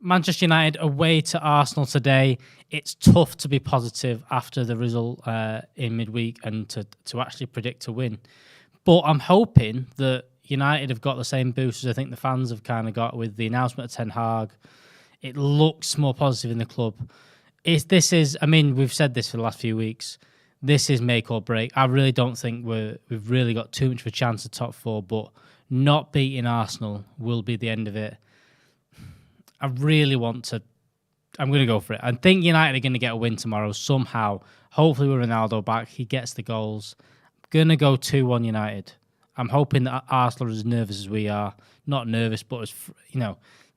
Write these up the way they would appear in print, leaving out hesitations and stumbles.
Manchester United away to Arsenal today. It's tough to be positive after the result in midweek and to actually predict a win. But I'm hoping that United have got the same boost as I think the fans have kind of got with the announcement of Ten Hag. It looks more positive in the club. We've said this for the last few weeks. This is make or break. I really don't think we've really got too much of a chance of top four, but not beating Arsenal will be the end of it. I'm going to go for it. I think United are going to get a win tomorrow somehow. Hopefully with Ronaldo back, he gets the goals. I'm going to go 2-1 United. I'm hoping that Arsenal are as nervous as we are. Not nervous, but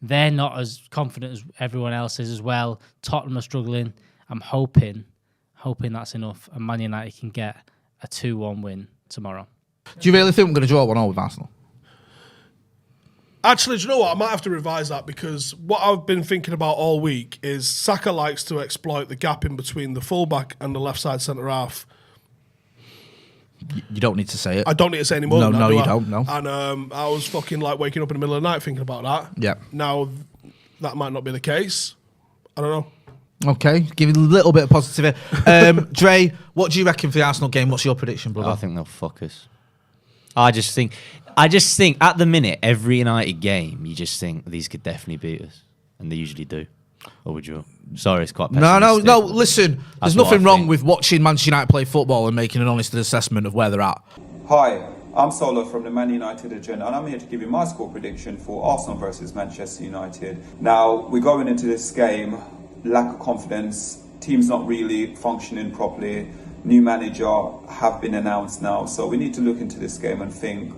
they're not as confident as everyone else is as well. Tottenham are struggling. I'm hoping that's enough, and Man United can get a 2-1 win tomorrow. Do you really think we're going to draw 1-0 with Arsenal? Actually, do you know what? I might have to revise that, because what I've been thinking about all week is Saka likes to exploit the gap in between the fullback and the left side centre half. You don't need to say it. I don't need to say any more than that, No, you don't, no. And I was fucking waking up in the middle of the night thinking about that. Yeah. Now, that might not be the case. I don't know. Okay, give it a little bit of positivity. Dre, what do you reckon for the Arsenal game? What's your prediction, brother? I think they'll fuck us. I just think at the minute, every United game, you just think these could definitely beat us. And they usually do. Or would you? Sorry, it's quite pessimistic. No, listen, there's nothing wrong with watching Manchester United play football and making an honest assessment of where they're at. Hi, I'm Solo from the Man United Agenda, and I'm here to give you my score prediction for Arsenal versus Manchester United. Now, we're going into this game, lack of confidence, team's not really functioning properly, new manager have been announced now, so we need to look into this game and think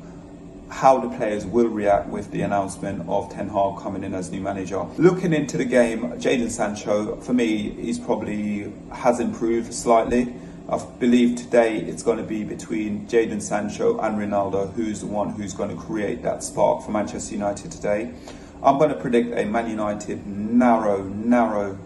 how the players will react with the announcement of Ten Hag coming in as new manager. Looking into the game, Jadon Sancho, for me, he's probably has improved slightly. I believe today it's going to be between Jadon Sancho and Ronaldo, who's the one who's going to create that spark for Manchester United today. I'm going to predict a Man United narrow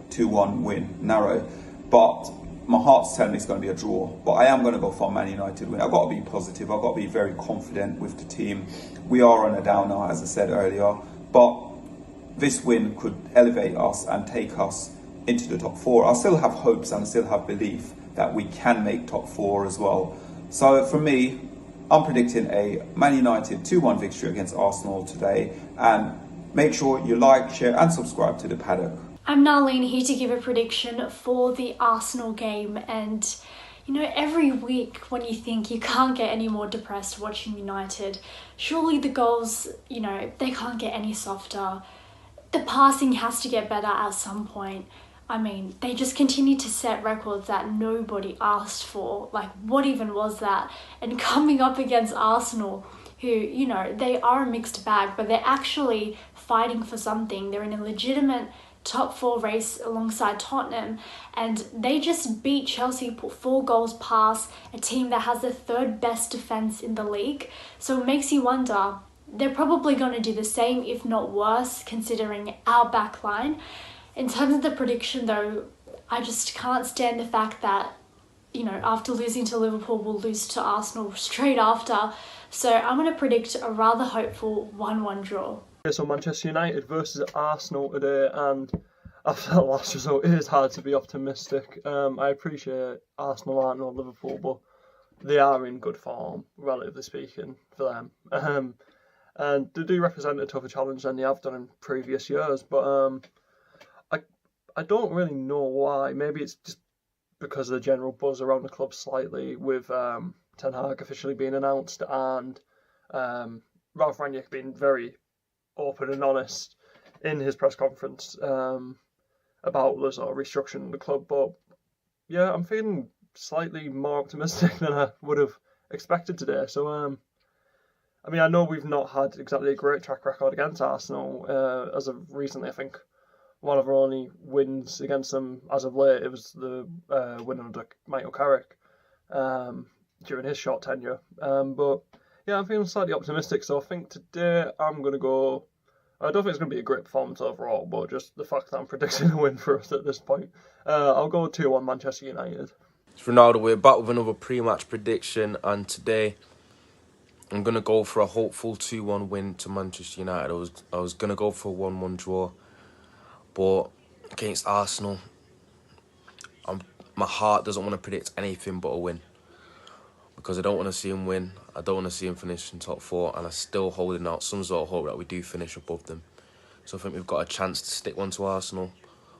2-1 win. Narrow. But my heart's telling me it's going to be a draw, but I am going to go for a Man United win. I've got to be positive. I've got to be very confident with the team. We are on a downer, as I said earlier, but this win could elevate us and take us into the top four. I still have hopes and I still have belief that we can make top four as well. So for me, I'm predicting a Man United 2-1 victory against Arsenal today. And make sure you like, share and subscribe to the Paddock. I'm Narlene here to give a prediction for the Arsenal game, and every week when you think you can't get any more depressed watching United, surely the goals, they can't get any softer. The passing has to get better at some point. I mean, they just continue to set records that nobody asked for. Like, what even was that? And coming up against Arsenal, who, they are a mixed bag, but they're actually fighting for something. They're in a legitimate top four race alongside Tottenham, and they just beat Chelsea, put 4 goals past a team that has the 3rd best defence in the league. So it makes you wonder, they're probably going to do the same, if not worse, considering our back line. In terms of the prediction though, I just can't stand the fact that, after losing to Liverpool, we'll lose to Arsenal straight after. So I'm going to predict a rather hopeful 1-1 draw. So Manchester United versus Arsenal today, and after the last result, it is hard to be optimistic. I appreciate Arsenal aren't on Liverpool, but they are in good form, relatively speaking, for them. And they do represent a tougher challenge than they have done in previous years, but I don't really know why. Maybe it's just because of the general buzz around the club slightly, with Ten Hag officially being announced and Ralph Rangnick being very open and honest in his press conference about the sort of restructuring the club. But yeah, I'm feeling slightly more optimistic than I would have expected today. So I know we've not had exactly a great track record against Arsenal as of recently. I think one of our only wins against them as of late, it was the win under Michael Carrick during his short tenure. But yeah, I'm feeling slightly optimistic, so I think today I'm going to go... I don't think it's going to be a great performance overall, but just the fact that I'm predicting a win for us at this point. I'll go 2-1 Manchester United. It's Ronaldo. We're back with another pre-match prediction, and today I'm going to go for a hopeful 2-1 win to Manchester United. I was going to go for a 1-1 draw. But against Arsenal, my heart doesn't want to predict anything but a win. Because I don't want to see him win. I don't want to see him finish in top 4. And I'm still holding out some sort of hope that we do finish above them. So I think we've got a chance to stick one to Arsenal.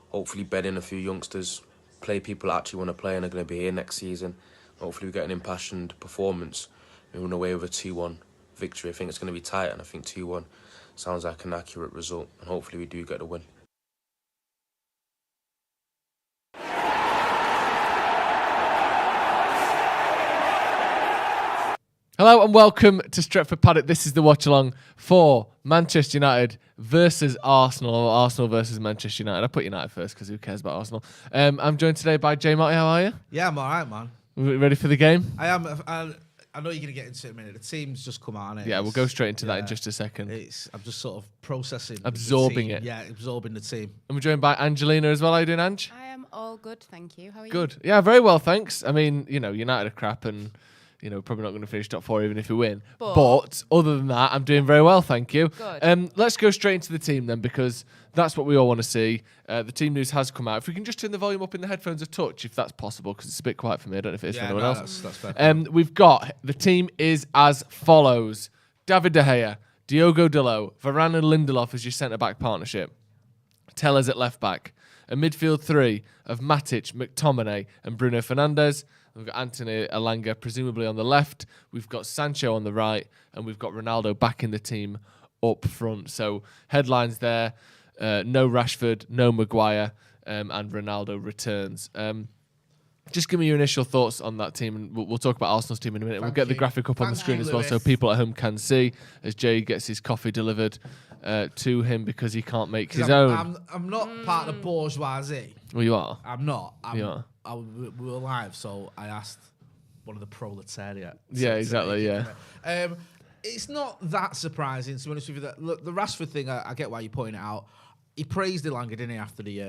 Hopefully bed in a few youngsters. Play people that actually want to play and are going to be here next season. Hopefully we get an impassioned performance and run away with a 2-1 victory. I think it's going to be tight, and I think 2-1 sounds like an accurate result. And hopefully we do get the win. Hello and welcome to Stretford Paddock. This is the watch-along for Manchester United versus Arsenal, or Arsenal versus Manchester United. I put United first because who cares about Arsenal? I'm joined today by Jay Marty. How are you? Yeah, I'm all right, man. Ready for the game? I am. I know you're going to get into it in a minute. The team's just come out, innit? Yeah, we'll go straight into that in just a second. I'm just sort of processing. Absorbing it. Yeah, absorbing the team. And we're joined by Angelina as well. How are you doing, Ange? I am all good, thank you. How are you? Good. Yeah, very well, thanks. I mean, United are crap and... probably not going to finish top 4 even if we win. But other than that, I'm doing very well, thank you. Good. Let's go straight into the team then, because that's what we all want to see. The team news has come out. If we can just turn the volume up in the headphones a touch, if that's possible, because it's a bit quiet for me. I don't know if it is for anyone else. That's fair. We've got, the team is as follows. David De Gea, Diogo Dalot, Varane and Lindelof as your centre-back partnership. Tellers at left-back. A midfield 3 of Matic, McTominay and Bruno Fernandes. We've got Anthony Elanga presumably on the left. We've got Sancho on the right. And we've got Ronaldo back in the team up front. So headlines there. No Rashford, no Maguire, and Ronaldo returns. Just give me your initial thoughts on that team. And we'll talk about Arsenal's team in a minute. We'll get the graphic up on the screen as well so people at home can see as Jay gets his coffee delivered to him because he can't make his own. I'm not part of the bourgeoisie. Well, you are. I'm not. You are. We were live, so I asked one of the proletariat. Yeah, exactly, yeah. It's not that surprising, to be honest with you. Look, the Rashford thing, I get why you're pointing it out. He praised Elanga, didn't he, after the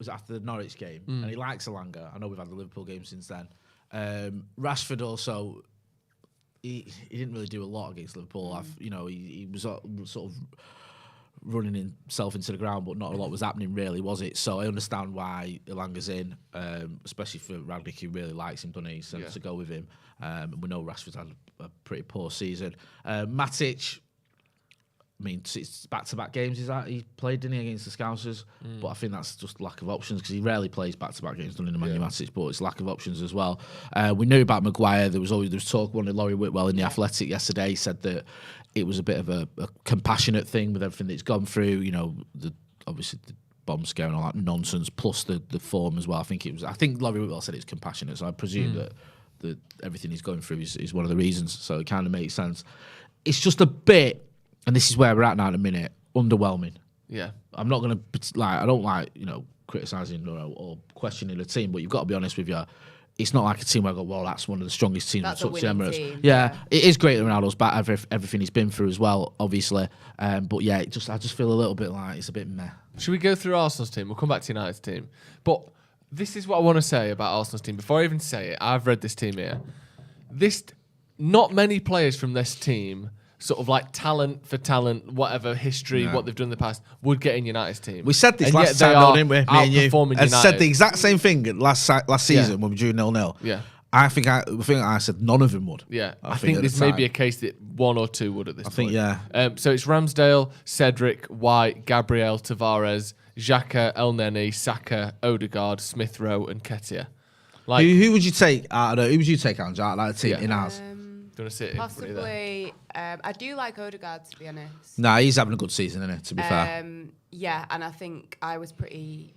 after the Norwich game, and he likes Elanga. I know we've had the Liverpool game since then. Rashford also, he didn't really do a lot against Liverpool. He was sort of running himself into the ground, but not a lot was happening really, was it? So I understand why Elanga's in, especially for Ragnarok, who really likes him, doesn't he? So to go with him. We know Rashford's had a pretty poor season. Matic, I mean, it's back-to-back games he played, didn't he, against the Scousers? But I think that's just lack of options because he rarely plays back-to-back games, doesn't he, Matic? But it's lack of options as well. We knew about Maguire. There was talk. One of Laurie Whitwell in the Athletic yesterday said that it was a bit of a compassionate thing with everything that he's gone through. Obviously the bomb scare and all that nonsense, plus the form as well. I think Laurie Whitwell said it's compassionate, so I presume that everything he's going through is one of the reasons. So it kind of makes sense. It's just a bit. And this is where we're at now in a minute. Underwhelming. Yeah. I'm not going to, I don't like, criticising or questioning the team, but you've got to be honest with you. It's not like a team where I go, well, that's one of the strongest teams that's in the winning Emirates. Team. Yeah, it is great that Ronaldo's back, everything he's been through as well, obviously. But yeah, I just feel a little bit like it's a bit meh. Should we go through Arsenal's team? We'll come back to United's team. But this is what I want to say about Arsenal's team. Before I even say it, I've read this team here. Not many players from this team, sort of like talent for talent, whatever history, what they've done in the past, would get in United's team. We said this last time, didn't we? Me and you. I said the exact same thing last season when we drew 0-0. Yeah. I think I said none of them would. Yeah. I think this may be a case that 1 or 2 would at this point. I think, yeah. So it's Ramsdale, Cedric, White, Gabriel, Tavares, Xhaka, El Neni, Saka, Odegaard, Smith Rowe, and Ketia. Who would you take? Who would you take, Ange, out of the team in ours? Do you want to sit Possibly. I do like Odegaard, to be honest. Nah, he's having a good season, isn't he, to be fair? Yeah, and I think I was pretty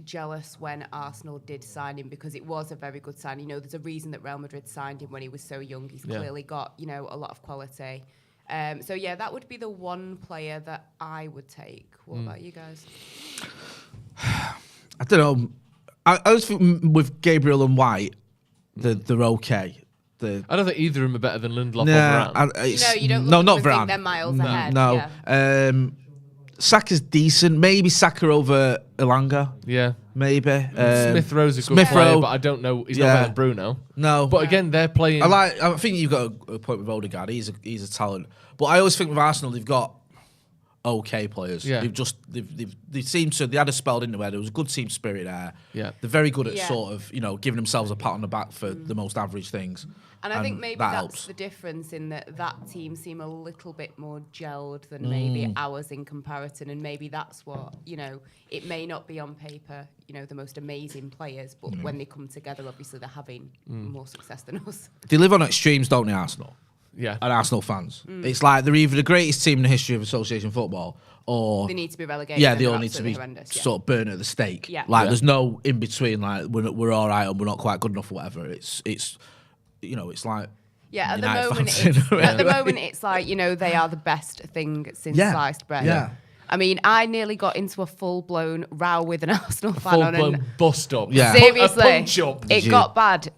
jealous when Arsenal did sign him because it was a very good sign. There's a reason that Real Madrid signed him when he was so young. He's clearly got, a lot of quality. So, yeah, that would be the one player that I would take. What about you guys? I don't know. I was thinking with Gabriel and White, they're okay. I don't think either of them are better than Lindelof or Varane. No, you don't not think Varane. they're miles ahead. No. Yeah. Saka's decent. Maybe Saka over Elanga. Yeah. Maybe. Smith Rowe's a good player, but I don't know. He's not better than Bruno. No. But again, they're playing... I think you've got a point with Odegaard. He's a talent. But I always think with Arsenal, they've got okay players. Yeah. They seemed to, they had a spell, didn't they, where there was a good team spirit there. Yeah. They're very good at Yeah. sort of, giving themselves a pat on the back for the most average things. And I think maybe that that's helps. the difference in that team seem a little bit more gelled than maybe ours in comparison. And maybe that's what, it may not be on paper, the most amazing players, but when they come together, obviously they're having more success than us. They live on extremes, don't they, Arsenal? Yeah. And Arsenal fans. It's like they're either the greatest team in the history of association football or... They need to be relegated. Yeah, and they they're all need to be absolutely horrendous, sort of burnt at the stake. Yeah. Like, Yeah. there's no in between. Like, we're all right and we're not quite good enough or whatever. It's it's like. Yeah, at United the moment, fans in a way. at the moment, it's like they are the best thing since Yeah. sliced bread. Yeah. I mean, I nearly got into a full-blown row with an Arsenal fan on Full-blown bust up. Yeah. Seriously, A punch up. it got bad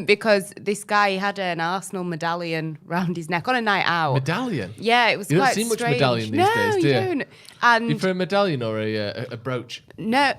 because this guy had an Arsenal medallion round his neck on a night out. Medallion? Yeah, it was You don't quite see much strange. medallion these no, days, do you you? don't. And You for a medallion or a brooch? no,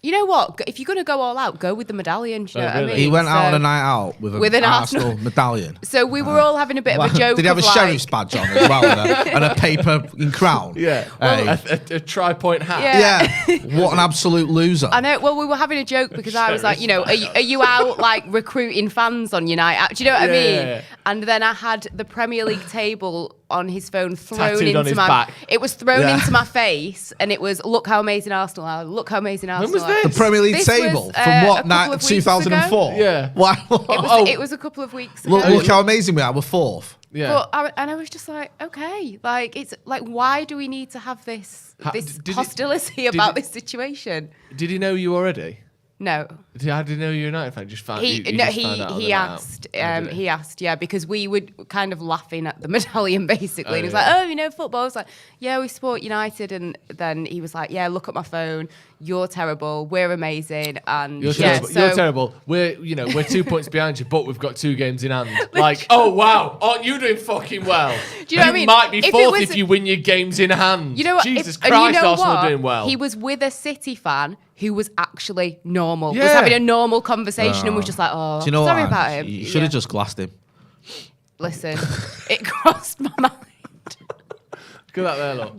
you know what? If you're going to go all out, go with the medallion. Do you know what I really? mean? He went out on So- a night out with an Arsenal medallion. So we were all having a bit of a joke. Did he have a of like, sheriff's badge on as well and a paper and crown? Yeah. Hey. A tri-point hat. Yeah. What an absolute loser. I know. Well, we were having a joke because I was like, are you out like recruiting fans on your night out? Do you know what I mean? Yeah. And then I had the Premier League table on his phone thrown Tattooed into on his my. back. It was thrown Yeah. into my face, and it was look how amazing Arsenal are. Look how amazing Arsenal was are. this? The Premier League This table was, from a what couple night? of weeks 2004. ago. Yeah. Why? It was a couple of weeks ago. Look how amazing we are. We're fourth. Yeah. But I was just like, okay, like it's like, why do we need to have this did hostility it- about this situation? Did he know you already? No. How did he know you were a United fan? Just found He you just found out on the he night out? asked Oh, did he asked, yeah, because we were kind of laughing at the medallion basically, and he was yeah. like, football. I was like, yeah, we support United, and then he was like, yeah, look at my phone, you're terrible, we're amazing, and You're yeah, terrible. so You're terrible. We're 2 points behind you, but we've got 2 games in hand. Like, oh wow, aren't you doing fucking well? Do you know what I mean? might be If it fourth was- if you win your games in hand. you know what? Jesus and Christ, you know Arsenal what? are doing well. He was with a City fan who was actually normal, was Yeah. having a normal conversation, and was just like, oh, Do you know sorry what? about him. You should have just glassed him. Listen, it crossed my mind. Look at that there, look.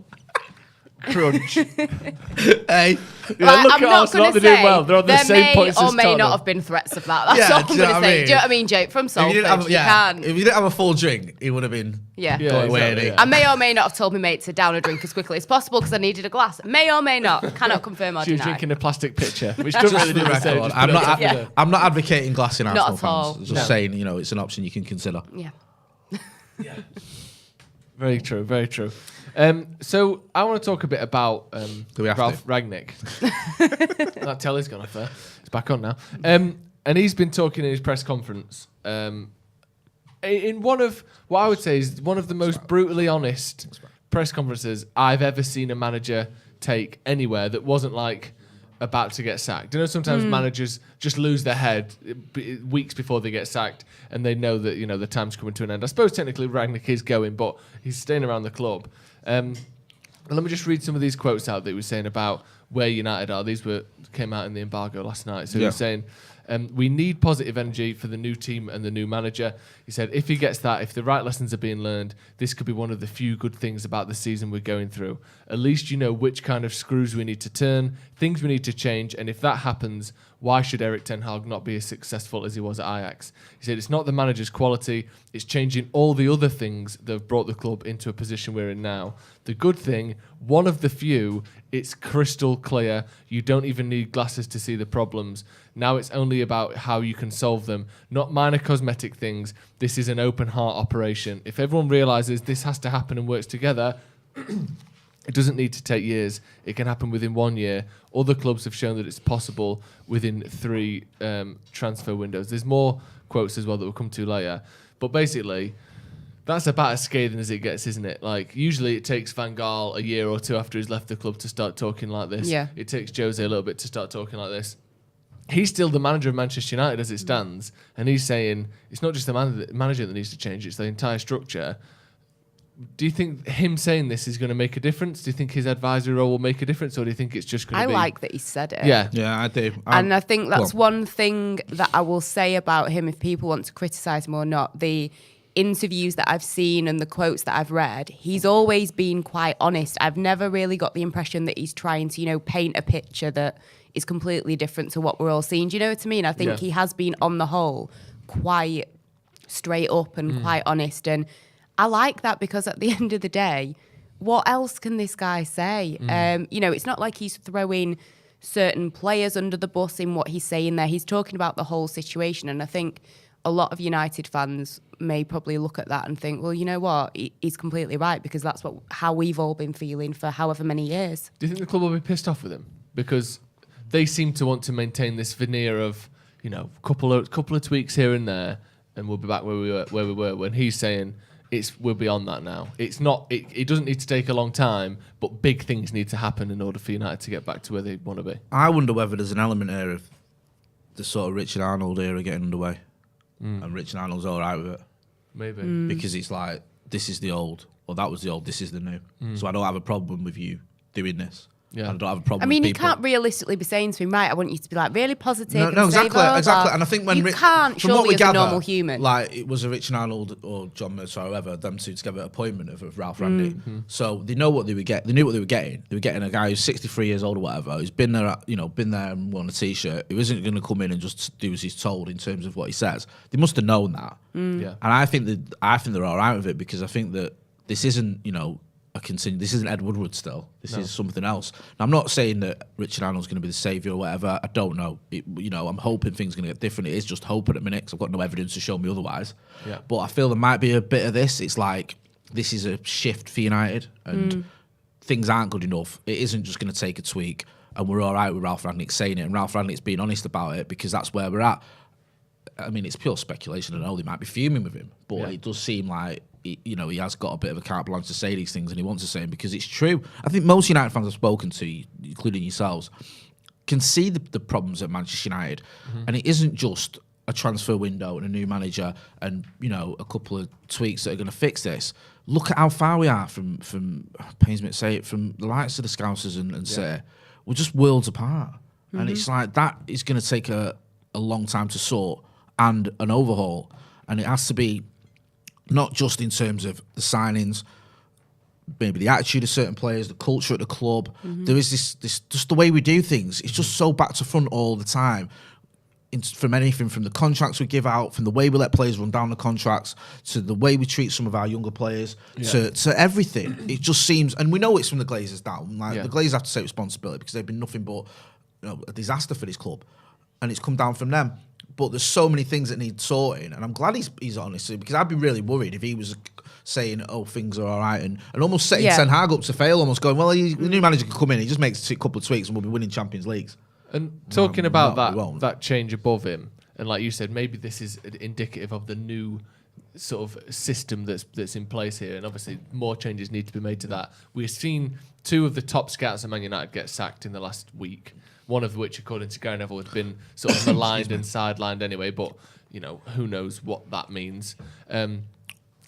Crunch. Hey. Yeah, Like, look I'm at not Arsenal. going to They're doing say well. They're on the there same may points or as may Tottenham. not have been threats of that. That's Yeah, all I'm do you going know to what I say. mean? Do you know what I mean, Jake? From If Salford, you didn't have, you can. if you didn't have a full drink, it would have been Yeah. Yeah, going away. exactly, innit? yeah. I may or may not have told my mate to down a drink as quickly as possible because I needed a glass. May or may not. Cannot confirm or She was deny. drinking a plastic pitcher, which doesn't Just really for do the the same. record, Just I'm put it not. up Yeah. there. I'm not advocating glassing Not Arsenal at all. fans. Just saying, it's an option you can consider. Yeah. Very true, very true. So I want to talk a bit about we have Ralph to? Ragnick. That telly's gone off there. It's back on now. And he's been talking in his press conference in one of what I would say is one of the most brutally honest press conferences I've ever seen a manager take anywhere that wasn't like about to get sacked. You know, sometimes managers just lose their head weeks before they get sacked, and they know that the time's coming to an end. I suppose technically Ragnick is going, but he's staying around the club. And let me just read some of these quotes out that he was saying about where United are. These came out in the embargo last night. So he was saying, we need positive energy for the new team and the new manager. He said, if he gets that, if the right lessons are being learned, this could be one of the few good things about the season we're going through. At least you know which kind of screws we need to turn, things we need to change, and if that happens, why should Erik ten Hag not be as successful as he was at Ajax? He said, it's not the manager's quality, it's changing all the other things that have brought the club into a position we're in now. The good thing, one of the few, it's crystal clear. You don't even need glasses to see the problems. Now it's only about how you can solve them, not minor cosmetic things. This is an open heart operation. If everyone realises this has to happen and works together, it doesn't need to take years. It can happen within 1 year. Other clubs have shown that it's possible within 3 transfer windows. There's more quotes as well that we'll come to later. But basically, that's about as scathing as it gets, isn't it? Like, usually it takes Van Gaal a year or two after he's left the club to start talking like this. Yeah. It takes Jose a little bit to start talking like this. He's still the manager of Manchester United as it stands, and he's saying it's not just the manager that needs to change, it's the entire structure. Do you think him saying this is going to make a difference? Do you think his advisory role will make a difference, or do you think it's just going to I be... like that he said it. Yeah. Yeah, I do. And I think that's Go on. one thing that I will say about him, if people want to criticise him or not. interviews that I've seen and the quotes that I've read, he's always been quite honest. I've never really got the impression that he's trying to, paint a picture that is completely different to what we're all seeing. Do you know what I mean? I think he has been, on the whole, quite straight up and quite honest. And I like that, because at the end of the day, what else can this guy say? It's not like he's throwing certain players under the bus in what he's saying there. He's talking about the whole situation. And I think a lot of United fans may probably look at that and think, well, you know what? He's completely right, because that's how we've all been feeling for however many years. Do you think the club will be pissed off with him? Because they seem to want to maintain this veneer of, couple of tweaks here and there, and we'll be back where we were. When he's saying we're beyond that now. It's not. It doesn't need to take a long time, but big things need to happen in order for United to get back to where they want to be. I wonder whether there's an element here of the sort of Richard Arnold era getting underway. And Richard Arnold's all right with it. Maybe. Because it's like, this is the old, or that was the old, this is the new. So I don't have a problem with you doing this. Yeah. I don't have a problem with you people. can't realistically be saying to him, right, I want you to be like really positive. No, exactly. And I think when you can't, from what we as gather, a normal human. Like, it was a Richard Arnold or John Mercer or whoever, them two together appointment of Ralph Randy. So they know what they would get. They knew what they were getting. They were getting a guy who's 63 years old or whatever, who's been there, and worn a t-shirt, who isn't going to come in and just do as he's told in terms of what he says. They must have known that. Yeah. And I think they're all right with it, because I think that this isn't, this isn't Ed Woodward still. This is something else. Now, I'm not saying that Richard Arnold's going to be the saviour or whatever. I don't know. I'm hoping things are going to get different. It is just hope at the minute, because I've got no evidence to show me otherwise. Yeah. But I feel there might be a bit of this. It's like, this is a shift for United, and things aren't good enough. It isn't just going to take a tweak, and we're all right with Ralph Rangnick saying it, and Ralph Rangnick's being honest about it, because that's where we're at. I mean, it's pure speculation. I know they might be fuming with him, but it does seem like he has got a bit of a carte blanche to say these things, and he wants to say them because it's true. I think most United fans I've spoken to, including yourselves, can see the problems at Manchester United, and it isn't just a transfer window and a new manager and a couple of tweaks that are going to fix this. Look at how far we are from pains me to say it, from the likes of the Scousers and City. We're just worlds apart, and it's like that is going to take a long time to sort and an overhaul, and it has to be not just in terms of the signings, maybe the attitude of certain players, the culture at the club. There is this just the way we do things. It's just so back to front all the time. From anything, from the contracts we give out, from the way we let players run down the contracts, to the way we treat some of our younger players, to everything. It just seems, and we know it's from the Glazers down. The Glazers have to take responsibility, because they've been nothing but a disaster for this club, and it's come down from them. But there's so many things that need sorting, and I'm glad he's honest, because I'd be really worried if he was saying, "Oh, things are all right," and almost setting Ten Hag up to fail, almost going, "Well, the new manager could come in, he just makes a couple of tweaks, and we'll be winning Champions Leagues." And talking about that change above him, and like you said, maybe this is indicative of the new sort of system that's in place here, and obviously more changes need to be made to that. We've seen two of the top scouts at Man United get sacked in the last week. One of which, according to Gary Neville, has been sort of maligned and sidelined anyway, but, who knows what that means.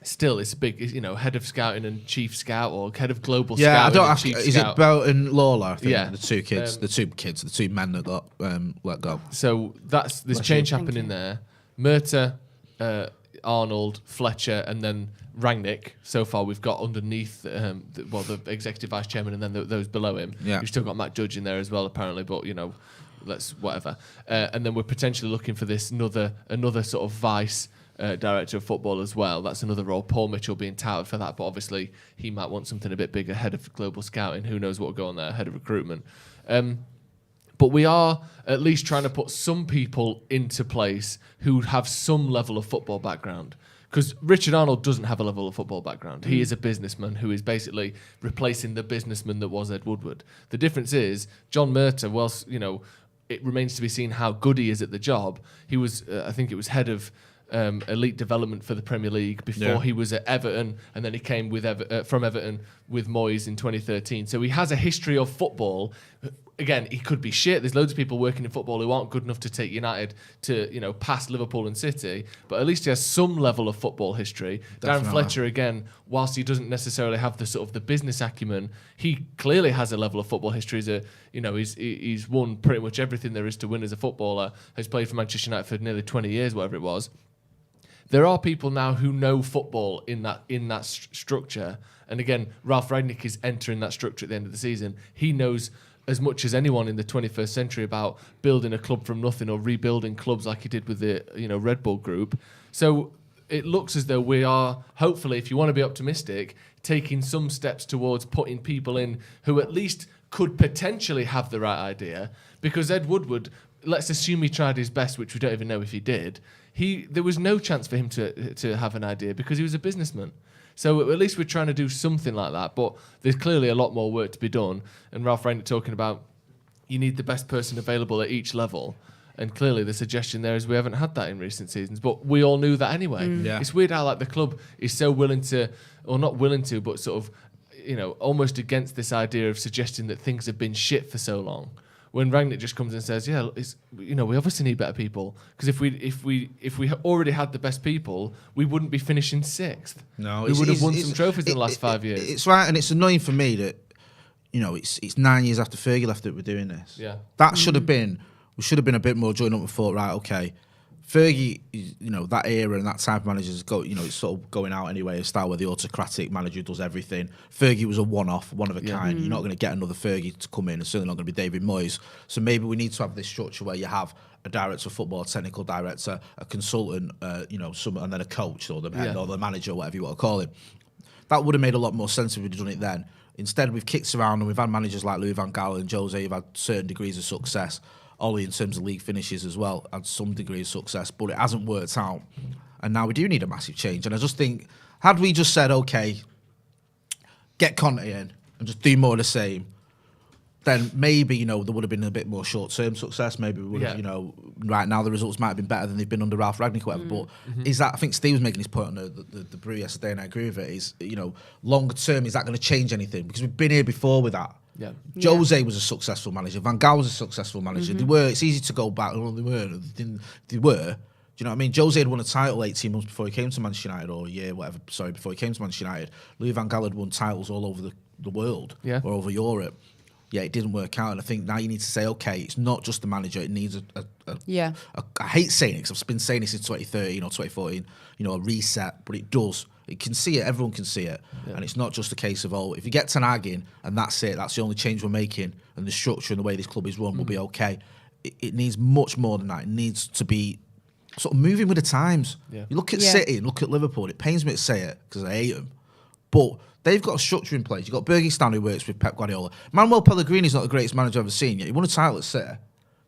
Still, it's a big, head of scouting and chief scout, or head of global scouting. Yeah, I don't ask, chief is scout. it Bell and Lawler, I think, Yeah. the two men that got let go. So there's change happening there. Murta, Arnold, Fletcher, and then Rangnick. So far, we've got underneath the executive vice chairman, and then those below him. Yeah. We've still got Matt Judge in there as well, apparently. But let's whatever. And then we're potentially looking for this another sort of vice director of football as well. That's another role. Paul Mitchell being touted for that, but obviously he might want something a bit bigger. Head of global scouting. Who knows what will go on there? Head of recruitment. But we are at least trying to put some people into place who have some level of football background. Because Richard Arnold doesn't have a level of football background. He is a businessman who is basically replacing the businessman that was Ed Woodward. The difference is, John Murta, whilst, it remains to be seen how good he is at the job, he was, I think it was head of elite development for the Premier League before he was at Everton, and then he came from Everton with Moyes in 2013. So he has a history of football. Again, he could be shit. There's loads of people working in football who aren't good enough to take United to, past Liverpool and City, but at least he has some level of football history. Definitely. Darren Fletcher, again, whilst he doesn't necessarily have the sort of the business acumen, he clearly has a level of football history. He's won pretty much everything there is to win as a footballer. Has played for Manchester United for nearly 20 years, whatever it was. there are people now who know football in that structure. And again, Ralph Rangnick is entering that structure at the end of the season. He knows as much as anyone in the 21st century about building a club from nothing or rebuilding clubs like he did with the Red Bull Group. So it looks as though we are, hopefully, if you want to be optimistic, taking some steps towards putting people in who at least could potentially have the right idea. Because Ed Woodward, let's assume he tried his best, which we don't even know if he did. There was no chance for him to have an idea because he was a businessman. So at least we're trying to do something like that. But there's clearly a lot more work to be done. And Ralph Rangnick talking about you need the best person available at each level. And clearly the suggestion there is we haven't had that in recent seasons. But we all knew that anyway. Yeah. It's weird how the club is so willing to, or not willing to, but sort of, almost against this idea of suggesting that things have been shit for so long. When Rangnick just comes and says, "Yeah, we obviously need better people because if we already had the best people, we wouldn't be finishing 6th. No, we would have won some trophies in the last 5 years." It's right, and it's annoying for me that it's 9 years after Fergie left that we're doing this. Yeah, that should have been. We should have been a bit more joined up and thought, right, okay, Fergie, that era and that type of managers it's sort of going out anyway, a style where the autocratic manager does everything. Fergie was a one-off, one of a kind. You're not going to get another Fergie to come in, and certainly not going to be David Moyes. So maybe we need to have this structure where you have a director of football, a technical director, a consultant, and then a coach or the head or the manager, whatever you want to call him. That would have made a lot more sense if we'd done it then. Instead, we've kicked around and we've had managers like Louis van Gaal and Jose who've had certain degrees of success. Ollie, in terms of league finishes as well, had some degree of success, but it hasn't worked out. And now we do need a massive change. And I just think, had we just said, okay, get Conte in and just do more of the same, then maybe, there would have been a bit more short-term success. Maybe we would have, right now the results might have been better than they've been under Ralph Rangnick or whatever. But is that, I think Steve was making his point on the brew yesterday, and I agree with it, is, longer term, is that going to change anything? Because we've been here before with that. Yeah. Jose was a successful manager. Van Gaal was a successful manager. It's easy to go back. Well, they were. They were. Do you know what I mean? Jose had won a title 18 months before he came to Manchester United, or a year, whatever. Sorry, before he came to Manchester United. Louis van Gaal had won titles all over the world, or over Europe. Yeah, it didn't work out. And I think now you need to say, okay, it's not just the manager. It needs I hate saying it because I've been saying this since 2013 or 2014, a reset, but it does. It can see it, everyone can see it. Yeah. And it's not just a case of, if you get Ten Hag in and that's it, that's the only change we're making, and the structure and the way this club is run will be okay. It needs much more than that. It needs to be sort of moving with the times. Yeah. You look at City and look at Liverpool, it pains me to say it because I hate them. But they've got a structure in place. You've got Bergistan who works with Pep Guardiola. Manuel Pellegrini's not the greatest manager I've ever seen yet. He won a title at City.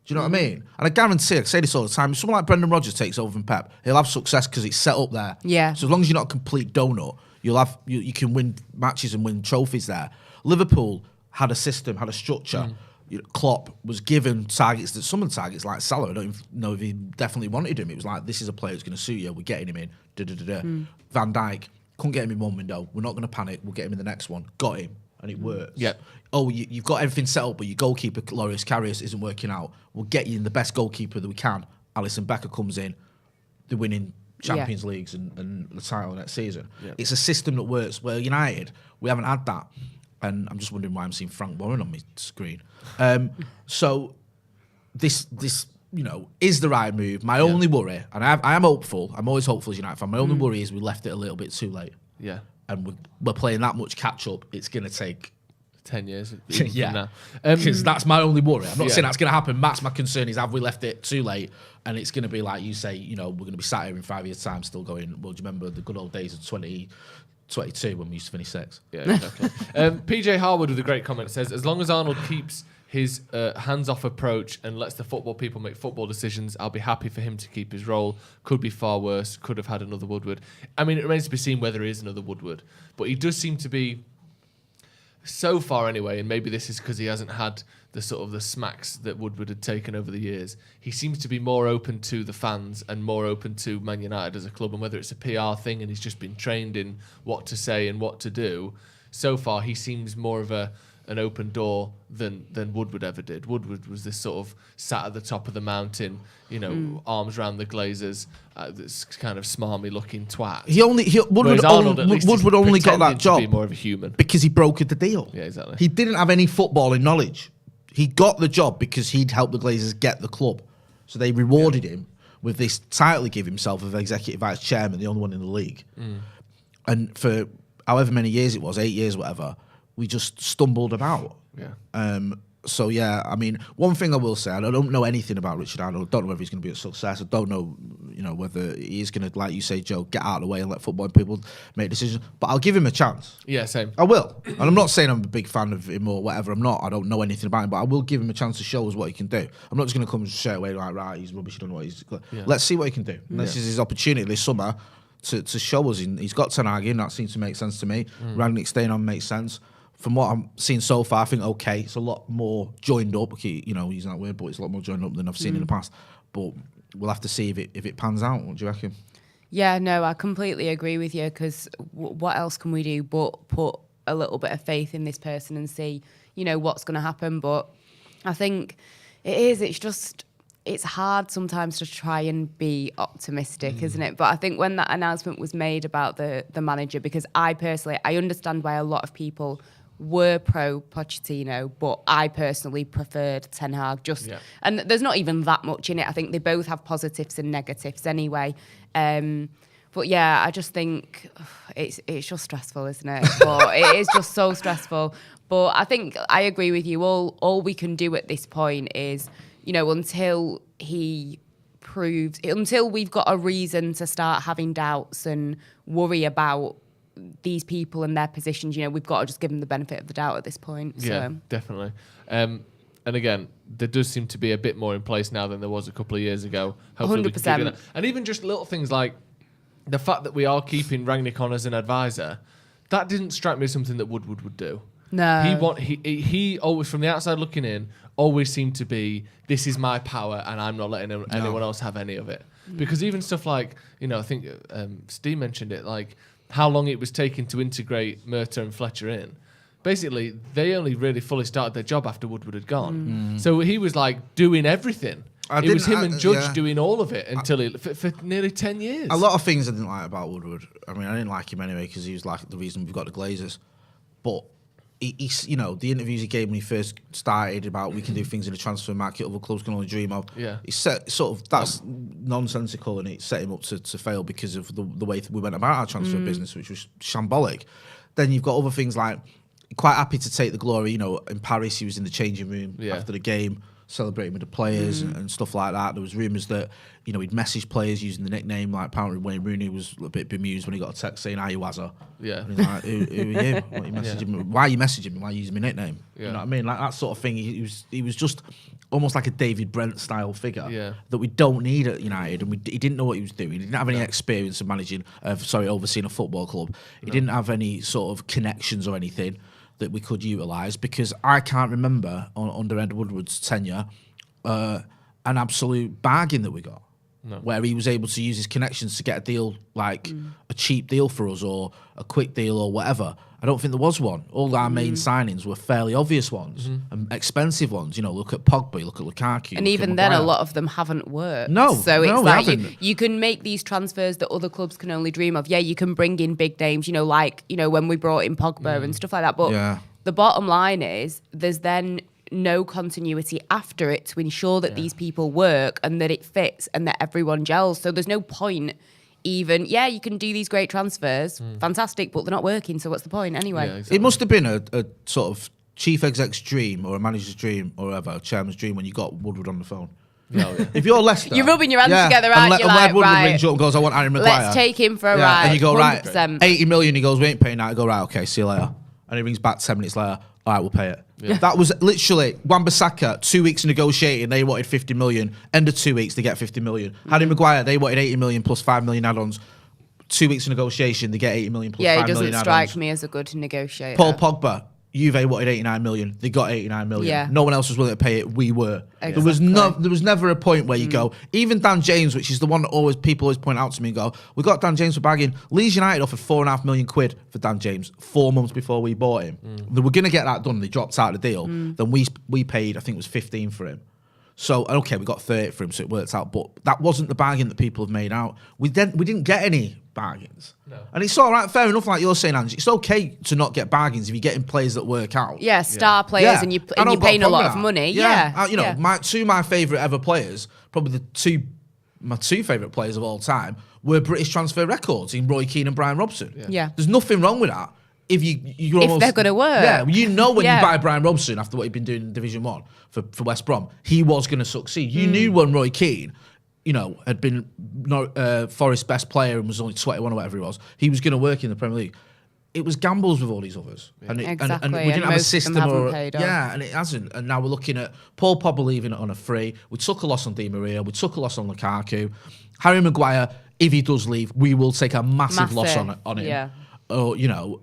Do you know what I mean? And I guarantee, I say this all the time, if someone like Brendan Rodgers takes over from Pep, he'll have success because it's set up there. Yeah. So as long as you're not a complete donut, you can win matches and win trophies there. Liverpool had a system, had a structure. Klopp was given targets, that some of the targets, like Salah, I don't even know if he definitely wanted him. It was like, this is a player who's going to suit you, we're getting him in. Van Dijk, couldn't get him in one window, we're not going to panic, we'll get him in the next one. Got him, and it works. Yep. Oh, you've got everything set up, but your goalkeeper, Loris Karius, isn't working out. We'll get you in the best goalkeeper that we can. Alisson Becker comes in, they're winning Champions Leagues and the title next season. Yep. It's a system that works. Well, United, we haven't had that. And I'm just wondering why I'm seeing Frank Warren on my screen. So this is the right move. My only worry, and I am hopeful, I'm always hopeful as United fan, my only worry is we left it a little bit too late. Yeah. And we're playing that much catch-up, it's going to take 10 years. Because that's my only worry. I'm not saying that's going to happen. That's my concern, is have we left it too late? And it's going to be like you say, we're going to be sat here in 5 years' time still going, well, do you remember the good old days of 2022 when we used to finish 6th? Yeah, exactly. PJ Harwood with a great comment says, as long as Arnold keeps his hands-off approach and lets the football people make football decisions, I'll be happy for him to keep his role. Could be far worse. Could have had another Woodward. I mean, it remains to be seen whether he is another Woodward. But he does seem to be, so far anyway, and maybe this is because he hasn't had the sort of the smacks that Woodward had taken over the years, he seems to be more open to the fans and more open to Man United as a club, and whether it's a PR thing and he's just been trained in what to say and what to do, so far he seems more of an open door than Woodward ever did. Woodward was this sort of sat at the top of the mountain, arms round the Glazers, this kind of smarmy looking twat. Woodward only got that job to be more of a human because he brokered the deal. Yeah, exactly. He didn't have any footballing knowledge. He got the job because he'd helped the Glazers get the club, so they rewarded him. with this title he gave himself of executive vice chairman, the only one in the league. And for however many years it was, 8 years, whatever, we just stumbled about. So yeah, I mean, one thing I will say, I don't know anything about Richard Arnold. I don't know whether he's going to be a success. I don't know, whether he's going to, like you say, Joe, get out of the way and let football people make decisions. But I'll give him a chance. Yeah, same. I will. And I'm not saying I'm a big fan of him or whatever. I'm not. I don't know anything about him, but I will give him a chance to show us what he can do. I'm not just going to come straight away like, right, he's rubbish. I don't know what he's. Let's see what he can do. And this is his opportunity this summer to show us. He's got Ten Hag in. That seems to make sense to me. Rangnick staying on makes sense. From what I'm seeing so far, I think okay, it's a lot more joined up. Using that word, but it's a lot more joined up than I've seen in the past. But we'll have to see if it pans out. What do you reckon? Yeah, no, I completely agree with you because what else can we do but put a little bit of faith in this person and see, what's going to happen. But I think it's hard sometimes to try and be optimistic, isn't it? But I think when that announcement was made about the manager, because I understand why a lot of people were pro Pochettino, but I personally preferred Ten Hag. And there's not even that much in it. I think they both have positives and negatives anyway. But yeah, I just think it's just stressful, isn't it? But it is just so stressful. But I think I agree with you. All we can do at this point is, until we've got a reason to start having doubts and worry about these people and their positions, we've got to just give them the benefit of the doubt at this point. Yeah, definitely. And again, there does seem to be a bit more in place now than there was a couple of years ago. Hopefully 100%. we can do that. And even just little things like the fact that we are keeping Rangnick on as an advisor, that didn't strike me as something that Woodward would do. No. He always, from the outside looking in, always seemed to be, this is my power and I'm not letting anyone else have any of it. Because even stuff like, I think Steve mentioned it, like how long it was taking to integrate Murta and Fletcher in. Basically, they only really fully started their job after Woodward had gone. So he was like doing everything. It was him and Judge doing all of it until for nearly 10 years. A lot of things I didn't like about Woodward. I mean, I didn't like him anyway because he was like the reason we've got the Glazers. But he's, the interviews he gave when he first started about we can do things in the transfer market other clubs can only dream of. Yeah. He set that's nonsensical and it set him up to fail because of the way we went about our transfer business, which was shambolic. Then you've got other things like quite happy to take the glory. In Paris he was in the changing room after the game, celebrating with the players and stuff like that. There was rumours that, he'd message players using the nickname, like apparently Wayne Rooney was a bit bemused when he got a text saying, "How you Wazza?" Yeah. And he's like, who are you? What are you messaging me? Why are you messaging me? Why are you using my nickname? Yeah. You know what I mean? Like that sort of thing. He was just almost like a David Brent style figure that we don't need at United, and he didn't know what he was doing. He didn't have any experience of overseeing a football club. He didn't have any sort of connections or anything that we could utilise, because I can't remember under Ed Woodward's tenure an absolute bargain that we got. Where he was able to use his connections to get a deal, like a cheap deal for us or a quick deal or whatever. I don't think there was one. All our main signings were fairly obvious ones and expensive ones. Look at Pogba, look at Lukaku. And even then, a lot of them haven't worked. No, so it's no, like you can make these transfers that other clubs can only dream of. Yeah, you can bring in big names, like when we brought in Pogba and stuff like that. But the bottom line is there's then no continuity after it to ensure that these people work and that it fits and that everyone gels. So there's no point even, you can do these great transfers, fantastic, but they're not working, so what's the point anyway? Yeah, exactly. It must have been a sort of chief exec's dream or a manager's dream or whatever, a chairman's dream when you got Woodward on the phone. If you're Leicester... You're rubbing your hands together, aren't you? Like, Woodward right, rings you up and goes, I want Harry Maguire. Let's take him for a ride. And you go, 100%. right, 80 million, he goes, we ain't paying that. I go, right, okay, see you later. And he rings back 10 minutes later, all right, we'll pay it. That was literally Wan-Bissaka, 2 weeks negotiating, they wanted 50 million. End of 2 weeks, they get 50 million. Harry Maguire, they wanted 80 million plus 5 million add-ons. 2 weeks of negotiation, they get 80 million plus 5 million add-ons. Yeah, he doesn't strike me as a good negotiator. Paul Pogba, Juve wanted 89 million, they got 89 million. Yeah. No one else was willing to pay it, we were. Exactly. There was never a point where you go, even Dan James, which is the one that people always point out to me and go, we got Dan James for bagging. Leeds United offered £4.5 million for Dan James 4 months before we bought him. They were going to get that done, they dropped out of the deal. Then we paid, I think it was 15 for him. So, okay, we got 30 for him, so it worked out. But that wasn't the bargain that people have made out. We didn't get any bargains. No. And it's all right, fair enough, like you're saying, Ange. It's okay to not get bargains if you're getting players that work out. Yeah, star players, and you're paying a lot of money. My two of my favourite ever players, probably the two my two favourite players of all time were British transfer records in Roy Keane and Brian Robson. Yeah. There's nothing wrong with that. If they're going to work. Yeah, you know when you buy Brian Robson after what he'd been doing in Division 1 for West Brom, he was going to succeed. You knew when Roy Keane, had been Forest's best player and was only 21 or whatever he was going to work in the Premier League. It was gambles with all these others. Yeah. And Exactly. we didn't have a system and it hasn't. And now we're looking at Paul Pogba leaving it on a free. We took a loss on Di Maria. We took a loss on Lukaku. Harry Maguire, if he does leave, we will take a massive loss on him. Yeah. Oh,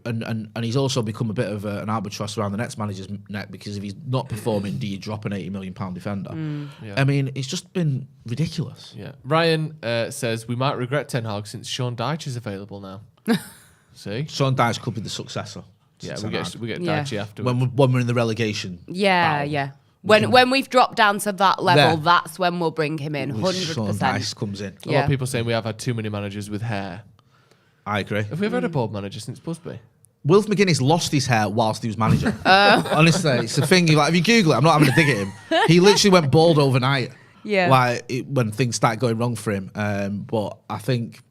and he's also become a bit of an albatross around the next manager's neck because if he's not performing, do you drop an £80 million defender? I mean, it's just been ridiculous. Yeah. Ryan says we might regret Ten Hag since Sean Dyche is available now. See, Sean Dyche could be the successor. Yeah, we get Dyche after when we're in the relegation. Yeah, battle. yeah. When we've dropped down to that level, that's when we'll bring him in. 100%. Sean Dyche comes in. A lot of people saying we have had too many managers with hair. I agree. Have we ever had a bald manager since Busby? Wilf McGuinness lost his hair whilst he was manager. Honestly, it's a thing. Like, if you Google it, I'm not having to dig at him. He literally went bald overnight. Yeah. When things started going wrong for him. But I think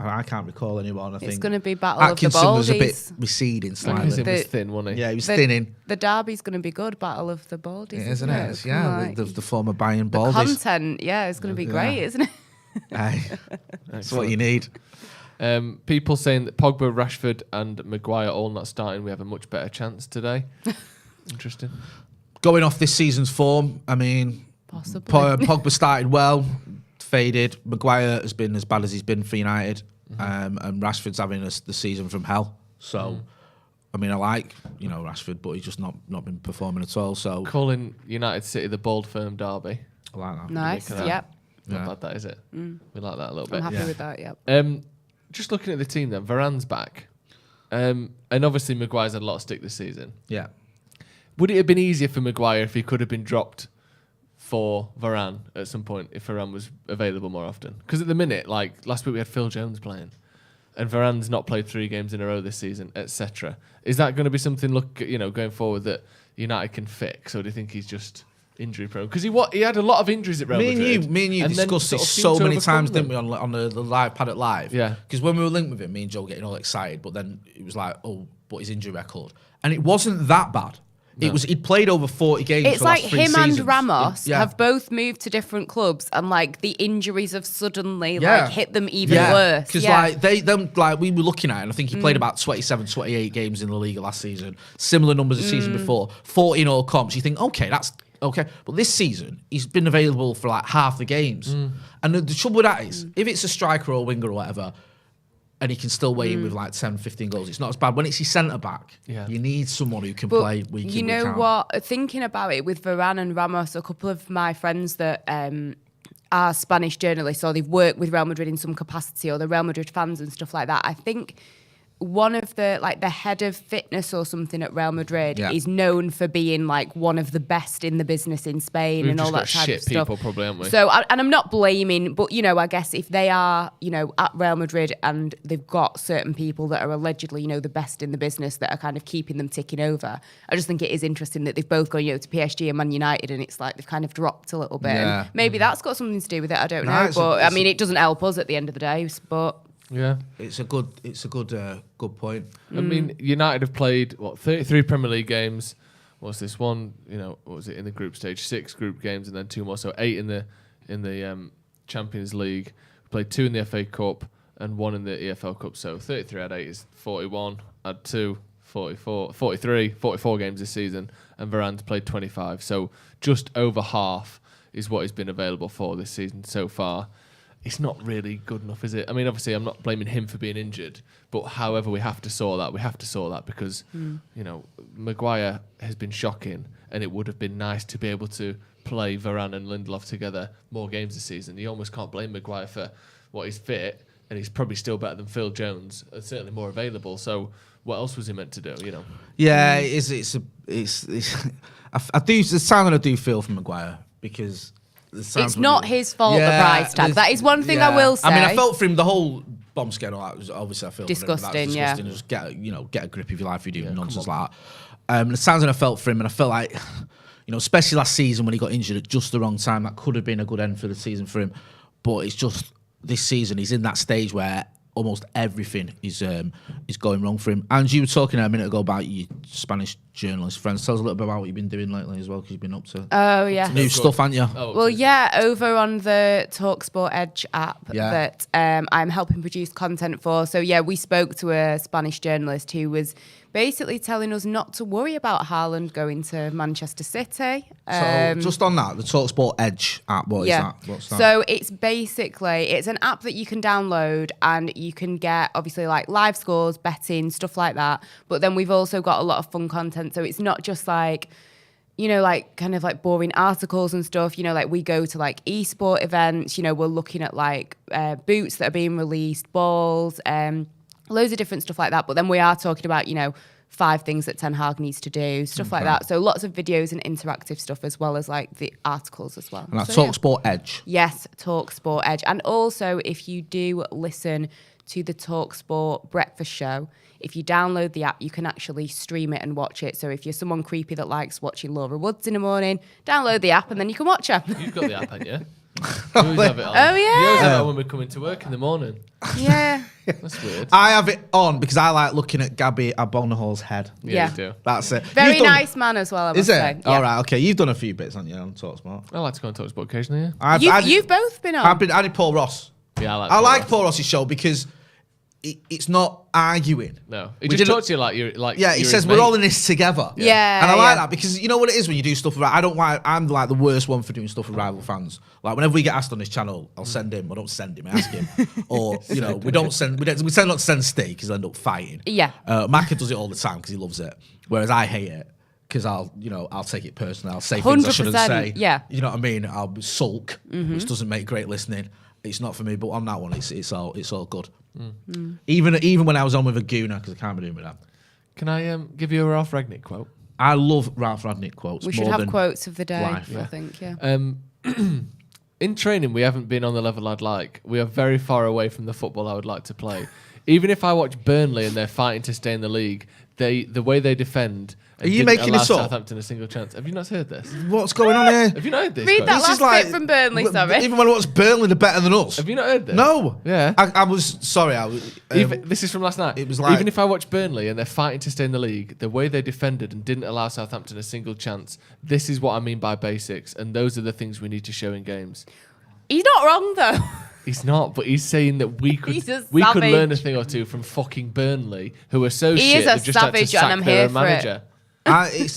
I can't recall anyone. I think it's going to be Battle Atkinson of the Baldies. was a bit receding slightly. Atkinson was thin, wasn't he? Yeah, he was thinning. The derby's going to isn't to be good, Battle of the Baldies, isn't it? Yeah, the former Bayern the Baldies. content, it's going to be great, isn't it? That's what you need. People saying that Pogba, Rashford, and Maguire all not starting, we have a much better chance today. Interesting. Going off this season's form, I mean, possibly. Pogba started well, faded. Maguire has been as bad as he's been for United, and Rashford's having the season from hell. So, I mean, I like Rashford, but he's just not been performing at all. So, calling United City the bold firm derby. I like that. Nice. Yep. Not bad, that is it. We like that a little bit. I'm happy with that. Yep. Just looking at the team then, Varane's back. And obviously Maguire's had a lot of stick this season. Yeah. Would it have been easier for Maguire if he could have been dropped for Varane at some point, if Varane was available more often? Because at the minute, like last week we had Phil Jones playing, and Varane's not played 3 games in a row this season, etc. Is that going to be something going forward that United can fix, or do you think he's just injury prone? Because he had a lot of injuries at Real Madrid. Me and you discussed this so many times, didn't we, on the live Paddock Live? Yeah. Because when we were linked with him, me and Joe getting all excited, but then it was like, but his injury record, and it wasn't that bad. No. He'd played over 40 games. It's for like the last 3 him seasons. and Ramos have both moved to different clubs, and like the injuries have suddenly hit them even worse. Because we were looking at it, and I think he played about 27, 28 games in the league last season. Similar numbers the season before. 40 in all comps. You think, okay, that's okay. But this season, he's been available for like half the games. And the trouble with that is, if it's a striker or a winger or whatever, and he can still weigh in with like 10, 15 goals, it's not as bad. When it's his centre-back, you need someone who can play week in, week out. You know what? Thinking about it with Varane and Ramos, a couple of my friends that are Spanish journalists, or they've worked with Real Madrid in some capacity, or they're Real Madrid fans and stuff like that, I think one of the head of fitness or something at Real Madrid is known for being like one of the best in the business in Spain. We've and all that just got type shit of stuff. people, probably, haven't we? So, and I'm not blaming, but I guess if they are, at Real Madrid and they've got certain people that are allegedly, the best in the business that are kind of keeping them ticking over, I just think it is interesting that they've both gone, to PSG and Man United, and it's like they've kind of dropped a little bit. Yeah. And maybe that's got something to do with it. I don't know, but I mean, it doesn't help us at the end of the day. But yeah, it's a good point. I mean, United have played 33 Premier League games. What's this one? What was it in the group stage? 6 group games and then 2 more, so 8 in the Champions League. We played 2 in the FA Cup and 1 in the EFL Cup. So 33 add 8 is 41. Add 2, 44, 43, 44 games this season, and Varane's played 25. So just over half is what he's been available for this season so far. It's not really good enough, is it? I mean, obviously, I'm not blaming him for being injured, but however, we have to sort that. We have to sort that because, Maguire has been shocking, and it would have been nice to be able to play Varane and Lindelof together more games this season. You almost can't blame Maguire for what he's fit, and he's probably still better than Phil Jones, and certainly more available. So, what else was he meant to do? Yeah, it's I do. There's something I do feel for Maguire because. It's not his fault, the price tag. That is one thing I will say. I mean, I felt for him, the whole bomb scandal, obviously I feel disgusting, for him. That was disgusting. Just get a grip of your life if you do nonsense like that. It sounds like I felt for him, and I felt like, especially last season when he got injured at just the wrong time, that could have been a good end for the season for him. but it's just this season he's in that stage where almost everything is going wrong for him. And you were talking a minute ago about your Spanish journalist friends. Tell us a little bit about what you've been doing lately as well, because you've been up to Oh, yeah. new stuff, haven't you? Oh, Well, yeah, over on the TalkSport Edge app that I'm helping produce content for. So, yeah, we spoke to a Spanish journalist who was basically telling us not to worry about Haaland going to Manchester City. So, just on that, the TalkSport Edge app, what is that? What's that? So, it's basically, it's an app that you can download and you can get, obviously, like live scores, betting, stuff like that. But then we've also got a lot of fun content. So, it's not just like, you know, like kind of like boring articles and stuff, you know, like we go to like esport events, you know, we're looking at like boots that are being released, balls, loads of different stuff like that. But then we are talking about, you know, 5 things that Ten Hag needs to do, stuff like that. So lots of videos and interactive stuff as well as like the articles as well. And that's so, TalkSport Edge. Yes, TalkSport Edge. And also if you do listen to the TalkSport Breakfast Show, if you download the app, you can actually stream it and watch it. So if you're someone creepy that likes watching Laura Woods in the morning, download the app and then you can watch her. You've got the app, haven't you? You always have it on. Oh, yeah. You always have it on when we're coming to work in the morning. Yeah. That's weird. I have it on because I like looking at Gabby Abonahol's head. Yeah. You do. That's it. Very You've done- nice man as well, I must Is it? say. All right, okay. You've done a few bits, haven't you, on TalkSport? I like to go on TalkSport occasionally, yeah. You've both been on. I did Paul Ross. Yeah, I like Paul Ross's show because it's not arguing. No. We It just didn't- talks to you like you're like. Yeah, he you're says his we're mate. all in this together. Yeah, and I like yeah. that because you know what it is when you do stuff with. I'm like the worst one for doing stuff with rival fans. Like whenever we get asked on this channel, I'll send him. I don't send him. I ask him. Or you know, we tend not to send Steve because they end up fighting. Yeah. Maka does it all the time because he loves it, whereas I hate it because I'll take it personally. I'll say things I shouldn't 100%, say. yeah. You know what I mean? I'll sulk, which doesn't make great listening. It's not for me, but on that one, it's all good. Even when I was on with a gooner, because I can't be doing with that. Can I give you a Ralph Ragnick quote? I love Ralph Ragnick quotes. We should more have than quotes of the day, life. I think, yeah. In training, we haven't been on the level I'd like. We are very far away from the football I would like to play. Even if I watch Burnley and they're fighting to stay in the league, the way they defend. Are you didn't making allow this up? Southampton a single chance. Have you not heard this? What's going on here? Have you not heard this? Read quote? that This is last bit from Burnley, sorry. Even when I watch Burnley, they're better than us. Have you not heard this? No. Yeah. I was sorry. This is from last night. it was like- Even if I watch Burnley and they're fighting to stay in the league, the way they defended and didn't allow Southampton a single chance, this is what I mean by basics, and those are the things we need to show in games. He's not wrong, though. He's not, but he's saying that we could He's a could learn a savage. thing or two from fucking Burnley, who are so He shit is a they've just had to savage, and sack I'm their here own for it. manager.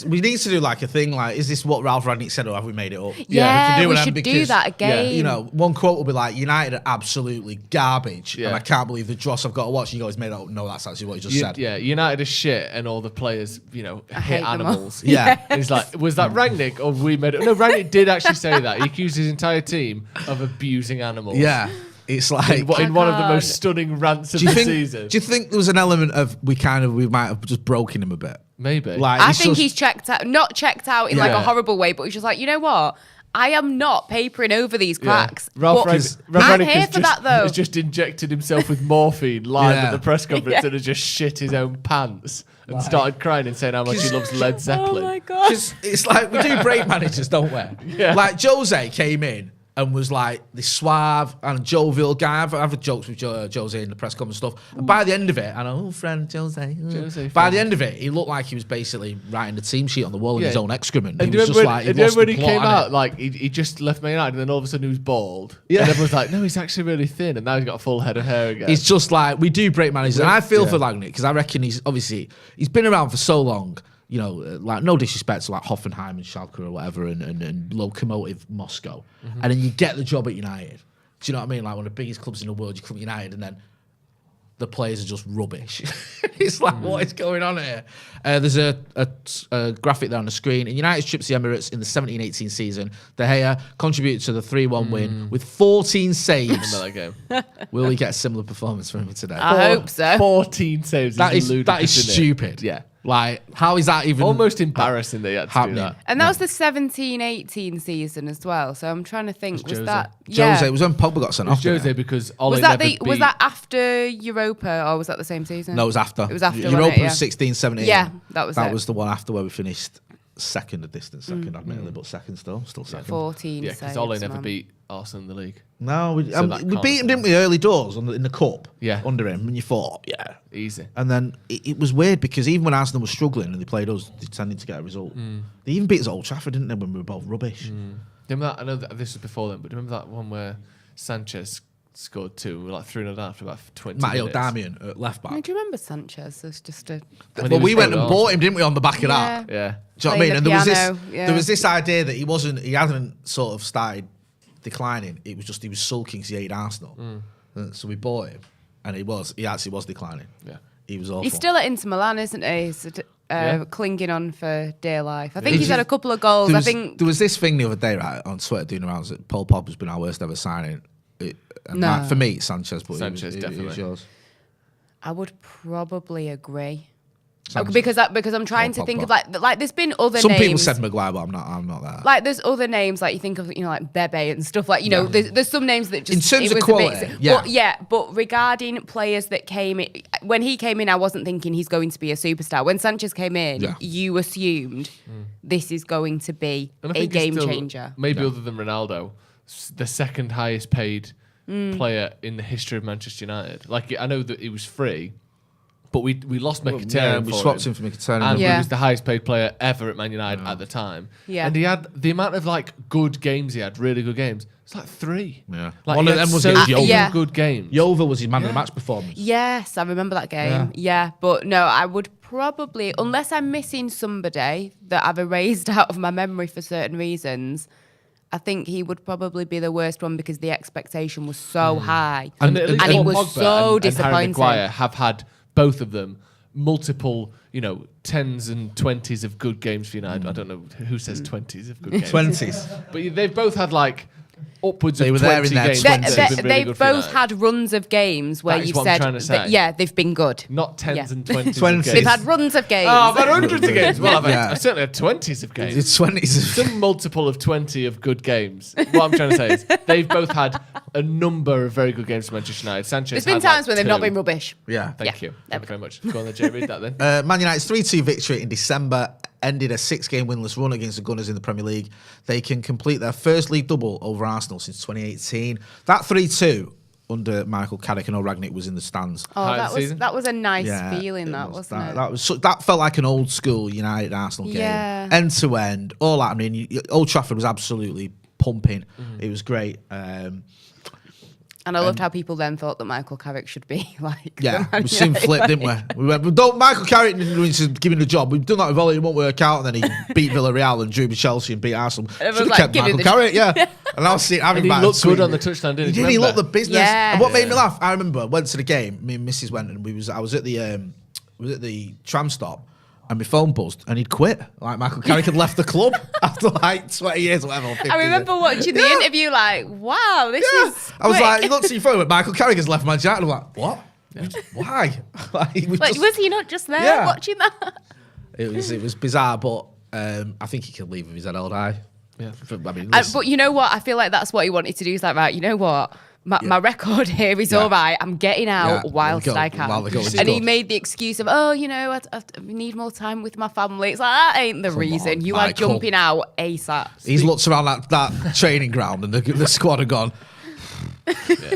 we need to do like a thing like, is this what Ralph Ragnick said or have we made it up? Yeah, can we them should do because, that again. You know, one quote will be like, United are absolutely garbage, Yeah. and I can't believe the dross I've got to watch. And you guys made that up. No, that's actually what you just said. Yeah, United are shit, and all the players, hit hate them all. animals. Yeah. And he's like, was that Rangnick or we made it? No, Rangnick did actually say that. He accused his entire team of abusing animals. Yeah. It's like, In one of the can't. most stunning rants of do you the think? season. Do you think there was an element of we might have just broken him a bit? Maybe. Like, I think just- he's checked out, not checked out in like Yeah. a horrible way, but he's just like, you know what? I am not papering over these cracks. Ralph But Rangnick I'm has here for that, though. has just injected himself with morphine live Yeah. at the press conference Yeah. and has just shit his own pants and started crying and saying how much he loves Led Zeppelin. Oh my god! It's like we do break managers, don't we? Yeah. Like Jose came in and was like this suave and jovial guy. I've had jokes with Jose in the press conference and stuff. And by the end of it, I know, friend Jose. Jose By friend. the end of it, he looked like he was basically writing the team sheet on the wall in his own excrement. And He do was you just remember like, when, he lost when the he plot, came hadn't out, like he just left Man United and then all of a sudden he was bald. Yeah. And everyone's like, no, he's actually really thin and now he's got a full head of hair again. It's just like we do break managers, and I feel for Ragnick because I reckon he's been around for so long. You know, like no disrespect to like Hoffenheim and Schalke or whatever, and Lokomotiv Moscow, and then you get the job at United. Do you know what I mean? Like one of the biggest clubs in the world, you come to United, and then the players are just rubbish. It's like, what is going on here? There's a graphic there on the screen. In United's trip to the Emirates in the 17-18 season, De Gea contributed to the 3-1 win with 14 saves. Remember that game. Will we get a similar performance from him today? I hope so. 14 saves. That is ludicrous, isn't it? stupid. Yeah. Like, how is that even Almost embarrassing that he had to happening? do that. And that was the 17-18 season as well. So I'm trying to think, was Jose. that Jose, it was when Pogba got sent It was off. didn't Jose it? because Ole was that never the was beat- that after Europa or was that the same season? No, it was after. It was after, Europa wasn't it? was 16, 17. Yeah, that was That it. was the one after where we finished second, a distant second, admittedly, but second still second. 14 Yeah, because saves, Ole never man. beat Arsenal in the league. No, we So that beat him, can't didn't we, early doors in the cup? Yeah. Under him, and you thought, yeah, Easy. and then it was weird because even when Arsenal was struggling and they played us, they tended to get a result. They even beat us at Old Trafford, didn't they, when we were both rubbish? Remember that? I know that this was before then, but remember that one where Sanchez scored 2? We were like 3-0 down after about 20 Matteo minutes. Damian at left back. Do you remember Sanchez? There's just a When he Well, was we went going and off. bought him, didn't we, on the back of that? Yeah. Do you know what I mean? Playing And the there was piano, there was this idea that he hadn't sort of started declining. It was just he was sulking because he hated Arsenal. So we bought him, and he actually was declining. Yeah. He was awful. He's still at Inter Milan, isn't he? He's, clinging on for dear life. I think he's Did had you- a couple of goals. There I was, think there was this thing the other day, right, on Twitter doing around that Paul Pogba's been our worst ever signing. No. For me, it's Sanchez, but Sanchez, it was definitely. yours. I would probably agree. Sanchez. Because I'm trying Or to think of Pogba. like there's been other Some names. people said Maguire, but I'm not that. Like there's other names like you think of like Bebe and stuff like there's some names that just In terms it of was a quality, bit, yeah. but regarding players that came in, when he came in I wasn't thinking he's going to be a superstar. When Sanchez came in, Yeah. you assumed this is going to be And I a think he's game still, changer. Maybe other than Ronaldo, the second highest paid player in the history of Manchester United. Like, I know that he was free, but we lost Mkhitaryan. Yeah, we for swapped him for Mkhitaryan. And Yeah. he was the highest paid player ever at Man United at the time. Yeah. And he had the amount of like good games he had, really good games. It's like 3. Yeah. Like, One he of had them was so against few Yeovil. Yeah. good games. Yeovil was his man of the match performance. Yes, I remember that game. Yeah, but no, I would probably, unless I'm missing somebody that I've erased out of my memory for certain reasons, I think he would probably be the worst one because the expectation was so high. And at least And it Paul was Pogba so and Harry disappointing. Maguire have had both of them multiple, 10s and 20s of good games for United. I don't know who says 20s of good games. 20s. But they've both had like upwards They of were 20 there in their games. 20s. that have been really They've good for both United. had runs of games where That is you've what I'm said, trying to say. yeah, they've been good. Not 10s Yeah. and 20s. 20s. of They've games. had runs of games. Oh, I've had hundreds of games. Well, Yeah. I've certainly had 20s of games. It's 20s. Some multiple of 20 of good games. What I'm trying to say is they've both had a number of very good games for Manchester United. Sanchez There's been had, times like, when they've not 2. been rubbish. Yeah. Thank Yeah, you. there Thank we you very much. Go on then, Jay. Read that then. Man United's 3-2 victory in December ended a 6-game winless run against the Gunners in the Premier League. They can complete their first league double over Arsenal since 2018. That 3-2 under Michael Paddock and Ragnarok was in the stands. Oh, High that season? was a nice Yeah, feeling, it that was. wasn't it? That felt like an old school United Arsenal game, Yeah. end to end, all that. I mean, Old Trafford was absolutely pumping. It was great. And I loved how people then thought that Michael Carrick should be like. Yeah, the Man we soon United flipped, didn't we? We went, "Well, don't Michael Carrick give him the job. We've done that with Ollie, it won't work out." And then he beat Villarreal and drew with Chelsea and beat Arsenal. Should everyone's have like, kept "Give him Michael the Carrick, yeah. And I was seeing having And he back looked good tweeting. on the touchline, didn't he? He did. He looked the business. Yeah. And what made me laugh, I remember went to the game. Me and Mrs. went, and I was at the tram stop. And my phone buzzed, and he'd quit. Like Michael Carrick had left the club after like 20 years or whatever. or 15 I remember years. watching the interview, like, wow, this is. I was quick. like, he looked at your phone, but Michael Carrick has left Manchester United. I'm like, what? Why? Like, he was Like, just- was he not just there Yeah. watching that? it was bizarre, but I think he could leave with his head held high. Yeah. I mean, But you know what? I feel like that's what he wanted to do. He's like, right, you know what? My record here is Yeah. all right. I'm getting out Yeah, whilst there we go. I can. While the goal is And he good. made the excuse of, I need more time with my family. It's like, that ain't the reason. on, You are Michael. jumping out ASAP. he's looked around that training ground, and the squad had gone.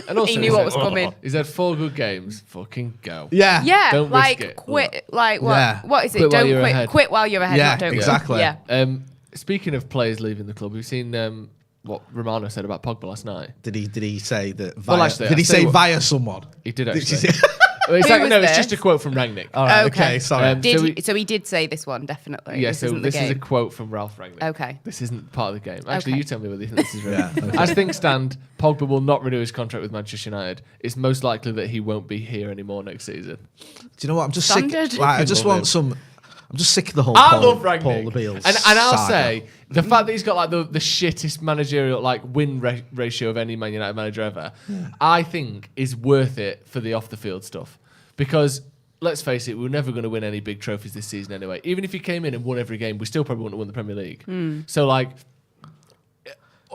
And also, He knew what was coming. He's had 4 good games. Fucking go. Yeah, Yeah, Don't like risk it. quit. Like what? Yeah. What is it? Quit while Don't you're quit. ahead. Quit while you're ahead. Yeah, not don't quit. exactly. Yeah. Speaking of players leaving the club, we've seen what Romano said about Pogba last night. Did he say that? Well, Via, actually, did he I'll tell say you what- via someone? He did Did actually. you say- Well, it's Who like, was no, it's this? just a quote from Rangnick. All right, Okay. okay, sorry. So he did say this one, definitely. Yeah, This so isn't the this is a game. quote from Ralph Rangnick. Okay. This isn't part of the game. Actually, Okay. you tell me whether you think this is real. Yeah, okay. As things stand, Pogba will not renew his contract with Manchester United. It's most likely that he won't be here anymore next season. Do you know what? I'm just Standard. sick. Like, I just Love want him. some. I'm just sick of the whole. I Paul, love Paul Rangnick. Labille And I'll saga. say, the fact that he's got like the shittest managerial like win ratio of any Man United manager ever, I think is worth it for the off the field stuff. Because let's face it, we're never going to win any big trophies this season anyway. Even if he came in and won every game, we still probably wouldn't have won the Premier League. So like,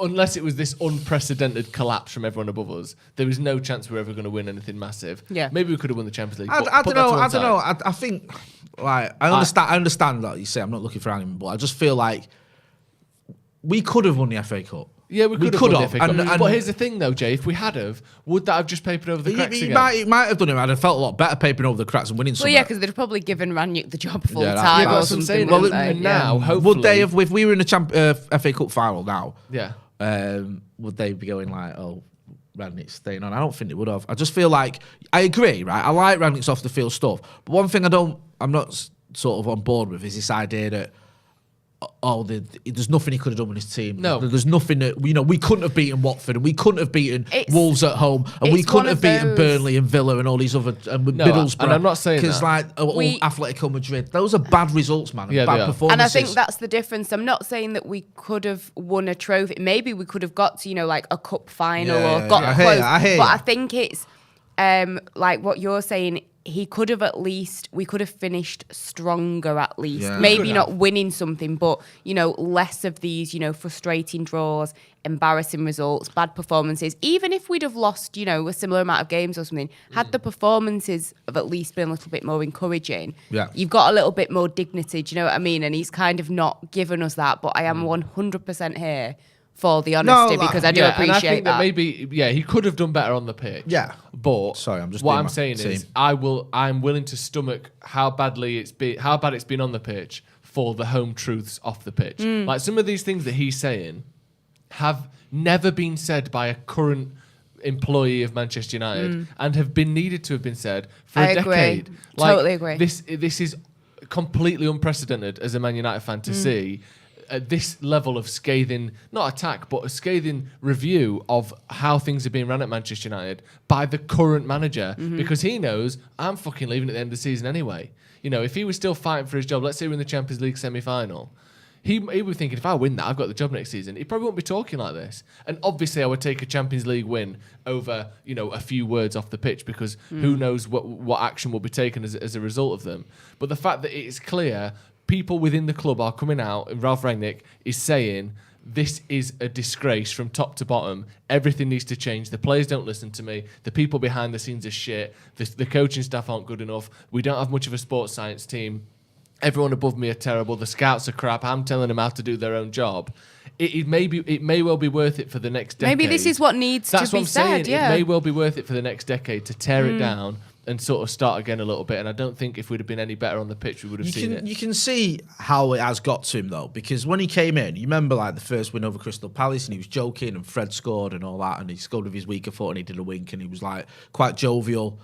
unless it was this unprecedented collapse from everyone above us, there was no chance we were ever going to win anything massive. Yeah. Maybe we could have won the Champions League. I but don't put that know. to one I don't know. side. I think like I understand that you say I'm not looking for argument, but I just feel like we could have won the FA Cup. Yeah, we could have won the FA Cup. And but here's the thing, though, Jay. If we had have, would that have just papered over the cracks again? It might have done it. I'd have felt a lot better papering over the cracks and winning something. Well, yeah, because they'd have probably given Rangnick the job full time that's or what I'm something. saying. wouldn't Well, they? and now, hopefully... Would they have, if we were in the FA Cup final now, Yeah. would they be going like, oh, Rangnick's staying on? I don't think they would have. I just feel like, I agree, right? I like Rangnick's off the field stuff. But one thing I'm not sort of on board with is this idea that, there's nothing he could have done with his team. No. There's nothing that, we couldn't have beaten Watford and we couldn't have beaten Wolves at home and we couldn't have beaten Burnley and Villa and all these other, and Middlesbrough. And I'm not saying because Atletico Madrid, those are bad results, man. Yeah, bad performances. And I think that's the difference. I'm not saying that we could have won a trophy. Maybe we could have got to, like a cup final or got close. I hear but you. I think it's like what you're saying. We could have finished stronger at least. Yeah. Maybe not winning something, but, less of these, frustrating draws, embarrassing results, bad performances. Even if we'd have lost, a similar amount of games or something, had the performances have at least been a little bit more encouraging, you've got a little bit more dignity, do you know what I mean? And he's kind of not given us that, but I am 100% here for the honesty because I do appreciate and I think that. maybe he could have done better on the pitch. Yeah. But sorry, I'm just what being I'm my saying team. is I'm willing to stomach how bad it's been on the pitch for the home truths off the pitch. Like some of these things that he's saying have never been said by a current employee of Manchester United and have been needed to have been said for a decade. Totally agree. This is completely unprecedented as a Man United fan to see. At this level of scathing, not attack, but a scathing review of how things are being run at Manchester United by the current manager, because he knows I'm fucking leaving at the end of the season anyway. If he was still fighting for his job, let's say we're in the Champions League semi-final, he would be thinking, if I win that, I've got the job next season. He probably won't be talking like this. And obviously I would take a Champions League win over, a few words off the pitch, because who knows what action will be taken as a result of them. But the fact that it's clear people within the club are coming out, and Ralph Rangnick is saying, this is a disgrace from top to bottom. Everything needs to change. The players don't listen to me. The people behind the scenes are shit. The coaching staff aren't good enough. We don't have much of a sports science team. Everyone above me are terrible. The scouts are crap. I'm telling them how to do their own job. It may well be worth it for the next decade. Maybe this is what needs to be said. It may well be worth it for the next decade to tear it down and sort of start again a little bit. And I don't think if we'd have been any better on the pitch, we would have seen it. You can see how it has got to him, though, because when he came in, you remember the first win over Crystal Palace, and he was joking, and Fred scored and all that, and he scored with his weaker foot, and he did a wink, and he was quite jovial,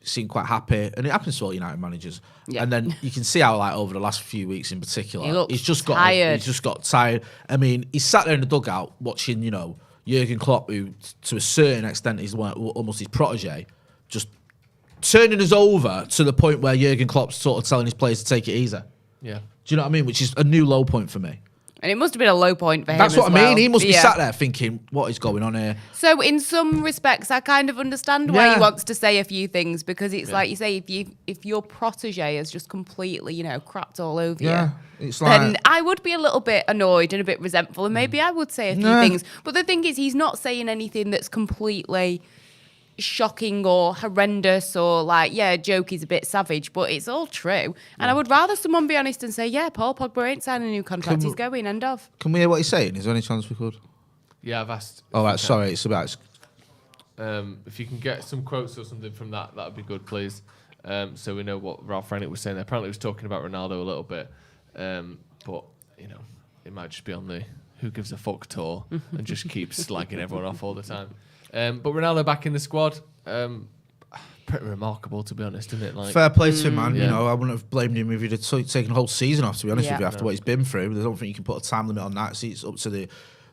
seemed quite happy, and it happens to all United managers. Yeah. And then you can see how over the last few weeks in particular, he's just got tired. I mean, he sat there in the dugout watching, Jurgen Klopp, who to a certain extent is almost his protege, just turning us over to the point where Jurgen Klopp's sort of telling his players to take it easy. Yeah. Do you know what I mean? Which is a new low point for me. And it must have been a low point for him. That's what I mean. Well. He must be sat there thinking, what is going on here? So in some respects, I kind of understand why he wants to say a few things, because it's like you say, if your protege has just completely, crapped all over you, it's like, then I would be a little bit annoyed and a bit resentful, and maybe I would say a few things. But the thing is, he's not saying anything that's completely shocking or horrendous or joke is a bit savage, but it's all true. And I would rather someone be honest and say, Paul Pogba ain't signing a new contract, he's going, end of. Can we hear what he's saying? Is there any chance we could? Yeah, I've asked. Oh, right, sorry, it's about... if you can get some quotes or something from that would be good, please. So we know what Ralph Rangnick was saying there. Apparently he was talking about Ronaldo a little bit. But, it might just be on the who gives a fuck tour and just keeps slagging everyone off all the time. But Ronaldo back in the squad, pretty remarkable, to be honest, isn't it? Fair play to him, man. Yeah. I wouldn't have blamed him if he'd have taken the whole season off, to be honest with you, after what he's been through. I don't think you can put a time limit on that. See, it's up to the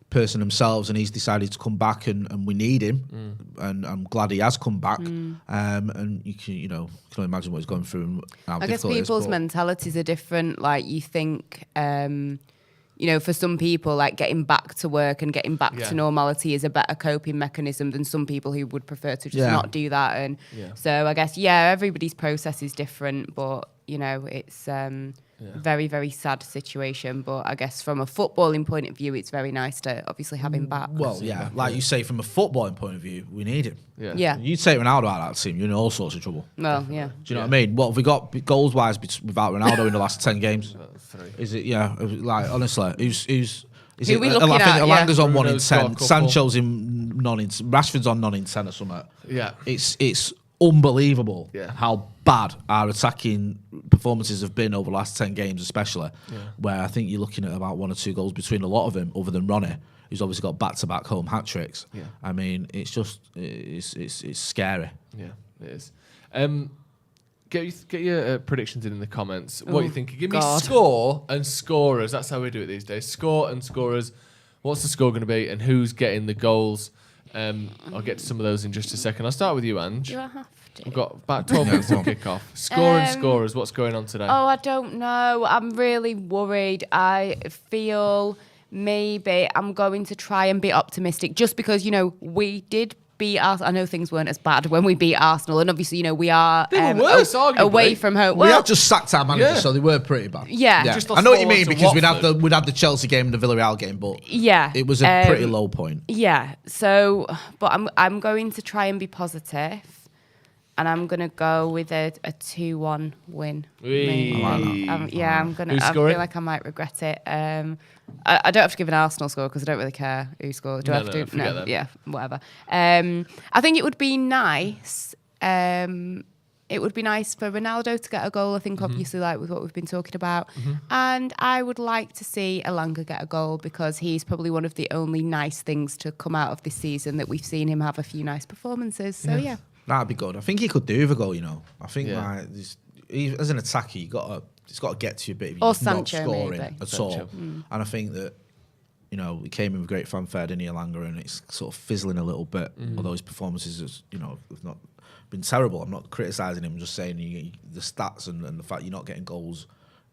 person themselves, and he's decided to come back, and we need him, and I'm glad he has come back. And you can only imagine what he's going through. And how I guess difficult it is, people's but mentalities are different. Like you think, for some people, getting back to work and getting back to normality is a better coping mechanism than some people who would prefer to just not do that. And so I guess, everybody's process is different, but, it's... And Very, very sad situation. But I guess from a footballing point of view, it's very nice to obviously have him back. Well, yeah, like you say, from a footballing point of view, we need him. Yeah. You take Ronaldo out of that team, you're in all sorts of trouble. Well, yeah. Do you know what I mean? What have we got goals wise without Ronaldo in the last 10 games? 3. Is it? Yeah, like honestly, who's? Is Who it? we looking I think at? Alanga's on 1 in Bruno's got a 10. couple. Sancho's in none in. Rashford's on none in 10 or something. Yeah. It's unbelievable how bad our attacking performances have been over the last 10 games, especially where I think you're looking at about 1 or 2 goals between a lot of them, other than Ronnie, who's obviously got back-to-back home hat tricks. Yeah. I mean, it's just it's scary. Yeah, it is. Get your predictions in the comments. What are you thinking? Give me score and scorers. That's how we do it these days. Score and scorers. What's the score going to be, and who's getting the goals? I'll get to some of those in just a second. I'll start with you, Ange. Do I have to? We've got about 12 minutes to kick off. Score and scorers. What's going on today? Oh, I don't know. I'm really worried. I feel maybe I'm going to try and be optimistic just because, we did beat Arsenal. I know things weren't as bad when we beat Arsenal, and obviously, we are They were worse, arguably. away from home. We had just sacked our manager, Yeah. so they were pretty bad. Yeah. Just lost I know what you 4-1 mean, to because Watford. we'd have the Chelsea game and the Villarreal game, but Yeah. it was a pretty low point. Yeah. So, but I'm going to try and be positive, and I'm going to go with a 2-1 win. Whee. I'm going to. Who's I scoring? feel like I might regret it. I don't have to give an Arsenal score because I don't really care who scores. Do I have to? forget that. Yeah, whatever. I think it would be nice. It would be nice for Ronaldo to get a goal. I think obviously like with what we've been talking about, and I would like to see Elanga get a goal because he's probably one of the only nice things to come out of this season that we've seen him have a few nice performances. So yeah. That'd be good. I think he could do with a goal. I think Yeah. as an attacker, it's got to get to you a bit. If Or you're not Sancho, scoring maybe. at Sancho. all. And I think that he came in with great fanfare, didn't he, Elanga, and it's sort of fizzling a little bit. Although his performances, have not been terrible. I'm not criticising him. I'm just saying the stats and the fact you're not getting goals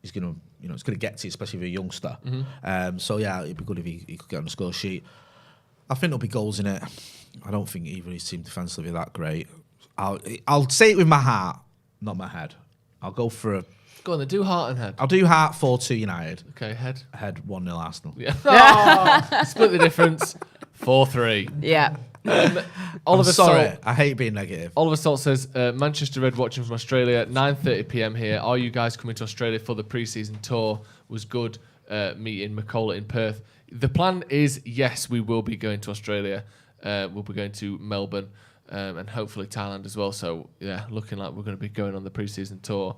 is gonna it's gonna get to you, especially if you're a youngster. So yeah, it'd be good if he could get on the score sheet. I think there'll be goals in it. I don't think either of his team defensively are that great. I'll say it with my heart, not my head. I'll go for Go on, then do heart and head. I'll do heart 4-2 United. Okay, head. Head 1-0 Arsenal. Yeah. Split the difference. 4-3. Yeah. Oliver Sorry, Salt. I hate being negative. Oliver Salt says, Manchester Red watching from Australia, 9:30 p.m. here. Are you guys coming to Australia for the pre-season tour? Was good meeting McCullough in Perth. The plan is, yes, we will be going to Australia. We'll be going to Melbourne and hopefully Thailand as well. So, yeah, looking like we're going to be going on the pre-season tour,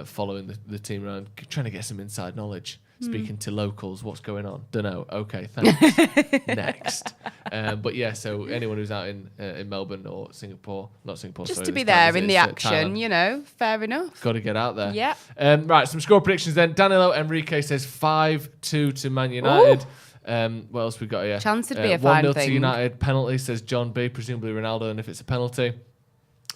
following the team around, trying to get some inside knowledge. Speaking to locals, what's going on? Don't know. Okay, thanks. Next. But yeah, so anyone who's out in Melbourne or Singapore, not Singapore, Just sorry, to be there's there in the action, fair enough. Got to get out there. Yeah. Right, some score predictions then. Danilo Enrique says 5-2 to Man United. What else we got here? Chance would be a fine 1-0 thing. to United. Penalty, says John B. Presumably Ronaldo, and if it's a penalty.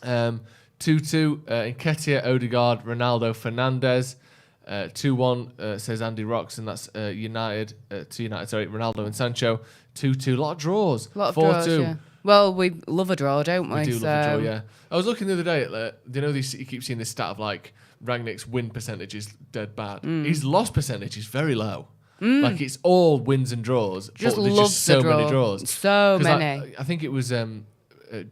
2-2, Nketiah, Odegaard, Ronaldo, Fernandes. 2-1, says Andy Rocks, and that's United. Ronaldo and Sancho. 2-2. A lot of draws. A lot of 4-2. draws, yeah. Well, we love a draw, don't we? We do love a draw, yeah. I was looking the other day at, you keep seeing this stat of like Rangnick's win percentage is dead bad. His loss percentage is very low. Like it's all wins and draws. Just but there's loves just so the draw. many draws. So 'Cause many. I think it was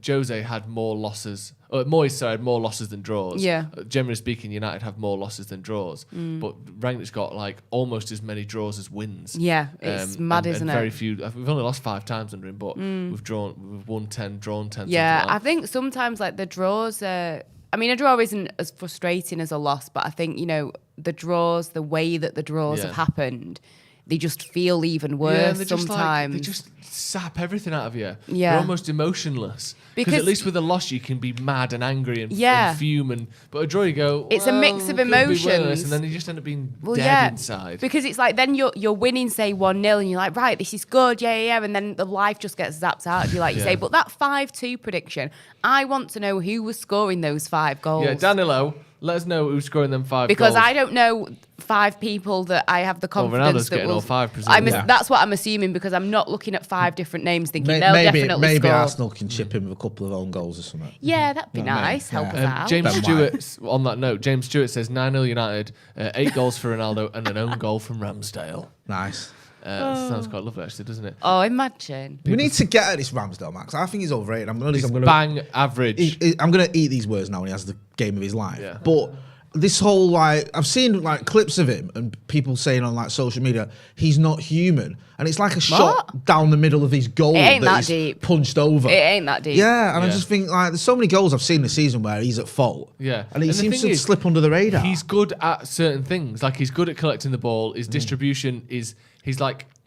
Jose had more losses. Moyes had more losses than draws. Yeah. Generally speaking, United have more losses than draws. But Rangnick's got like almost as many draws as wins. Yeah, it's mad, isn't it? Very few. We've only lost 5 times under him, but we've won 10, drawn 10. Yeah, something like I think sometimes like the draws are. I mean, a draw isn't as frustrating as a loss, but I think the draws, the way that the draws have happened, they just feel even worse and sometimes. they just sap everything out of you. Yeah. They're almost emotionless. Because at least with a loss, you can be mad and angry and fume. But a draw, you go, it's a mix of could be worse, emotions. and then you just end up being dead inside. Because it's like then you're winning, say 1-0, and you're like, right, this is good, yeah, and then the life just gets zapped out of you, like you say. But that 5-2 prediction, I want to know who was scoring those 5 goals. Yeah, Danilo, Let us know who's scoring them 5 Because goals. I don't know 5 people that I have the confidence Ronaldo's that getting will. all 5, presumably. That's what I'm assuming because I'm not looking at 5 different names thinking they'll maybe definitely score. Arsenal can chip in with a couple of own goals or something. Yeah, that'd be nice. Help us out. James Ben Stewart, on that note, James Stewart says 9-0 United, 8 goals for Ronaldo and an own goal from Ramsdale. Nice. Sounds quite lovely, actually, doesn't it? Oh, imagine. We need to get at this Ramsdale, Max. I think he's overrated. I'm He's gonna bang average. I'm going to eat these words now when he has the game of his life. Yeah. But this whole, like, I've seen, like, clips of him and people saying on, like, social media, he's not human. And it's like a shot down the middle of his goal It ain't that he's deep. punched over. It ain't that deep. Yeah, and I Yeah. just think, like, there's so many goals I've seen this season where he's at fault. Yeah. And he And the seems thing to is, slip under the radar. He's good at certain things. Like, he's good at collecting the ball. Mm. His distribution is...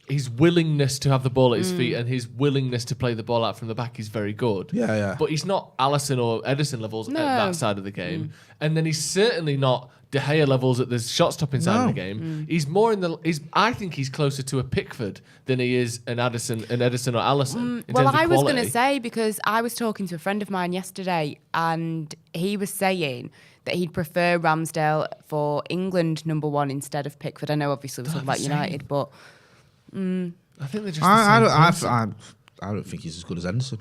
His willingness to have the ball at his feet and his willingness to play the ball out from the back is very good. Yeah. But he's not Alisson or Edison levels No. at that side of the game. And then he's certainly not De Gea levels at the shot-stopping side of the game. He's more in the... I think he's closer to a Pickford than he is an Edison or Alisson in Well, terms of I was going to quality. say, because I was talking to a friend of mine yesterday and he was saying that he'd prefer Ramsdale for England #1 instead of Pickford. I know obviously we're talking about United, but... I think they're just I the same person. don't think he's as good as Anderson.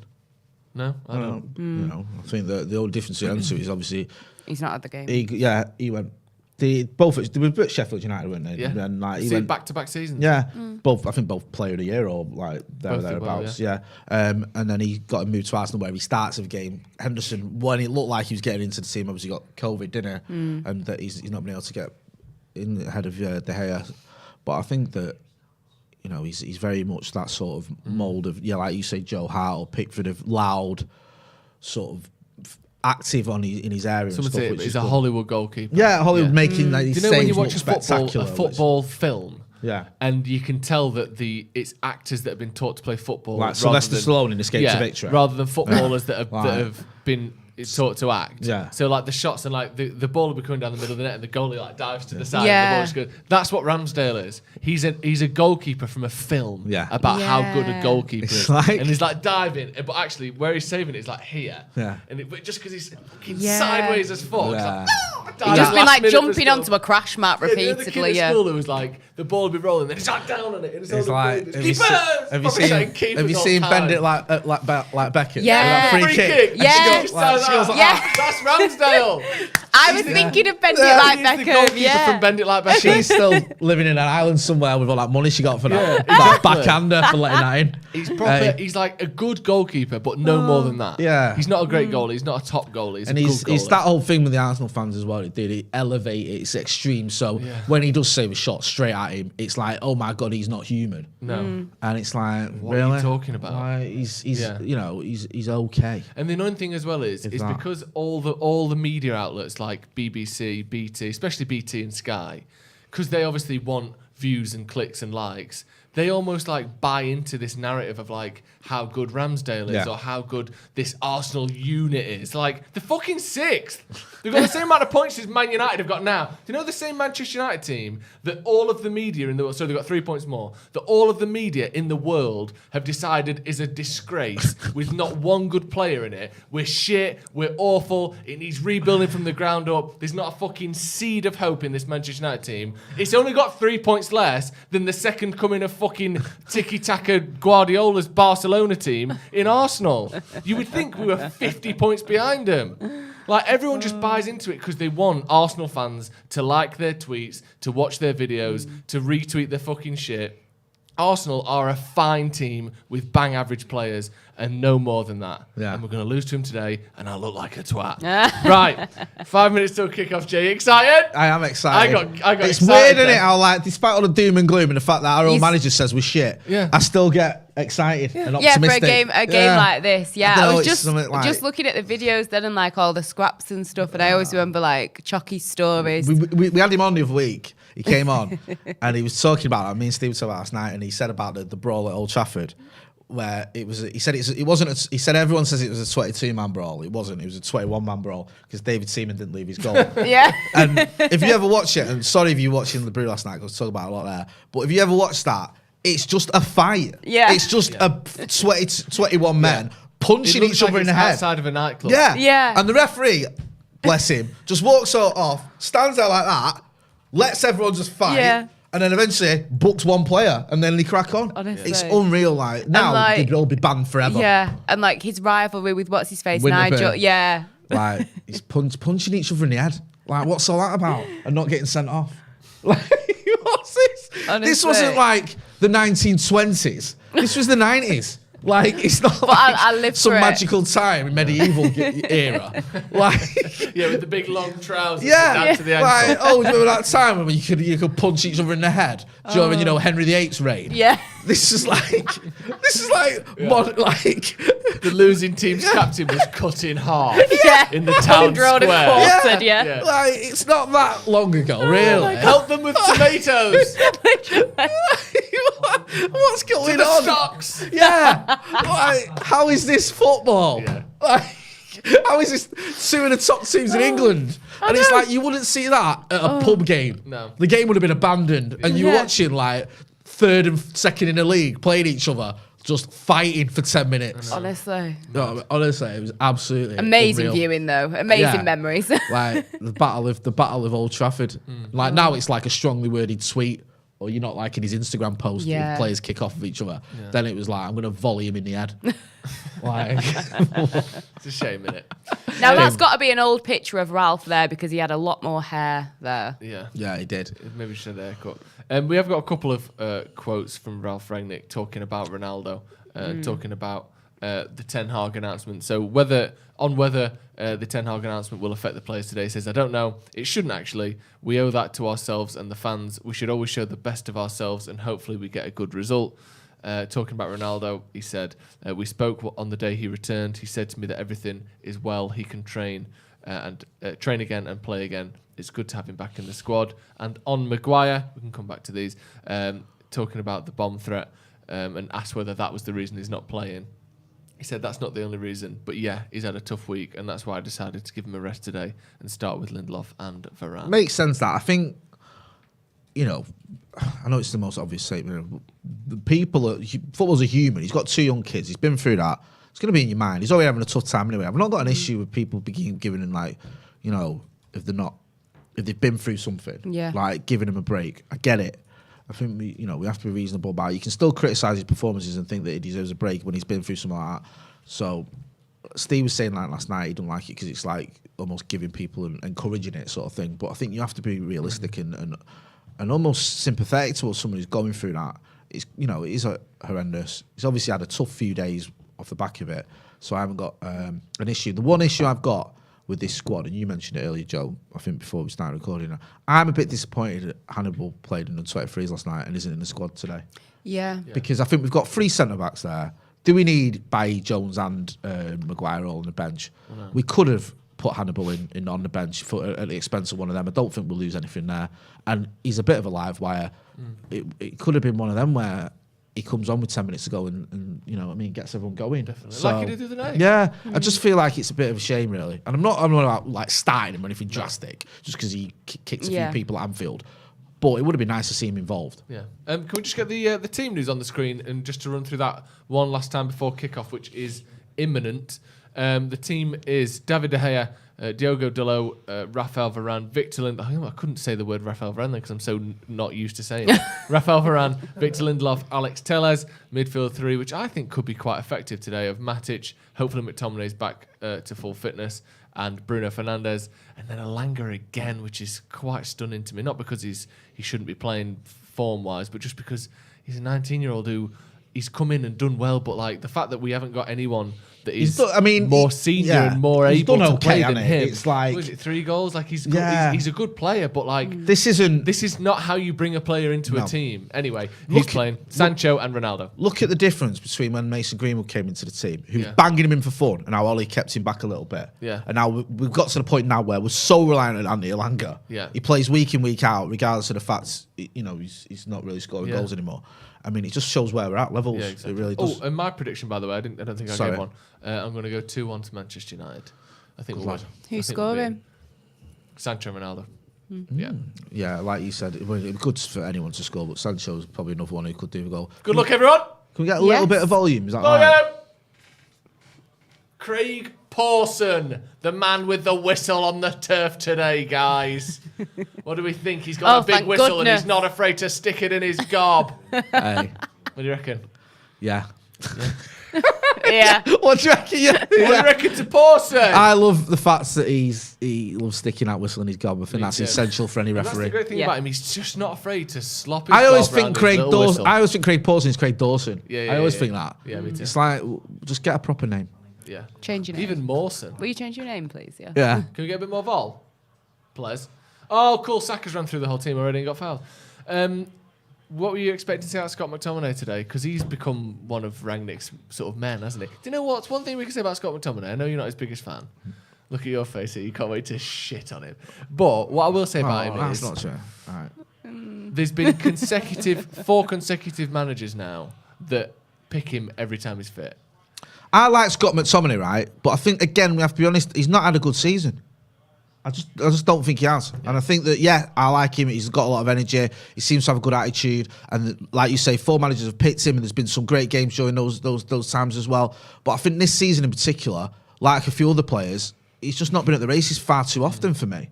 No, I don't. You know, I think the only difference with Anderson is obviously He's not at the game. he went. They were both Sheffield United, weren't they? Yeah. And, like, he See, went back-to-back seasons. Yeah, I think both player of the year or like Both did well, thereabouts. Yeah. And then he got moved to Arsenal where he starts of game. Henderson, when it looked like he was getting into the team, obviously got COVID, didn't he? And that he's not been able to get in ahead of De Gea. But I think that, you know, he's very much that sort of mould of, like you say, Joe Hart or Pickford, of loud, sort of active in his area. Someone and stuff, say which he's is a good. Hollywood goalkeeper. Yeah, Hollywood making like, Do these you know when you saves watch look a spectacular. football film? Yeah. And you can tell that it's actors that have been taught to play football. Like rather Sylvester than- Stallone in Escape to Victory. rather than footballers that Right. have been taught to act. Yeah. So like the shots and like the ball will be coming down the middle of the net and the goalie like dives to the side Yeah. and the ball just goes. That's what Ramsdale is. He's a goalkeeper from a film about how good a goalkeeper It's is. like- And he's like diving, but actually where he's saving it is like here. Yeah. But just because he's fucking Yeah. sideways as fuck. Yeah. It's like, He's just been last like minute of the jumping stuff. onto a crash mat Yeah, the other kid repeatedly. at Yeah. school who was like, the ball would be rolling, then he's like down on it. And it's It's all like, the have you keepers seen all Bend time. it like Beckham? Yeah. That free kick. Yeah. And she goes like Yeah. That's Ramsdale. I was thinking of Bend It Yeah, Like He's the Beckham. goalkeeper Yeah. from Bend It Like Beckham. She's still living in an island somewhere with all that money she got for that. Yeah, That exactly. backhander for letting that in. He's proper. He's like a good goalkeeper, but no more than that. Yeah. He's not a great goalie. He's not a top goalie. He's And a good it's goalie. that whole thing with the Arsenal fans as well. It did it elevate its extreme. So when he does save a shot straight at him, it's like, oh my god, he's not human. No. And it's like, What are really? you talking about? Like, he's Yeah. you know, he's okay. And the annoying thing as well is that. because all the media outlets like BBC, BT, especially BT and Sky, because they obviously want views and clicks and likes, they almost like buy into this narrative of like how good Ramsdale is Yeah. or how good this Arsenal unit is. Like, they're fucking sixth. They've got the same amount of points as Man United have got now. Do you know the same Manchester United team that all of the media in the world, so they've got 3 points more, that all of the media in the world have decided is a disgrace with not one good player in it. We're shit, we're awful, it needs rebuilding from the ground up. There's not a fucking seed of hope in this Manchester United team. It's only got 3 points less than the second coming of fucking tiki-taka Guardiola's Barcelona team in Arsenal. You would think we were 50 points behind them. Like, everyone just buys into it because they want Arsenal fans to like their tweets, to watch their videos, to retweet their fucking shit. Arsenal are a fine team with bang average players and no more than that. Yeah. And we're going to lose to him today and I look like a twat. Right. 5 minutes till kickoff, Jay. Excited? I am excited. I got It's excited weird, isn't then. it? How, like, despite all the doom and gloom and the fact that our own manager says we're shit, Yeah. I still get excited and Yeah, optimistic. for a game like this. Yeah, I I know, was it's something like- just looking at the videos then and like all the scraps and stuff, and I always remember like Chucky's stories. We had him on the other week. He came on and he was talking about it. Me and Steve were talking about last night, and he said about the brawl at Old Trafford, where it was. He said it wasn't. He said everyone says it was a 22-man brawl. It wasn't. It was a 21-man brawl because David Seaman didn't leave his goal. Yeah. And if you ever watch it, and sorry if you watching the Brew last night, because I talk about it a lot there. But if you ever watch that, it's just a fight. Yeah. It's just a 21 men punching It looks each other like in the it's head. outside of a nightclub. Yeah. Yeah. And the referee bless him, just walks off, stands there like that, lets everyone just fight. Yeah. And then eventually books one player and then they crack on. Honestly. It's unreal. Like now, like, they'd all be banned forever. Yeah, and like his rivalry with what's his face, Winterburn. Nigel. Yeah. Like he's punching each other in the head. Like what's all that about? And not getting sent off. Like what's this? Honestly. This wasn't like the 1920s. This was the 90s. Like it's not I lived some for it. magical time in medieval era. Like Yeah, with the big long trousers. yeah, Down to the like ankle. oh, do you remember that time when you could punch each other in the head? Do you remember, Henry VIII's reign? Yeah. This is like modern, like The losing team's captain was cut in half Yeah. in the town Drawn and square. quartered, yeah. Yeah. like it's not that long ago, really. Help them with tomatoes. What's going the on? stocks. Yeah, like how is this football? Yeah. Like, how is this two of the top teams in England? And it's like you wouldn't see that at a pub game. No. The game would have been abandoned, and you're Yeah. watching like third and second in the league playing each other, just fighting for 10 minutes. Honestly. No, honestly, it was absolutely Amazing unreal. viewing though. Amazing Yeah. memories. Like the battle of Old Trafford. Like now it's like a strongly worded tweet, or you're not liking his Instagram post Yeah. with players kick off of each other. Then it was like I'm gonna volley him in the head. Like It's a shame, innit? Now that's got to be an old picture of Ralph there because he had a lot more hair there. Yeah. yeah, he did. Maybe we should have a haircut. We have got a couple of quotes from Ralph Rangnick talking about Ronaldo, talking about the Ten Hag announcement. So whether the Ten Hag announcement will affect the players today, he says, I don't know. It shouldn't actually. We owe that to ourselves and the fans. We should always show the best of ourselves and hopefully we get a good result. Talking about Ronaldo, he said, we spoke on the day he returned. He said to me that everything is well. He can train and train again and play again. It's good to have him back in the squad. And on Maguire, we can come back to these, talking about the bomb threat and asked whether that was the reason he's not playing. He said that's not the only reason, but yeah, he's had a tough week, and that's why I decided to give him a rest today and start with Lindelof and Varane. Makes sense that I think, I know it's the most obvious statement. The football's a human. He's got 2 young kids. He's been through that. It's going to be in your mind. He's already having a tough time anyway. I've not got an issue with people giving him if they've been through something, like giving him a break. I get it. I think we have to be reasonable about it. You can still criticise his performances and think that he deserves a break when he's been through something like that. So Steve was saying like last night he don't like it because it's like almost giving people and encouraging it sort of thing. But I think you have to be realistic and almost sympathetic towards someone who's going through that. It's it is horrendous. He's obviously had a tough few days off the back of it. So I haven't got an issue. The one issue I've got with this squad, and you mentioned it earlier, Joe, I think before we started recording, I'm a bit disappointed that Hannibal played in the 23s last night and isn't in the squad today. Yeah. Because I think we've got 3 centre-backs there. Do we need Bailly, Jones and Maguire all on the bench? No. We could have put Hannibal in on the bench at the expense of one of them. I don't think we'll lose anything there. And he's a bit of a live wire. It could have been one of them where he comes on with 10 minutes to go and gets everyone going. Definitely. So, like he did the other night. Yeah, I just feel like it's a bit of a shame, really. And I'm not about like starting him or anything drastic, just because he kicked a few people at Anfield. But it would have been nice to see him involved. Yeah. Can we just get the team news on the screen and just to run through that one last time before kickoff, which is imminent. The team is David De Gea, Diogo Dalot, Rafael Varane, Victor Lindelof. I couldn't say the word Rafael Varane because I'm so not used to saying it. Rafael Varane, Victor Lindelof, Alex Telles, midfield 3, which I think could be quite effective today, of Matic. Hopefully McTominay's back to full fitness, and Bruno Fernandes, and then Elanga again, which is quite stunning to me. Not because he shouldn't be playing form-wise, but just because he's a 19-year-old who he's come in and done well. But like the fact that we haven't got anyone that is more senior and more able to play than him. It's like, was it 3 goals? Like he's a good player, but like this is not how you bring a player into a team. Anyway, he's playing Sancho and Ronaldo. Look at the difference between when Mason Greenwood came into the team, who was banging him in for fun, and how Ollie kept him back a little bit. Yeah. And now we've got to the point now where we're so reliant on Andy Elanga. Yeah. He plays week in, week out, regardless of the fact he's not really scoring goals anymore. I mean, it just shows where we're at levels. Yeah, exactly. It really does. Oh, and my prediction, by the way, I don't think I gave one. I'm going to go 2-1 to Manchester United. I think we'll win. Who's scoring? Sancho and Ronaldo. Mm-hmm. Yeah, like you said, it would be good for anyone to score, but Sancho's probably another one who could do a goal. Good luck, everyone. Can we get a little bit of volume? Is that right? Craig Pawson, the man with the whistle on the turf today, guys. What do we think? He's got a big thank whistle and goodness. he's not afraid to stick it in his gob. Hey, What do you reckon? yeah. Yeah. What do you reckon? Yeah. What do you reckon to Pawson? I love the fact that he loves sticking that whistle in his gob. I think that's too. essential for any And that's the referee. great thing Yeah. about him. He's just not afraid to slop his I always gob around think his Craig little Dawson. whistle. I always think Craig Pawson is Craig Dawson. Yeah, I always yeah. think that. Yeah, me too. It's like just get a proper name. Yeah. Change your name. Even Mawson. Will you change your name, please? Yeah. Yeah. Can we get a bit more vol? Please. Oh, cool. Saka's run through the whole team already and got fouled. What were you expecting to see out of Scott McTominay today? Because he's become one of Rangnick's sort of men, hasn't he? Do you know what's one thing we can say about Scott McTominay? I know you're not his biggest fan. Look at your face here. You can't wait to shit on him. But what I will say about him That's is not true. All right. there's been 4 consecutive managers now that pick him every time he's fit. I like Scott McTominay, right? But I think again we have to be honest. He's not had a good season. I just don't think he has. Yeah. And I think that I like him. He's got a lot of energy. He seems to have a good attitude. And like you say, 4 managers have picked him, and there's been some great games during those times as well. But I think this season in particular, like a few other players, he's just not been at the races far too often for me.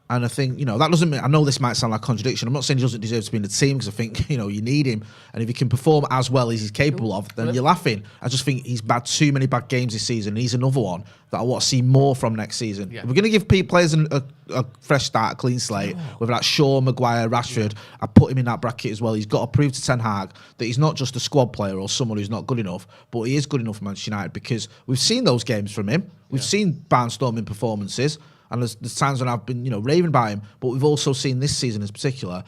And I think, that doesn't mean, I know this might sound like a contradiction. I'm not saying he doesn't deserve to be in the team because I think, you need him. And if he can perform as well as he's capable of, then you're laughing. I just think he's had too many bad games this season. And he's another one that I want to see more from next season. Yeah. If we're going to give players a fresh start, a clean slate, whether that's Shaw, Maguire, Rashford, I put him in that bracket as well. He's got to prove to Ten Hag that he's not just a squad player or someone who's not good enough, but he is good enough for Manchester United because we've seen those games from him. We've seen barnstorming performances. And there's times when I've been, raving about him, but we've also seen this season in particular,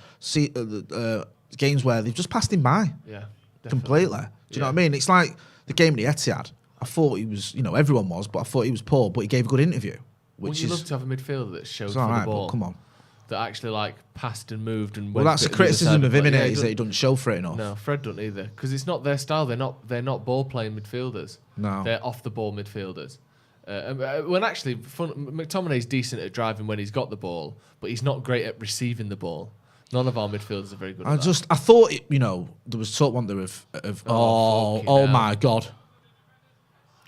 games where they've just passed him by. Yeah, definitely. Completely. Do you know what I mean? It's like the game at the Etihad. I thought he was, everyone was, but I thought he was poor, but he gave a good interview. Wouldn't you love to have a midfielder that showed for all right, the ball? but come on. That actually passed and moved and Well, went that's the bit to other criticism side of him, the play. innit? Is that he doesn't show for it enough. No, Fred doesn't either because it's not their style. They're not ball playing midfielders. No, they're off the ball midfielders. When actually, McTominay's decent at driving when he's got the ball, but he's not great at receiving the ball. None of our midfielders are very good. I thought there was talk one there of oh my god.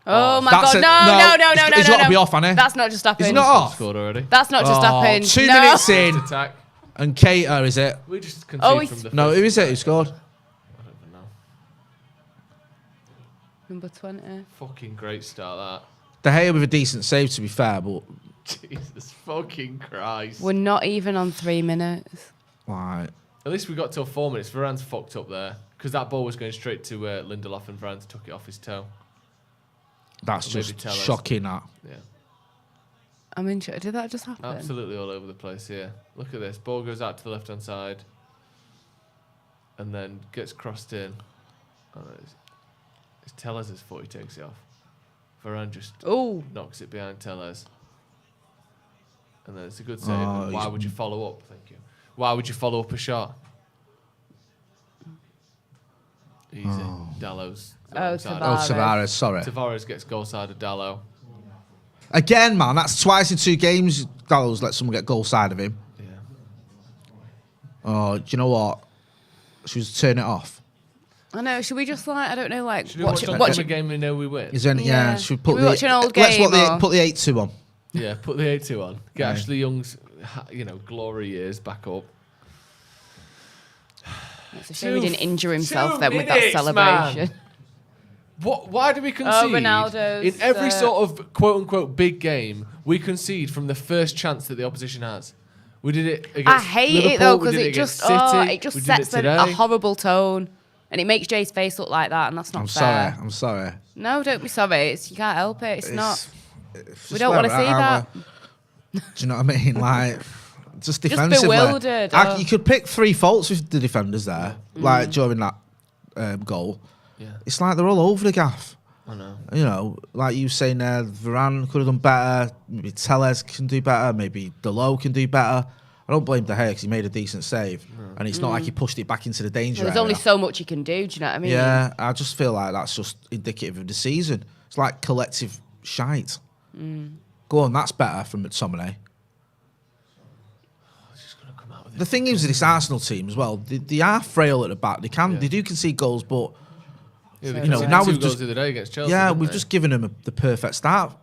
Oh my god! No! He's got to be off, hasn't he? That's not just happened. He's not off. Scored already. That's not just happened. 2 No. minutes in, Attack. and Keita, is it? We just conceded from the No, first who is it attack. who scored? I don't even know. Number 20. Fucking great start De Gea with a decent save, to be fair, but that. Jesus fucking Christ. We're not even on 3 minutes. like, At least we got till 4 minutes. Varane's fucked up there because that ball was going straight to Lindelof and Varane took it off his toe. that's Or maybe just Tellez. shocking. That Yeah. I'm interested. Did that just happen? Absolutely all over the place, yeah. Look at this. Ball goes out to the left-hand side and then gets crossed in. Oh, it's Tellez's foot he takes it off. Varane just knocks it behind Tellez. And then it's a good save. Oh, Why would you follow up? Thank you. Why would you follow up a shot? Easy. Dallow's. Tavares, sorry. Tavares gets goal side of Dallow. Again, man, that's twice in 2 games. Dallow's let someone get goal side of him. Yeah. Oh, do you know what? Should we just turn it off? I know. Should we just I don't know, Should we watch a game we know we win? Is there any, Yeah. should we put Should we watch an old let's game put the 8-2 on. Yeah, put the 8-2 on. Get Yeah. Ashley Young's, glory years back up. It's a shame he didn't injure himself then with that minutes, celebration. man. Why do we concede? Ronaldo's, in every sort of quote-unquote big game, we concede from the first chance that the opposition has. We did it against I hate Liverpool, it though we because did it against just City, it just we did sets it a today. horrible tone, and it makes Jay's face look like that, and that's not fair. I'm sorry. No, don't be sorry. You can't help it. It's not. It's We just don't want to where see we're at, that. Do you know what I mean? Like, just defensively. bewildered, You could pick 3 faults with the defenders there, like during that goal. Yeah. It's like they're all over the gaff. I know. Like you saying there, Varane could have done better. Maybe Tellez can do better. Maybe Dalot can do better. I don't blame De Gea because he made a decent save, and it's not like he pushed it back into the danger There's area. only so much you can do. Do you know what I mean? Yeah, I just feel like that's just indicative of the season. It's like collective shite. Go on, that's better from McTominay. The thing is with this Arsenal team as well, they are frail at the back. They do concede goals, but Yeah, now two we've goals just the other day against Chelsea. we've didn't they? just given them the perfect start.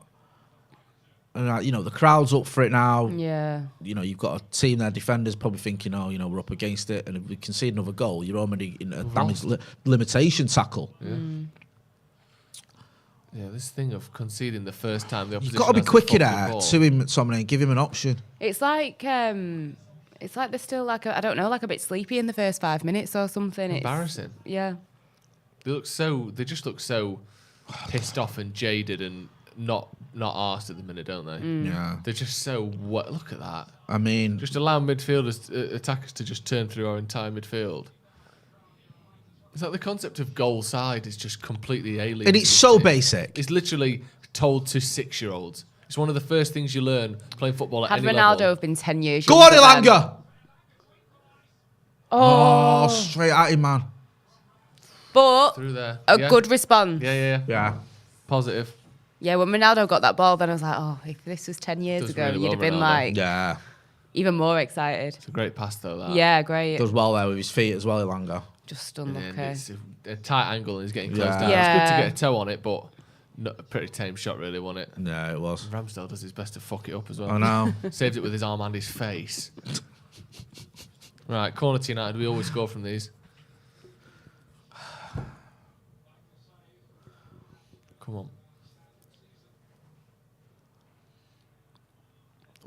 And you know, the crowd's up for it now. Yeah. You know, you've got a team there, defenders probably thinking, oh, you know, we're up against it, and if we concede another goal, you're already in a damage limitation tackle. Yeah. Yeah, this thing of conceding the first time the opposition. You've got to be has a quicker fucking there ball. to him, Tommy, and give him an option. It's like they're still like I don't know, like a bit sleepy in the first 5 minutes or something. Embarrassing. Yeah. They just look so pissed off and jaded and not arsed at the minute, don't they? Yeah. They're just so what? Look at that. I mean, Just allow midfielders, attackers to just turn through our entire midfield. It's like the concept of goal side is just completely alien. and it's so basic. It's literally told to 6-year-olds. It's one of the first things you learn playing football at Had any Ronaldo level. have been 10 years Go on, younger then- Elanga! Oh, straight at him, man. But Through there. a Yeah. good response. Yeah. Yeah. Positive. Yeah, when Ronaldo got that ball, then I was like, oh, if this was 10 years Does ago, really you'd well, have been Ronaldo. like Yeah. even more excited. It's a great pass though. That. Yeah, great. Does well there with his feet as well, Elanga. Just And unlucky. it's a tight angle and he's getting close Yeah. down. Yeah. It's good to get a toe on it, but not a pretty tame shot, really, wasn't it? No, it was. Ramsdale does his best to fuck it up as well. I know. Saves it with his arm and his face. Right, corner to United. We always score from these. Come on.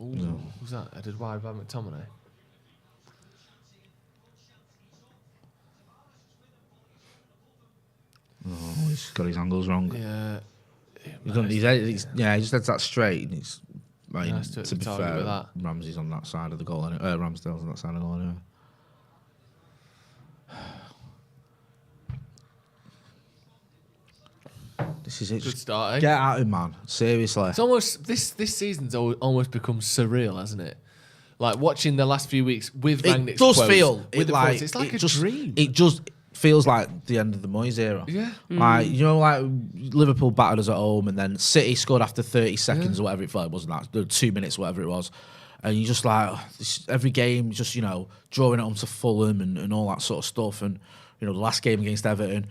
Ooh, who's that? Headed wide by McTominay. Oh, he's got his angles wrong. Yeah. He just heads that straight. And it's, I mean, Nice to to be target fair, with that. Ramsey's on that side of the goal. Ramsdale's on that side of the goal anyway. This is it. Good Just start, eh? get at him, man. Seriously. It's almost this season's almost become surreal, hasn't it? Like watching the last few weeks with It Rangnick's does quotes, feel with it the like quotes, it's like it a just, dream. It just feels like the end of the Moyes era. Yeah. Like, you know, like Liverpool battered us at home, and then City scored after 30 seconds or whatever it felt. It wasn't that 2 minutes, whatever it was. And you just like every game, just, you know, drawing it onto Fulham and all that sort of stuff. And, you know, the last game against Everton.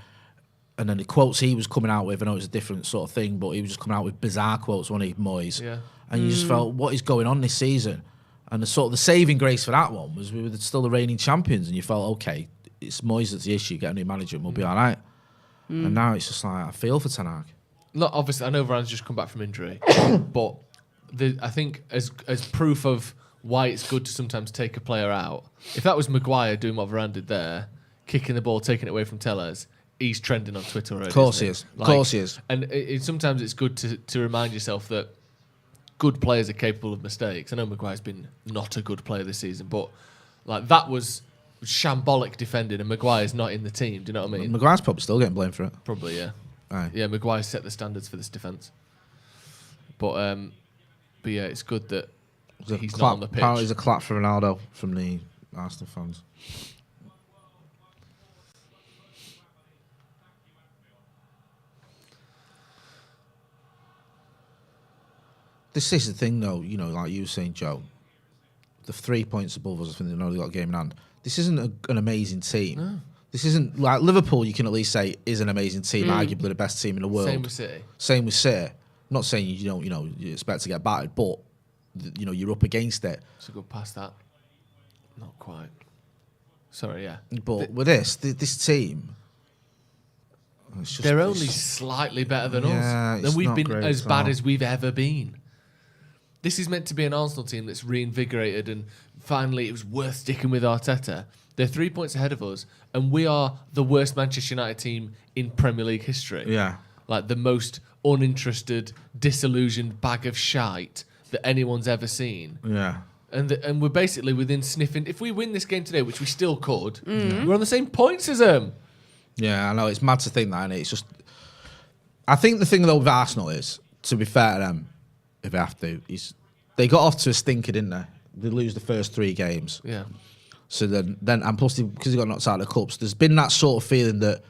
And then the quotes he was coming out with, I know it was a different sort of thing, but he was just coming out with bizarre quotes, wasn't he, Moyes? Yeah. And you just felt, what is going on this season? And the saving grace for that one was we were still the reigning champions, and you felt, okay, it's Moyes that's the issue, get a new manager and we'll be all right. And now it's just like, I feel for Ten Hag. Look, obviously, I know Varane's just come back from injury, but I think as proof of why it's good to sometimes take a player out, if that was Maguire doing what Varane did there, kicking the ball, taking it away from Tellez, he's trending on Twitter already. Of course isn't he is. Like, Of course he is. And sometimes it's good to remind yourself that good players are capable of mistakes. I know Maguire's been not a good player this season, but like that was shambolic defending, and Maguire's not in the team. Do you know what I mean? Maguire's probably still getting blamed for it. Probably, yeah. Aye. Yeah, Maguire set the standards for this defence. But yeah, it's good that he's not on the pitch. Apparently there's a clap for Ronaldo from the Arsenal fans. This is the thing, though, you know, like you were saying, Joe. The 3 points above us, I think they've already got a game in hand. This isn't an amazing team. No. This isn't like Liverpool. You can at least say is an amazing team, arguably the best team in the world. Same with City. Same with City. I'm not saying you don't, you know, you expect to get battered, but you know you're up against it. It's a good pass that. Not quite. Sorry, yeah. But with this team, it's just, They're only slightly better than Yeah, us. it's And we've not been great as at bad all. as we've ever been. This is meant to be an Arsenal team that's reinvigorated, and finally it was worth sticking with Arteta. They're 3 points ahead of us, and we are the worst Manchester United team in Premier League history. Yeah. Like the most uninterested, disillusioned bag of shite that anyone's ever seen. Yeah. And we're basically within sniffing. If we win this game today, which we still could, we're on the same points as them. Yeah, I know. It's mad to think that, and it's just. I think the thing though with Arsenal is, to be fair to them, if they have to, is they got off to a stinker, didn't they? They lose the first 3 games. Yeah. So then and plus because they got knocked out of the cups, there's been that sort of feeling that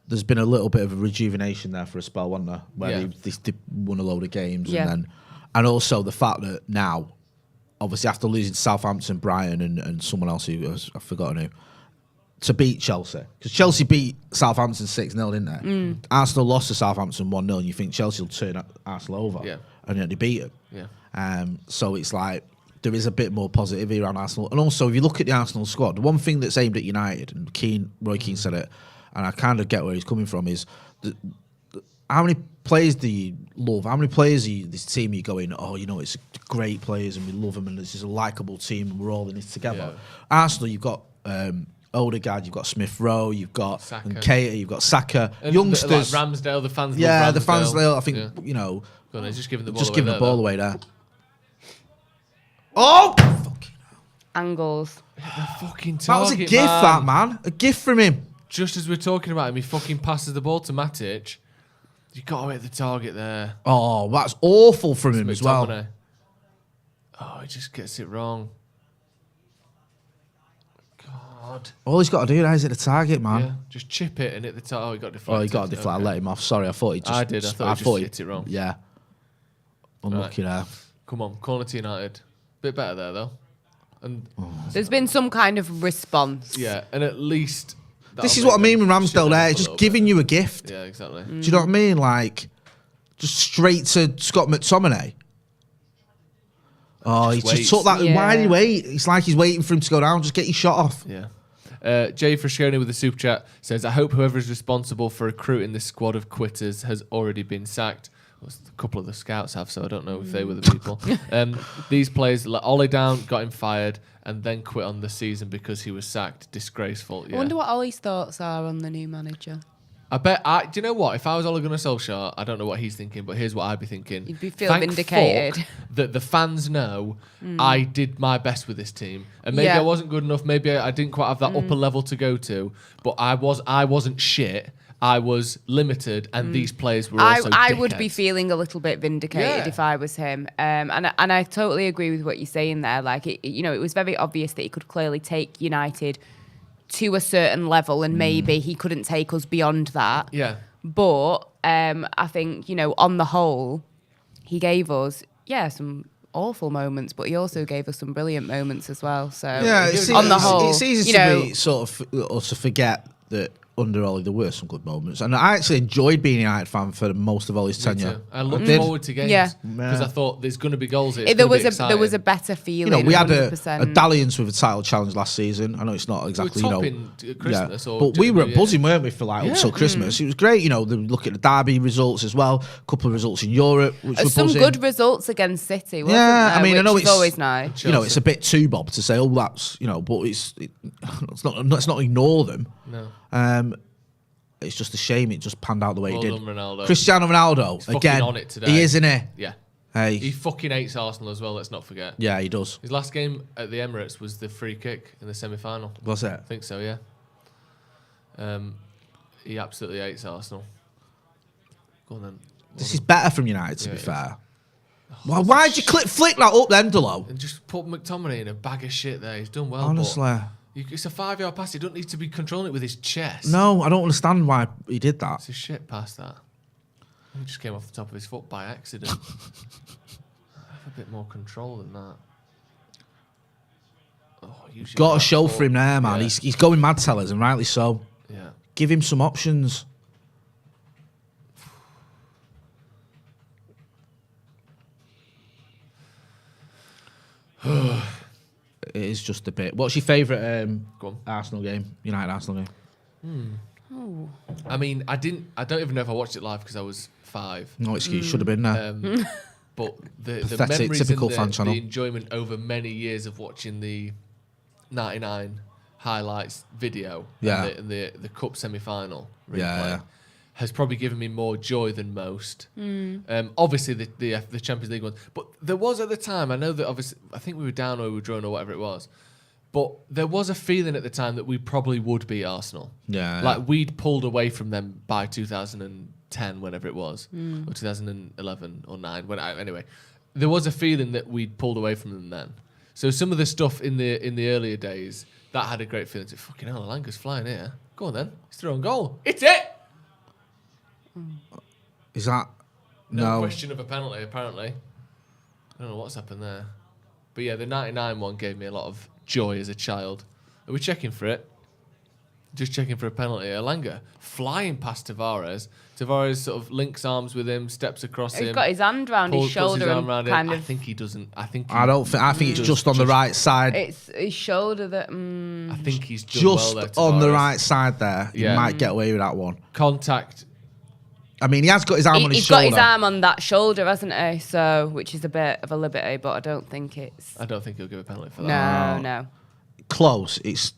there's been a little bit of a rejuvenation there for a spell, wasn't there? Where Yeah. they won a load of games, Yeah. and also the fact that now, obviously after losing to Southampton, Brighton, and someone else who I've forgotten who, to beat Chelsea, because Chelsea beat Southampton 6-0, didn't they? Arsenal lost to Southampton 1-0, and you think Chelsea will turn Arsenal over, Yeah. and yet they beat them. Yeah. So it's like there is a bit more positivity around Arsenal. And also, if you look at the Arsenal squad, the one thing that's aimed at United, and Roy Keane said it, and I kind of get where he's coming from, is how many players do you love? How many players this team are you going, oh, you know, it's great players and we love them and this is a likeable team and we're all in this together. Yeah. Arsenal, you've got Odegaard, you've got Smith Rowe, you've got Keita, you've got Saka, and youngsters. Like Ramsdale, the fans. Yeah, love the fans. Ramsdale. I think you know. Go on, he's just giving the ball just away giving there, the ball though. away there. Oh, Angles. The fucking that was a target, gift, that man. A gift from him. Just as we're talking about him, he fucking passes the ball to Matic. You got to hit the target there. Oh, that's awful from him as well. McTominay. Oh, he just gets it wrong. God. All he's got to do now is hit the target, man. Yeah, just chip it and hit the target. Oh, he got deflected. Oh, he got a deflect. I let him off. Sorry, I thought he just. I did. I thought he just hit it wrong. Yeah. Unlucky there. Come on, corner to United. Bit better there though. And There's been some kind of response. yeah, and at least This is what I mean with Ramsdale there. It's just giving you a gift. Yeah, exactly. Do you know what I mean? Like, just straight to Scott McTominay. Oh, he just took that. Yeah. Why did he wait? It's like he's waiting for him to go down. Just get your shot off. Yeah. Jay Frasconi with the super chat says, I hope whoever is responsible for recruiting this squad of quitters has already been sacked. Well, a couple of the scouts have, so I don't know if they were the people. These players let Ollie down, got him fired, and then quit on the season because he was sacked. Disgraceful. Yeah. I wonder what Ollie's thoughts are on the new manager. I bet. Do you know what? If I was Ole Gunnar Solskjaer, I don't know what he's thinking, but here's what I'd be thinking. You'd feel Thank vindicated. fuck that the fans know I did my best with this team, and maybe Yeah. I wasn't good enough. Maybe I didn't quite have that upper level to go to, but I wasn't shit. I was limited, and these players were also. I would be dickheads. feeling a little bit vindicated Yeah. if I was him. And I totally agree with what you're saying there. Like, it was very obvious that he could clearly take United to a certain level, and maybe he couldn't take us beyond that. Yeah. But I think, on the whole, he gave us, some awful moments, but he also gave us some brilliant moments as well. So, Yeah, on the whole, it's easy to be sort of or to forget that under Ollie there were some good moments, and I actually enjoyed being a United fan for most of Ollie's Me tenure. too. I looked did. forward to games Yeah. because I thought there's going to be goals here. It's there gonna be was a exciting. better feeling. We had a 100%. dalliance with a title challenge last season. I know it's not exactly, We were topping at Christmas or but we were January, buzzing, weren't we, for up till Christmas? It was great. Look at the derby results as well. A couple of results in Europe, which were some buzzing. good results against City. Wasn't Yeah, there? I mean, I know which is it's always nice. It's a bit too Bob to say, that's but let's not ignore them. No. It's just a shame it just panned out the way Well it did. done, Ronaldo. Cristiano Ronaldo He's fucking again. on it today. He is, isn't he? Yeah. Hey. He fucking hates Arsenal as well, let's not forget. Yeah, he does. His last game at the Emirates was the free kick in the semi-final. Was it? I think so, yeah. He absolutely hates Arsenal. Go on then. This is better from United, to be fair. Why'd you flick that up then, Delo? And just put McTominay in a bag of shit there. He's done well. Honestly. It's a 5-yard pass. He don't need to be controlling it with his chest. No, I don't understand why he did that. It's a shit pass, that. He just came off the top of his foot by accident. Have a bit more control than that. Oh, Got a show for him there, man. Yeah. He's going mad, Tellers, and rightly so. Yeah. Give him some options. It is just a bit. What's your favourite Arsenal game? United Arsenal game? I mean, I don't even know if I watched it live because I was 5. No excuse. Should have been there. But the Pathetic, memories typical and fan channel. the enjoyment over many years of watching the 99 highlights video and the cup semi-final replay Yeah. has probably given me more joy than most. Obviously the Champions League ones, but there was at the time, I know that obviously I think we were down or we were drawn or whatever it was, but there was a feeling at the time that we probably would beat Arsenal. Yeah. Like we'd pulled away from them by 2010, whenever it was, or 2011 or 9. Anyway, there was a feeling that we'd pulled away from them then. So some of the stuff in the earlier days that had a great feeling. It's fucking hell, Alanga's flying here. Go on then, he's throwing goal. It's it. Is that No question of a penalty, apparently. I don't know what's happened there. But yeah, the 99 one gave me a lot of joy as a child. Are we checking for it? Just checking for a penalty. Elanga flying past Tavares. Tavares sort of links arms with him, steps across him. He's got his hand round his shoulder and kind of. I think he doesn't. I think it's just on the right side. It's his shoulder that. I think he's done just well there, on the Tavares. right side there. Yeah. He might get away with that one. Contact. I mean, he has got his arm on his He's shoulder. got his arm on that shoulder, hasn't he? So, which is a bit of a liberty, but I don't think it's. I don't think he'll give a penalty for that. No. Close. It's.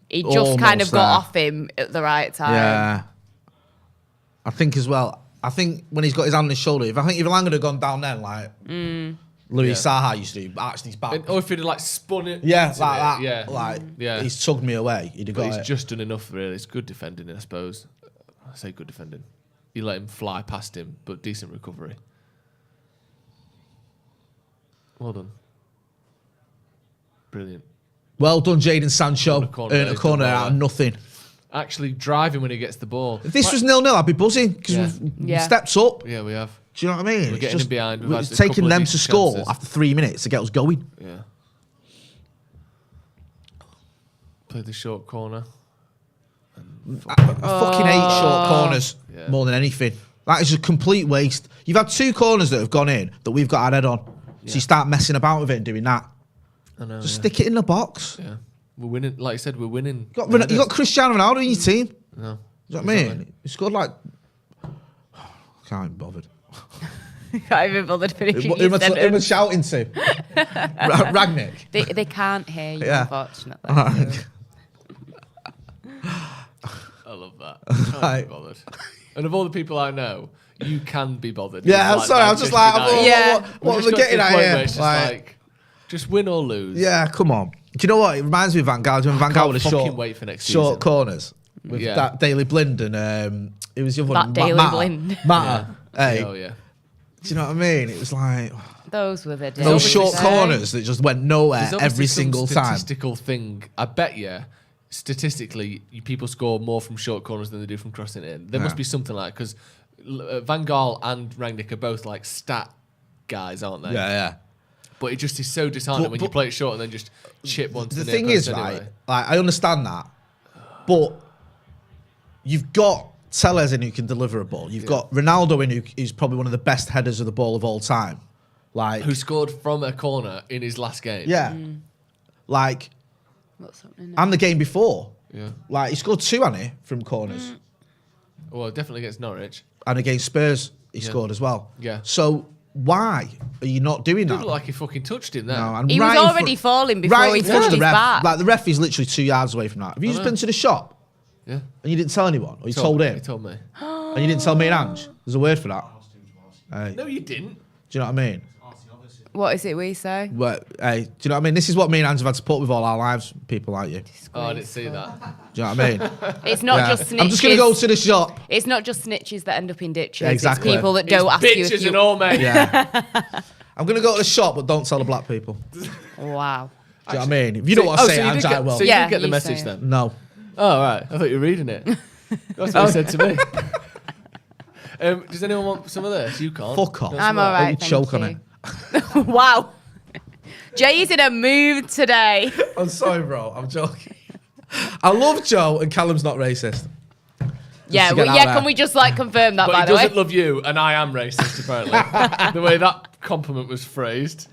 He just kind of almost got there. off him at the right time. Yeah. I think as well. I think when he's got his hand on his shoulder, if Elanga had gone down then, like Louis Saha used to do, arched his back. Or if he'd have like spun it. Yeah, into like it, that. Yeah. Like he's tugged me away. He'd have But got he's it. just done enough, really. It's good defending, I suppose. I say good defending. You let him fly past him, but decent recovery. Well done. Brilliant. Well done, Jadon Sancho. Earned a corner, Earned a he's corner done well out of there. nothing. Actually driving when he gets the ball. If this was 0-0, I'd be buzzing because we've stepped up. Yeah, we have. Do you know what I mean? We're It's getting just- in behind. We've It's had a taking couple of them to decent score chances. after 3 minutes to get us going. Yeah. Played the short corner. I fucking hate short corners Yeah. more than anything. That is a complete waste. You've had 2 corners that have gone in that we've got our head on. So you start messing about with it and doing that. I know. Just stick it in the box. Yeah. We're winning. Like I said, we're winning. You got Cristiano Ronaldo in your team. No. Do you know what I mean? He scored like. Can't even bothered. Can't even bothered finishing Who his am I sentence. shouting to? Ragnarok. They can't hear you, Yeah. unfortunately. I love that. Can't be bothered. And of all the people I know, you can be bothered. Yeah, I'm Like sorry. I'm just like, what We've am I just got to getting the at point here? where it's just like, just win or lose. Yeah, come on. Do you know what? It reminds me of Van Gaal. When Van Gaal can't with a fucking short, wait for next short season. corners with Yeah. that Daily Blind and it was the other That one. Daily Matter. Blind. Matter. Hey, Oh, yeah. do you know what I mean? It was like Those were the days. those short eh? corners that just went nowhere There's every obviously some single time. statistical thing. I bet you, statistically, people score more from short corners than they do from crossing it in. There must Yeah. be something like because Van Gaal and Rangnick are both like stat guys, aren't they? Yeah, yeah. But it just is so disheartening when you but- play it short and then just chip one to The the thing near is, post right? anyway. Like I understand that, but you've got Tellez in who can deliver a ball. You've got Ronaldo in who's probably one of the best headers of the ball of all time. Like Who scored from a corner in his last game? yeah, like What's happening now? and the game before. Yeah. Like he scored 2 on it from corners, Well, definitely against Norwich. and against Spurs he scored as well. Yeah. So why are you not doing Didn't that? look like he fucking touched him there. No, and He was right in already falling before he in front touched of his the ref. back. Like the ref is literally 2 yards away from that. Have you just know. been to the shop Yeah. and you didn't tell anyone, or you told him, He told me. and you didn't tell me and Ange? There's a word for that. Hey, No, you didn't. do you know what I mean? What is it we say? But, hey, do you know what I mean? This is what me and Ange have had to put with all our lives, people like you. Do Oh, I didn't see that. you know what I mean? It's not Yeah. just snitches. I'm just going to go to the shop. It's not just snitches that end up in ditches. Exactly. It's people that It's don't ask you if bitches you. and all, mate. Yeah. I'm going to go to the shop, but don't tell the black people. Wow. Do you know what I mean? If you don't want to say it, Ange, I will. So you Yeah, did get the you message say it. then? No. Oh, right. I thought you were reading it. That's what you said to me. Does anyone want some of this? You can't. Fuck off. Don't I'm smell. all right. You Thank choke you. on it. Wow. Jay is in a mood today. I'm sorry, bro. I'm joking. I love Joe, and Callum's not racist. Yeah, to get well, out yeah. there. Can we just like confirm that? But by he the way, doesn't love you, and I am racist, apparently. The way that compliment was phrased.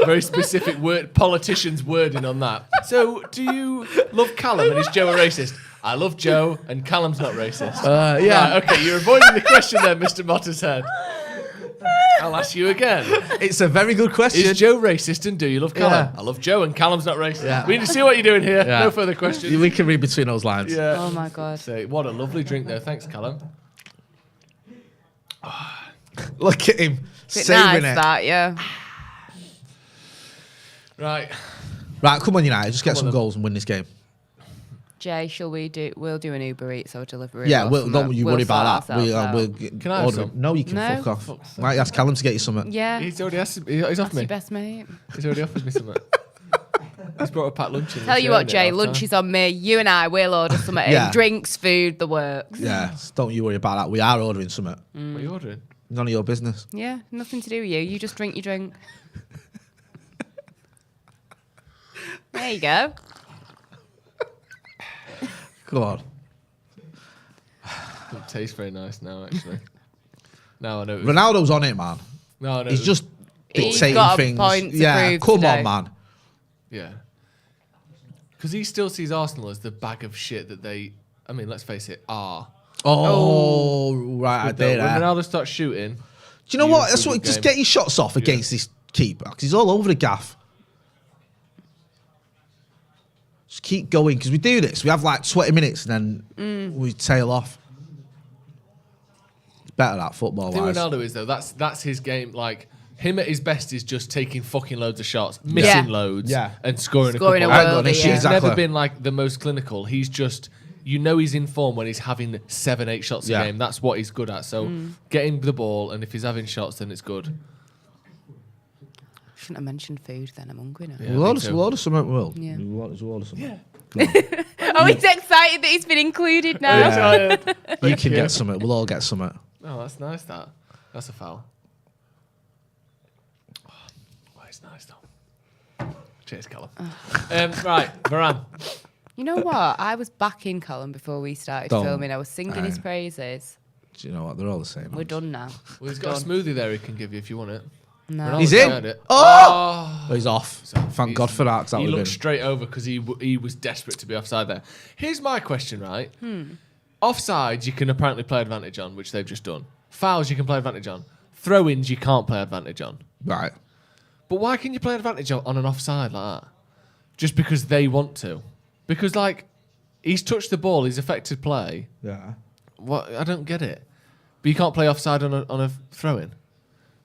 Very specific word, politician's wording on that. So, do you love Callum and is Joe a racist? I love Joe, and Callum's not racist. Yeah. Right, okay, you're avoiding the question there, Mr. Mottershead. I'll ask you again. It's a very good question. Is Joe racist and do you love Callum? Yeah. I love Joe and Callum's not racist. Yeah. We need to see what you're doing here. Yeah. No further questions. We can read between those lines. Yeah. oh my god. So, what a lovely drink though. Thanks, Callum. Look at him Is it saving nice it. that? Yeah. Right. Right, come on, United. Just get on some then. goals and win this game. Jay, shall we do? We'll do an Uber Eats or delivery. Yeah, or don't you we'll worry sort about that. ourselves We'll out. Can I have order some? it. No, you can No. fuck off. Might ask Callum to get you something. Yeah. He's already asked. He's offered That's me. your best mate. He's already offered me something. He's brought a packed lunch in. Tell you what, Jay, lunch is on me. You and I will order something. Yeah. In. Drinks, food, the works. Yeah, don't you worry about that. We are ordering something. What are you ordering? None of your business. Yeah, nothing to do with you. You just drink your drink. There you go. Go on. It tastes very nice now, actually. No, I know. Ronaldo's on it, man. No, He's just He's dictating got a things. point to Yeah, prove come today. on, man. Yeah. Because he still sees Arsenal as the bag of shit that they, I mean, let's face it, are. Oh, right, I did. When Ronaldo starts shooting. Do you know you what? That's improve what. the Just game. get your shots off against this keeper because he's all over the gaff. Just keep going because we do this. We have like 20 minutes and then we tail off. It's better that football The thing wise. Ronaldo is though, that's his game. Like him at his best is just taking fucking loads of shots, missing loads, and scoring a Scoring couple. a world, He's yeah. Exactly. never been like the most clinical. He's just, you know, he's in form when he's having 7-8 shots a game. That's what he's good at. So get him the ball, and if he's having shots, then it's good. Shouldn't have mentioned food then. I'm hungry now. Yeah, We'll I order think so. something, Will. Yeah. We'll order something. Yeah. Oh, he's excited that he's been included now. You can get something. We'll all get something. Oh, that's nice. That's a foul. Oh, it's nice though. Cheers, Callum. Right, Varane. You know what? I was backing Callum before we started Don't. filming. I was singing his praises. Do you know what? They're all the same. We're done now. Well, he's got a smoothie there he can give you if you want it. No. Ronaldo's He's in. tried it. Oh! He's off. Thank He's- God for that. 'Cause that He would have looked been. straight over because he was desperate to be offside there. Here's my question, right? Offsides you can apparently play advantage on, which they've just done. Fouls you can play advantage on. Throw-ins you can't play advantage on. Right. But why can you play advantage on an offside like that? Just because they want to? Because like he's touched the ball, he's affected play. Yeah. What? I don't get it. But you can't play offside on a throw-in.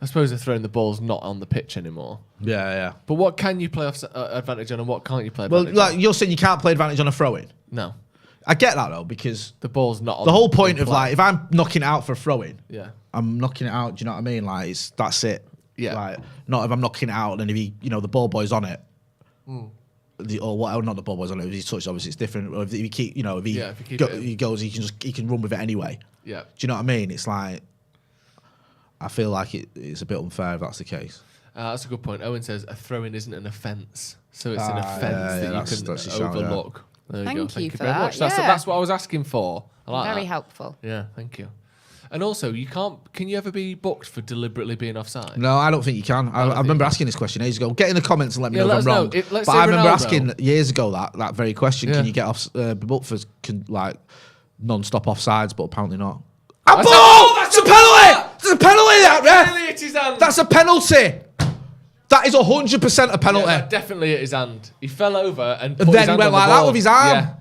I suppose they're throwing the ball's not on the pitch anymore. Yeah, yeah. But what can you play advantage on and what can't you play Well, advantage like on? you're saying you can't play advantage on a throw-in. No. I get that though because The ball's not on the whole point of play. like if I'm knocking it out for a throw-in, Yeah. I'm knocking it out. Do you know what I mean? Like that's it. Yeah. Like not if I'm knocking it out and if he, the ball boy's on it. Or what? Not the ball boy's on it. If he's touched, obviously it's different. Or if he keep, if he, if you keep it in. he goes, he can run with it anyway. Yeah. Do you know what I mean? It's like I feel like it's a bit unfair if that's the case. That's a good point. Owen says a throw-in isn't an offence. So it's an Ah, offence yeah, that that's you a can shout, yeah. overlook. There Thank you you go. Thank you for very that, much. yeah. That's what I was asking for. I like Very that. helpful. Yeah, thank you. And also, can you ever be booked for deliberately being offside? No, I don't think you can. I remember asking this question ages ago. Get in the comments and let me know let if I'm us know. wrong. Let's But say I remember Ronaldo. asking years ago that very question. Yeah. Can you get off booked for non-stop offsides? But apparently not. That's That's a penalty! That's a penalty, that ref! Definitely hit his hand. That's a penalty! That is 100% a penalty. Yeah, that definitely hit his hand. He fell over and put And his then hand went on the like that ball. with his arm. Yeah.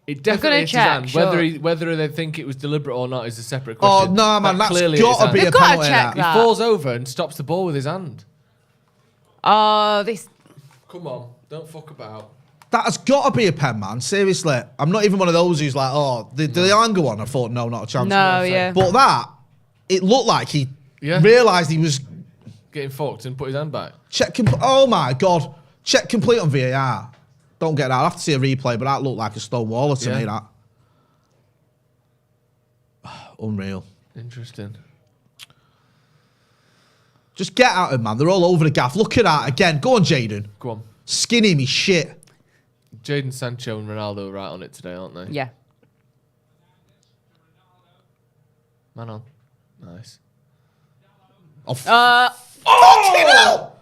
It definitely gonna hit his check, hand. sure. Whether they think it was deliberate or not is a separate Oh, question. no, man. That That's clearly hit his got to be hand. a They've gotta penalty. check He that. falls over and stops the ball with his hand. Oh, this. Come on, don't fuck about. That has got to be a pen, man. Seriously. I'm not even one of those who's like, the anger one. I thought, no, not a chance. No, yeah. But that, it looked like he Yeah. realised he was Getting fucked and put his hand back. oh my God. Check complete on VAR. Don't get that. I'll have to see a replay, but that looked like a stone waller to me, that. Unreal. Interesting. Just get at him, man. They're all over the gaff. Look at that again. Go on, Jaden. Go on. Skinny me shit. Jadon Sancho and Ronaldo are right on it today, aren't they? Yeah. Man on. Nice. Oh, fucking hell!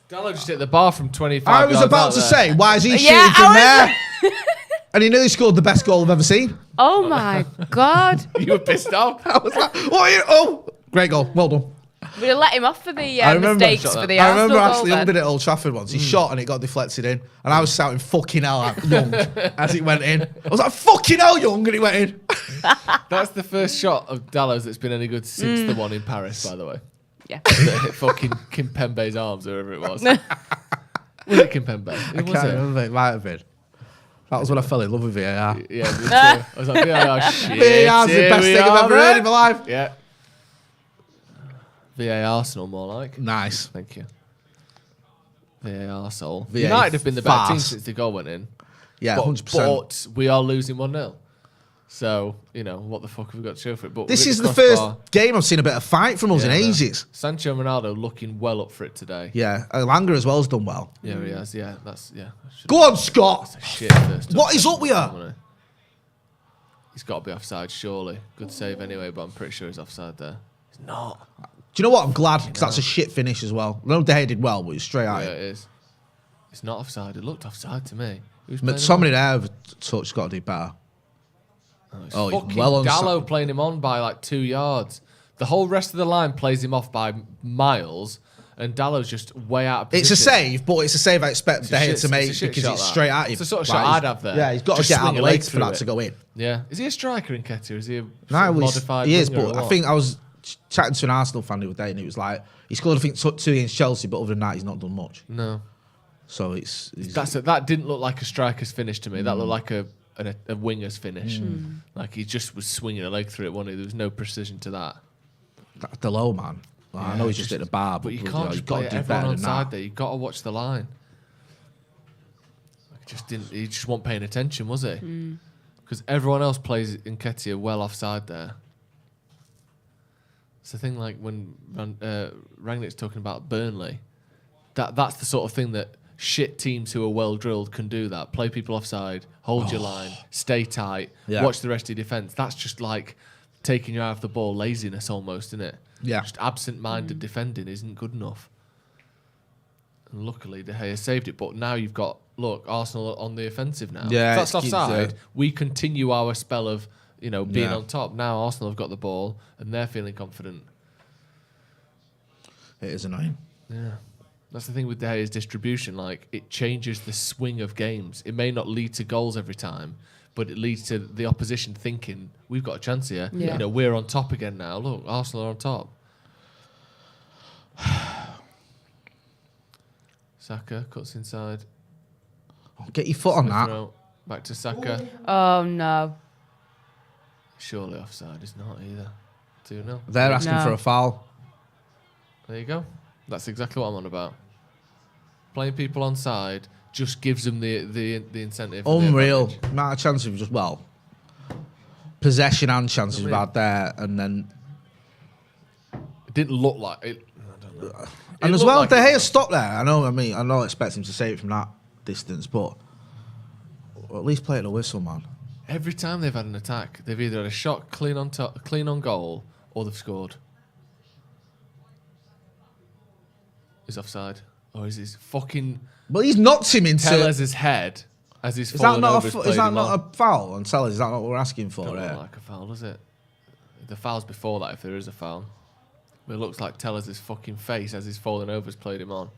Dallo just hit the bar from 25 I was yards about out to there. say, why is he Yeah, shooting from I there? And he nearly scored the best goal I've ever seen. Oh my God. You were pissed off. I was like, what are you? Oh, great goal. Well done. We'd have let him off for the I remember- mistakes for the I Arsenal remember goal actually then. Young did it at Old Trafford once. He shot and it got deflected in. And I was shouting, fucking hell, at Young, as it went in. I was like, fucking hell, Young, and it went in. That's the first shot of Dallo's that's been any good since the one in Paris, by the way. Yeah. That hit fucking Kimpembe's arms, or whoever it was. Was it Kimpembe? I can't remember. It might have been. That was when I fell in love with VAR. Yeah, me too. I was like, VAR, shit. VAR's the here best we thing I've are, ever heard in my right? life. Yeah. VAR Arsenal, more like. Nice. Thank you. VAR Soul. VAR United have been the better team farce. since the goal went in. Yeah, but, 100%. But we are losing 1-0. So, what the fuck have we got to show for it? But This with is the crossbar- first game I've seen a bit of fight from us in ages. Sancho Ronaldo looking well up for it today. Yeah, Langer as well has done well. Yeah, he has. Yeah, Go on, Scott. Shit first What touch, is up with you? hasn't he? He's got to be offside, surely. Good save anyway, but I'm pretty sure he's offside there. He's not. Do you know what? I'm glad because that's a shit finish as well. I know De Gea did well, but it's straight Yeah, at it it. is. It's not offside. It looked offside to me. Who's But playing somebody him there over touch got to do better. on? he's Fucking well on. Dallo playing him on by like 2 yards. The whole rest of the line plays him off by miles, and Dallo's just way out of position. It's a save, but it's a save I expect It's De a Gea shit- to make it's a shit because shot, it's that. straight at him. It's the sort of Like, shot he's- I'd have there. Yeah, he's got Just to get out swing the your leg legs for through that it. to go in. Yeah. Is he a striker in Ketia, or is he a No, sort of he modified is, winger or but I what? think I was chatting to an Arsenal fan the other day, and it was like he scored, I think, 2 against Chelsea, but other than that, he's not done much. No. So That didn't look like a striker's finish to me. That looked like a winger's finish. Like he just was swinging a leg through it, wasn't he? There was no precision to that. That's the low man. Like, I know he's just at the bar, but you bloody can't hell, just you've got play to do everyone better on than side that. there. You've got to watch the line. He just wasn't paying attention, was he? Because everyone else plays Nketiah well offside there. It's the thing, like when Rangnick's talking about Burnley, that's the sort of thing that shit teams who are well drilled can do. That play people offside, hold your line, stay tight, watch the rest of your defense. That's just like taking your eye off the ball, laziness almost, isn't it? Yeah. Just absent-minded defending isn't good enough. And luckily, De Gea saved it. But now you've got Arsenal on the offensive now. Yeah, If that's it keeps, offside, we continue our spell of being Yeah. on top. Now Arsenal have got the ball and they're feeling confident. It is annoying. Yeah. That's the thing with De Gea's distribution. Like, it changes the swing of games. It may not lead to goals every time, but it leads to the opposition thinking, we've got a chance here. Yeah. We're on top again now. Look, Arsenal are on top. Saka cuts inside. Get your foot on that. Throw. Back to Saka. Oh, no. Surely offside is not either. 2-0. They're asking No. for a foul. There you go. That's exactly what I'm on about. Playing people on side just gives them the incentive. and the Unreal. advantage. Amount of chances we've just, possession and chances we've had there, and then. It didn't look like it. I don't know. And It as looked well, like De it- Gea stopped there. I don't expect him to save it from that distance, but at least play at the whistle, man. Every time they've had an attack, they've either had a shot clean on goal, or they've scored. Is offside, or is his fucking But he's knocked him into. Tellez's head as he's Is that fallen not over? is that not a foul on Tellez? Is that not what we're asking for? Don't Right? look like a foul, does it? The foul's before that, if there is a foul. But it looks like Tellez's fucking face as he's fallen over has played him on.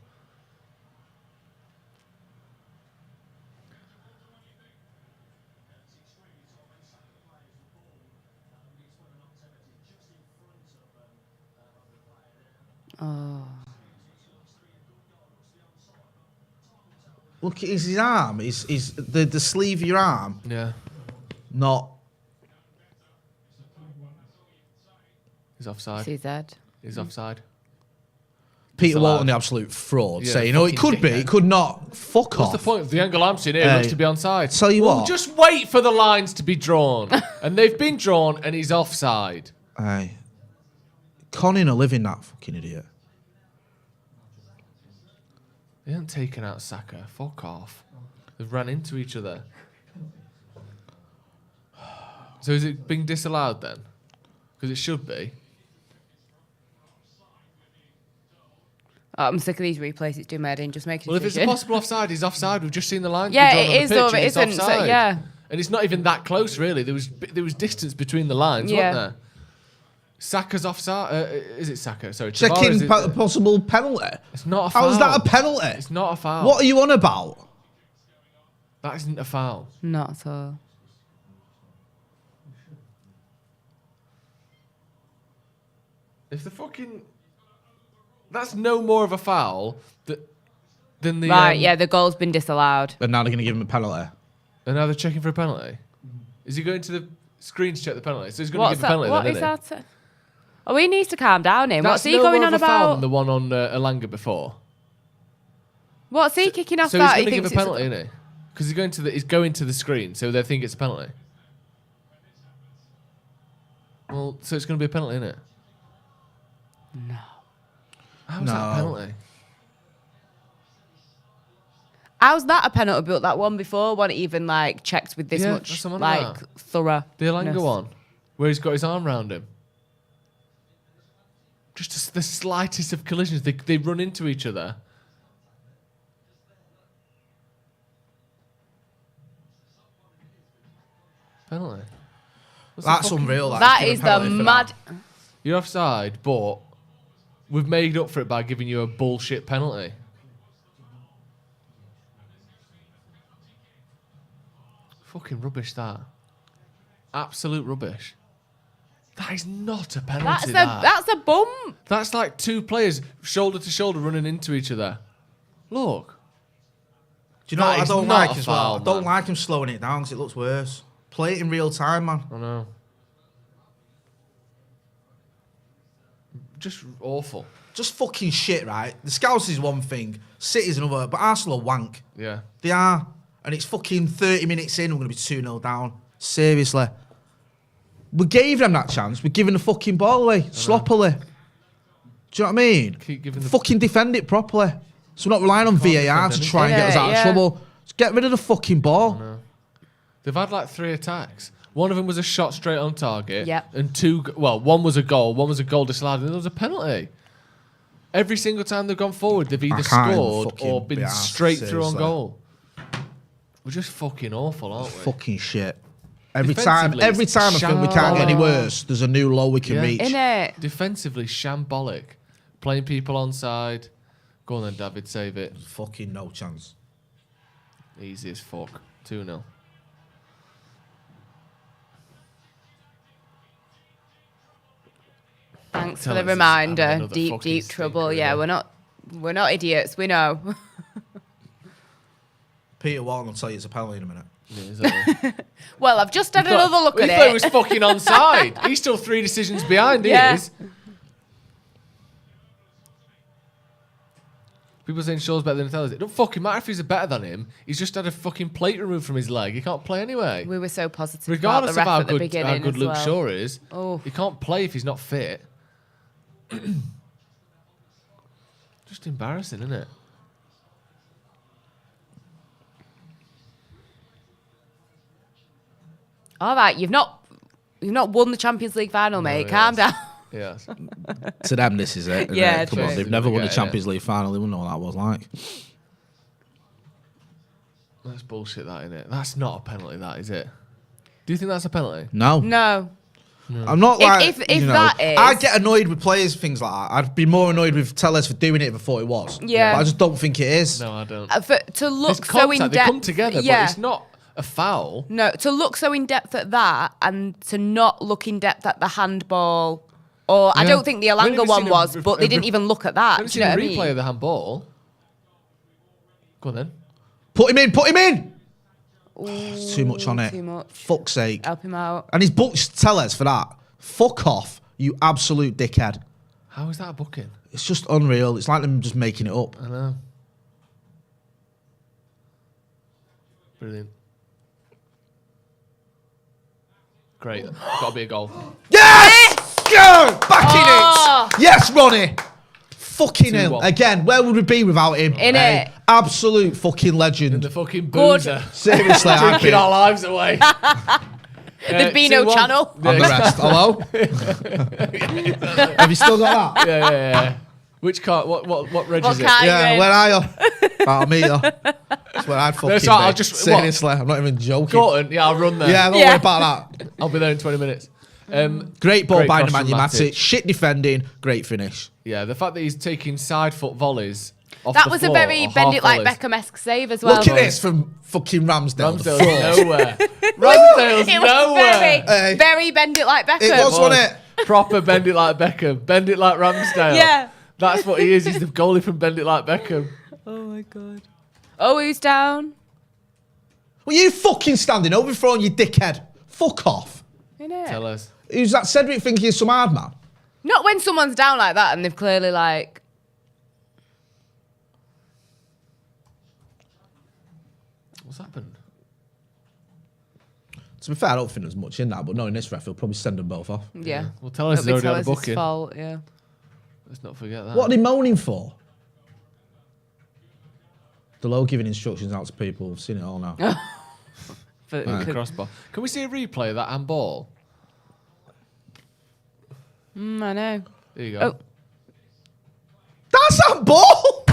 Oh. Look, it's his arm. Is the sleeve of your arm Yeah, not? he's offside. CZ. He's offside. Peter allowed. Walton, the absolute fraud, Yeah, saying, "Oh, it fucking could be, dickhead. it could not." Fuck What's off. the point? The angle I'm seeing here Hey, looks to be onside. tell you Well, what. just wait for the lines to be drawn. And they've been drawn and he's offside. Aye. Conning a living, that fucking idiot. They haven't taken out Saka. Fuck off. They've ran into each other. So is it being disallowed then? Because it should be. Oh, I'm sick of these replays. It's doing my head in. Just make a Well, if it's a decision. possible offside, he's offside. We've just seen the line. Yeah, be drawn it on the is, pitch though, and but it it's isn't, so, offside. yeah. And it's not even that close, really. There was distance between the lines, Yeah. wasn't there? Saka's offside. Is it Saka? Sorry, Checking Tavares is- possible penalty. It's not a foul. How is that a penalty? It's not a foul. What are you on about? That isn't a foul. Not at all. If the fucking... That's no more of a foul than the... Right, yeah, the goal's been disallowed. And now they're going to give him a penalty. And now they're checking for a penalty. Is he going to the screen to check the penalty? So he's going to What's give the that? penalty What then, is isn't that? Oh, he needs to calm down him. That's What's he no going more on of a foul than about? the one on Elanga before. What's he kicking off So that? he's going to He give a thinks it's penalty, isn't he? Because he's going to the screen, so they think it's a penalty. Well, so it's going to be a penalty, isn't it? No. How's that a penalty? How's that a penalty? But that one before wasn't even like checked with this Yeah, much that's what I'm like about. thorough. The Elanga one, where he's got his arm round him. Just the slightest of collisions, they run into each other. Penalty. That's unreal. That is the mad. You're offside, but we've made up for it by giving you a bullshit penalty. Fucking rubbish, that. Absolute rubbish. That is not a penalty. That's a bump. That's like two players shoulder to shoulder running into each other. Look. Do you know what I don't like as well? I don't man. like him slowing it down because it looks worse. Play it in real time, man. I know. Just awful. Just fucking shit, right? The Scouts is one thing, City's another, but Arsenal are wank. Yeah. They are. And it's fucking 30 minutes in, we're going to be 2-0 down. Seriously. We gave them that chance. We're giving the fucking ball away, sloppily. Do you know what I mean? Keep giving fucking defend it properly. So we're not relying on VAR to try and get us out of trouble. Just get rid of the fucking ball. They've had like 3 attacks. One of them was a shot straight on target. Yep. And 2, one was a goal. One was a goal disallowed, and there was a penalty. Every single time they've gone forward, they've either scored or been straight through on goal. We're just fucking awful, aren't we? Fucking shit. Every time I think we can't get any worse, there's a new low we can reach. Innit? Defensively, shambolic. Playing people onside. Go on then, David, save it. Fucking no chance. Easy as fuck. 2-0. Thanks Tell for us the it's reminder. another Deep fucking trouble. stinker, Yeah, yeah. we're not idiots. We know. Peter Walton will tell you it's a penalty in a minute. Yeah, exactly. Well, I've just had another look We at thought it. he was fucking onside. He's still 3 decisions behind. Yeah. He is. People saying Shaw's better than Othello's. It don't fucking matter if he's better than him. He's just had a fucking plate removed from his leg. He can't play anyway. We were so positive Regardless about the ref of at the beginning how good as Luke well. Shaw is, Oh. he can't play if he's not fit. Just embarrassing, isn't it? All right, you've not won the Champions League final, mate. Calm down. Yes. To them, this is it. Yeah, Come true. on, they've never won a Get it. Champions League final. They wouldn't know what that was like. That's bullshit, that, isn't it? That's not a penalty, that, is it? Do you think that's a penalty? No. No. I'm not like. If you know, that is- I get annoyed with players, things like that. I'd be more annoyed with Tellez for doing it if I thought it was. Yeah. But I just don't think it is. No, I don't. To look There's so in contact, depth. they come together, yeah. but it's not a foul. No, to look so in depth at that and to not look in depth at the handball. Or I Yeah. don't think the We've never Elanga one seen was, a but they didn't even look at that. Never Do seen you know a what I replay mean? of the handball. Go on then. Put him in. Put him in. It's too much on it. Too much. Fuck's sake. Help him out. And he's booked Tellez for that. Fuck off, you absolute dickhead. How is that a booking? It's just unreal. It's like them just making it up. I know. Brilliant. Great. Got to be a goal. Yes! Go! Back Oh! in it! Yes, Ronnie! Fucking hell. 2-1. Again, where would we be without him? In Eh? it. Absolute fucking legend. The fucking Good. boozer. Seriously, I'd Drinking be our lives away. There'd be no 2-1. channel. on the rest. Hello? Have you still got that? Yeah. Which car? What reg What is it? car? Yeah, in. where are you? About a metre. That's where I'd fucking sorry, be. I'll just- Seriously, I'm not even joking. Gorton. Yeah, I'll run there. Yeah, don't Yeah. worry about that. I'll be there in 20 minutes. Great ball Great by cross from Nemanja Matic. Matic. Shit defending. Great finish. Yeah, the fact that he's taking side foot volleys off That the was floor, a very or bend it half like volleys. Beckham-esque save as well. Look at this from fucking Ramsdale. the Ramsdale's fraud. nowhere. Ramsdale's It was nowhere. Hey. very bend it like Beckham. It was, wasn't it? Proper bend it like Beckham. Bend it like Ramsdale. Yeah. That's what he is. He's the goalie from Bend It Like Beckham. Oh my god. Oh, who's down? Well, you fucking standing over throwing you dickhead. Fuck off. Innit? Tell us. Who's that Cedric thinking he's some hard man? Not when someone's down like that and they've clearly like. What's happened? To be fair, I don't think there's much in that, but knowing this ref, he'll probably send them both off. Yeah. Well, tell us he's already on a booking. Fault, yeah. Let's not forget that. What are they moaning for? Delo giving instructions out to people. I've seen it all now. Crossbar. Can we see a replay of that handball? I know. There you go. Oh. That's that ball!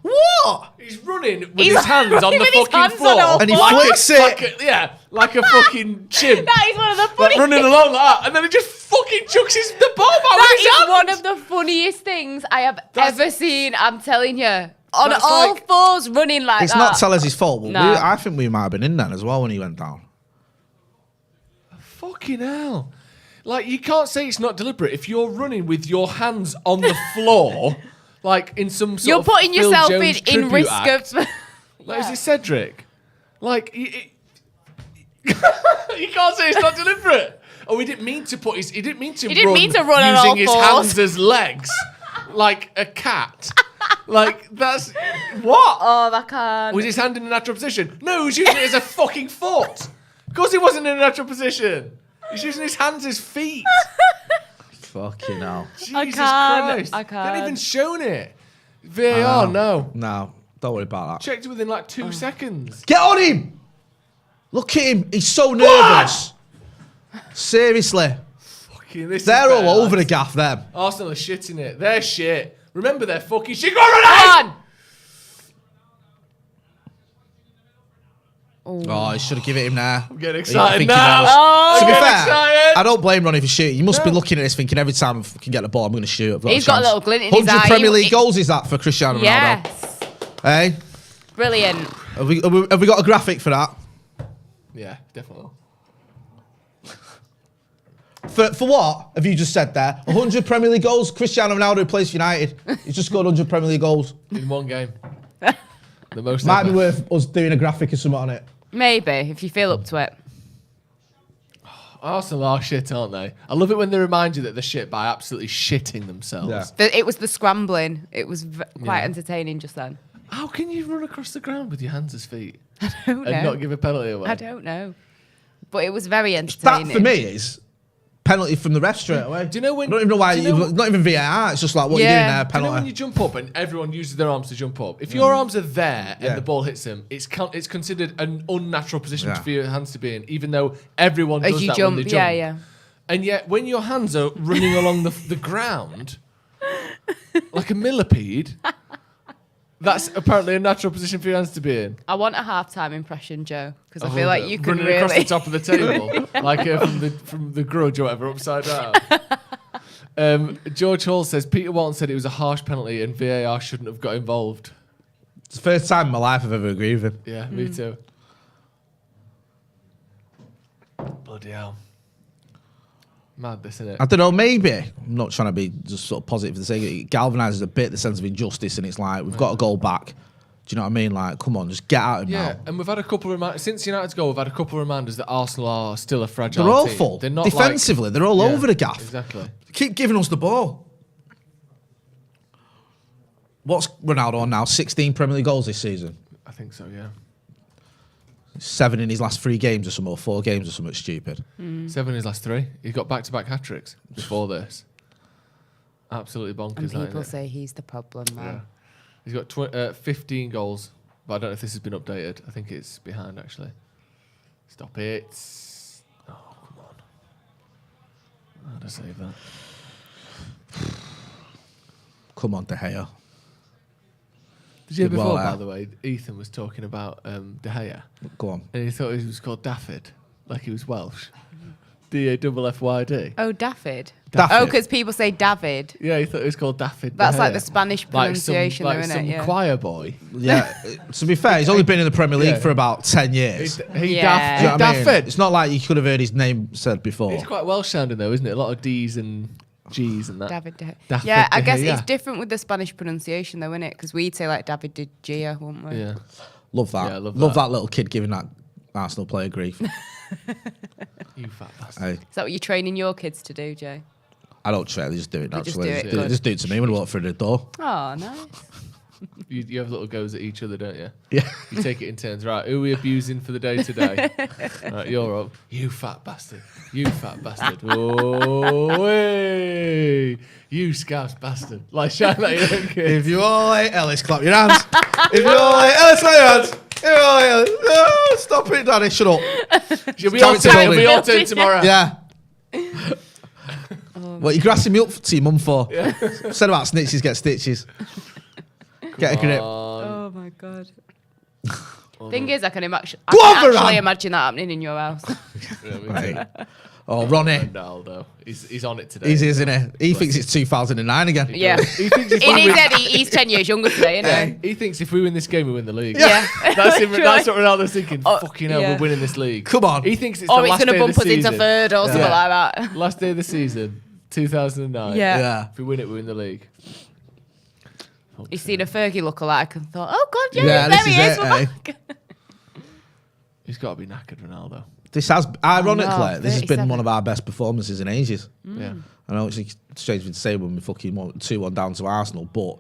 What? He's running with his hands on the fucking floor. And he flicks it. Like a fucking chimp. That is one of the Like funniest. running along like that, and then he just fucking chucks the ball back with That his is hands. one of the funniest things I have ever seen. I'm telling you, on That's all like- fours, running like It's that. not Tellers' fault, but No. I think we might have been in then as well when he went down. Fucking hell. Like, you can't say it's not deliberate if you're running with your hands on the floor, like in some sort You're of putting Phil yourself Jones in tribute risk act. of. Like, is it Cedric? Like, you can't say it's not deliberate. Oh, he didn't mean to put his. He didn't mean to. He didn't mean to run on using all his fours. hands as legs, like a cat. Like that's what? Oh, that can't. Was his hand in a natural position? No, he was using it as a fucking foot. Of course, he wasn't in a natural position. He's using his hands as feet. Fucking hell. Jesus I can't. Christ! I They haven't even can't. shown it. VAR, no. No, don't worry about that. Checked it within like 2 seconds. Get on him! Look at him. He's so nervous. Seriously. Fucking, this is They're better, all over the lads. gaff, them. Arsenal are shit in it. They're shit. Remember, they're fucking shit. Go on, Come on. Oh, he should have given it him there. I'm getting I excited think he now. knows. Oh. To be I'm fair, excited. I don't blame Ronnie for shooting. You must be looking at this thinking every time I can get the ball, I'm going to shoot. I've got He's a got a chance. little glint in his 100 eye. Premier League goals is that for Cristiano Ronaldo? Yes. Hey? Brilliant. Have we got a graphic for that? Yeah, definitely. For what have you just said there? 100 Premier League goals? Cristiano Ronaldo who plays for United. He's just scored 100 Premier League goals. In one game. The most Might ever. be worth us doing a graphic or something on it. Maybe, if you feel up to it. Arsenal are shit, aren't they? I love it when they remind you that they're shit by absolutely shitting themselves. Yeah. It was the scrambling. It was quite entertaining just then. How can you run across the ground with your hands as feet I don't and know. not give a penalty away? I don't know. But it was very That entertaining. for me is penalty from the ref straight away. Do you know when? I don't even know why. do you know- Not even VAR. It's just like what Yeah. you're doing there. Do you know when Penalty. you jump up and everyone uses their arms to jump up? If your arms are there Yeah. and the ball hits them, it's considered an unnatural position Yeah. for your hands to be in, even though everyone As does you that jump, when they jump. yeah. And yet, when your hands are running along the ground, like a millipede, that's apparently a natural position for your hands to be in. I want a halftime impression, Joe, because I Oh, feel like you can running across the really. top of the table, like from the Grudge or whatever, upside down. George Hall says Peter Walton said it was a harsh penalty and VAR shouldn't have got involved. It's the first time in my life I've ever agreed with him. Yeah, me too. Bloody hell. Mad, this, isn't it? I don't know, maybe. I'm not trying to be just sort of positive for the sake of it. It galvanises a bit the sense of injustice, and it's like, we've got to go back. Do you know what I mean? Like, come on, just get at him Yeah, now. and we've had a couple of reminders. Since United's goal, we've had a couple of reminders that Arsenal are still a fragile They're team. awful. They're not defensively, they're all Yeah, over the gaff. Exactly. Keep giving us the ball. What's Ronaldo on now? 16 Premier League goals this season? I think so, yeah. 7 in his last 3 games or something, or 4 games or something stupid. 7 in his last 3. He's got back-to-back hat-tricks before this. Absolutely bonkers, And that, people isn't it? say he's the problem, man. Yeah. He's got 15 goals, but I don't know if this has been updated. I think it's behind, actually. Stop it. Oh, come on. How to save that? Come on, De Gea. Did you hear Did before, well by there. the way, Ethan was talking about De Gea, Go on. and he thought he was called Daffyd, like he was Welsh. D-A-F-F-Y-D. Oh, Daffyd. Daffyd. Oh, because people say David. Yeah, he thought it was called Daffyd. That's De like Gea. the Spanish pronunciation, like though, some isn't it? Yeah. choir boy. Yeah, to be fair, he's only been in the Premier League Yeah. for about 10 years. He Yeah. Do you know what I mean? Daffyd. It's not like you could have heard his name said before. It's quite Welsh sounding though, isn't it? A lot of D's and G's and that. David De Gea. Daffyd Yeah, I De guess Gea. it's different with the Spanish pronunciation, though, isn't it? Because we'd say like David De Gea, wouldn't we? Yeah. Love that. Yeah, I love love that. that little kid giving that Arsenal player grief. You fat bastard. Hey, Is that what you're training your kids to do, Jay? I don't try, they just do it They just naturally. do it, good. Just do it to me when I walk through the door. Oh, nice. You have little goes at each other, don't you? Yeah. You take it in turns. Right, who are we abusing for the day today? Right, you're up. You fat bastard. You fat bastard. Oh, hey. You scouse bastard. Like, shout at you, don't care. If you all hate Ellis, clap your hands. If you all hate Ellis, clap your hands. If you all hate Ellis, no, stop it, Daddy. Shut up. She'll be all turn tomorrow. Yeah. What, you grassing me up to your mum for? Said about snitches get stitches. Get a grip. Oh my god. Thing is, I can actually Ran. imagine that happening in your house. Right. Oh, Ronnie. Ronaldo. He's on it today. He's isn't he? He thinks it's 2009 again. Yeah. He thinks if In we his win, head, he's 10 years younger today, isn't he? he thinks if we win this game, we win the league. Yeah. That's what True. Ronaldo's thinking. Oh, Fucking hell, yeah. we're winning this league. Come on. He thinks it's Or the it's last going to day of bump the us into season. third or something like that. Last day of the season, 2009. Yeah. Yeah. If we win it, we win the league. He's seen a Fergie lookalike and thought, oh god, Yeah, there this he is is. it, we're eh? back. He's got to be knackered, Ronaldo. This has, ironically, no, this has been 37. one of our best performances in ages. Yeah. I know it's a strange thing to say when we fucking 2-1 down to Arsenal, but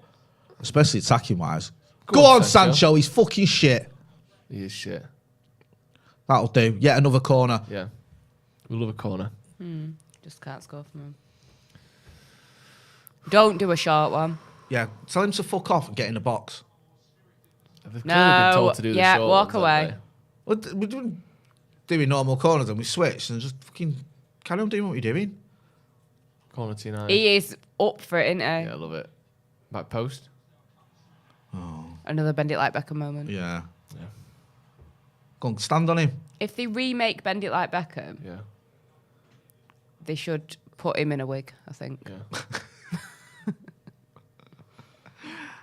especially attacking wise. Go on, Sancho. He's fucking shit. He is shit. That'll do. Yet another corner. Yeah. We love a corner. Just can't score from him. Don't do a short one. Yeah. Tell him to fuck off and get in the box. They've clearly been No. told to do the Yeah, short walk ones, haven't away. Well, we're doing normal corners and we switched and just fucking carry on doing what you're doing. they? Corner to United. He is up for it, isn't he? Yeah, I love it. Back post. Another Bend It Like Beckham moment. Yeah. Yeah. Go on, stand on him. If they remake Bend It Like Beckham, Yeah. they should put him in a wig, I think. Yeah.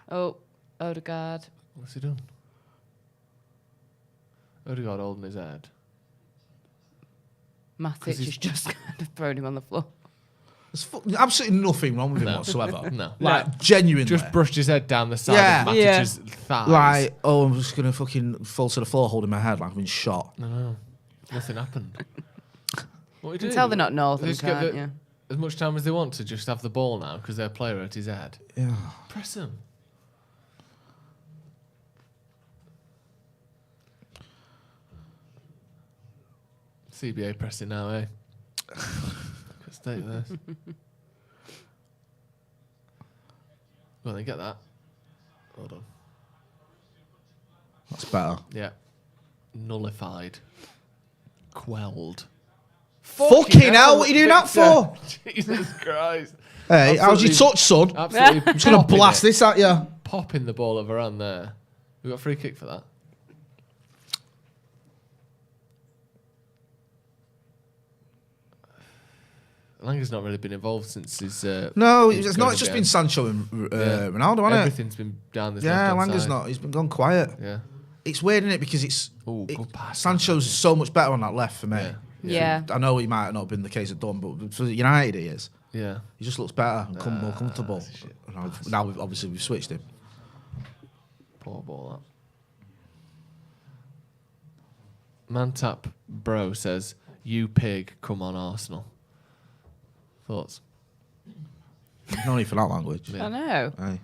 Oh, Odegaard. What's he done? Odegaard holding his head. Matic has just kind of thrown him on the floor. There's absolutely nothing wrong with him No. whatsoever. No. Like, genuinely. Just brushed his head down the side Yeah. of Matic's thighs. Like, oh, I'm just going to fucking fall to the floor holding my head like I've been shot. No. Nothing happened. What are you You doing? can tell they're not northern, They just get can't you? as much time as they want to just have the ball now because their player at his head. Yeah. Press him. CBA pressing now, eh? Let's take this. Well, then get that. Hold on. That's better. Yeah. Nullified. Quelled. Fucking hell, what are you doing that for? Jesus Christ. Hey, how's your Absolutely- touch, son? Absolutely. I'm just going to popping blast it. this at you. Popping the ball at Varane there. We got a free kick for that. Langer's not really been involved since his. No, his it's goal not. It's just again. been Sancho and Yeah. Ronaldo, hasn't it? Everything's been down this Yeah, left-hand Langer's side. not. He's been gone quiet. Yeah. It's weird, isn't it? Because it's Oh, good pass. Sancho's so much better on that left for me. Yeah. Yeah. I know he might have not been the case at Dortmund, but for United he is. Yeah. He just looks better and more comfortable. that's a shit Now we've switched him. Poor ball that. Mantap Bro says, "You pig, come on Arsenal." Thoughts? No need for that language. Yeah. I know. Aye.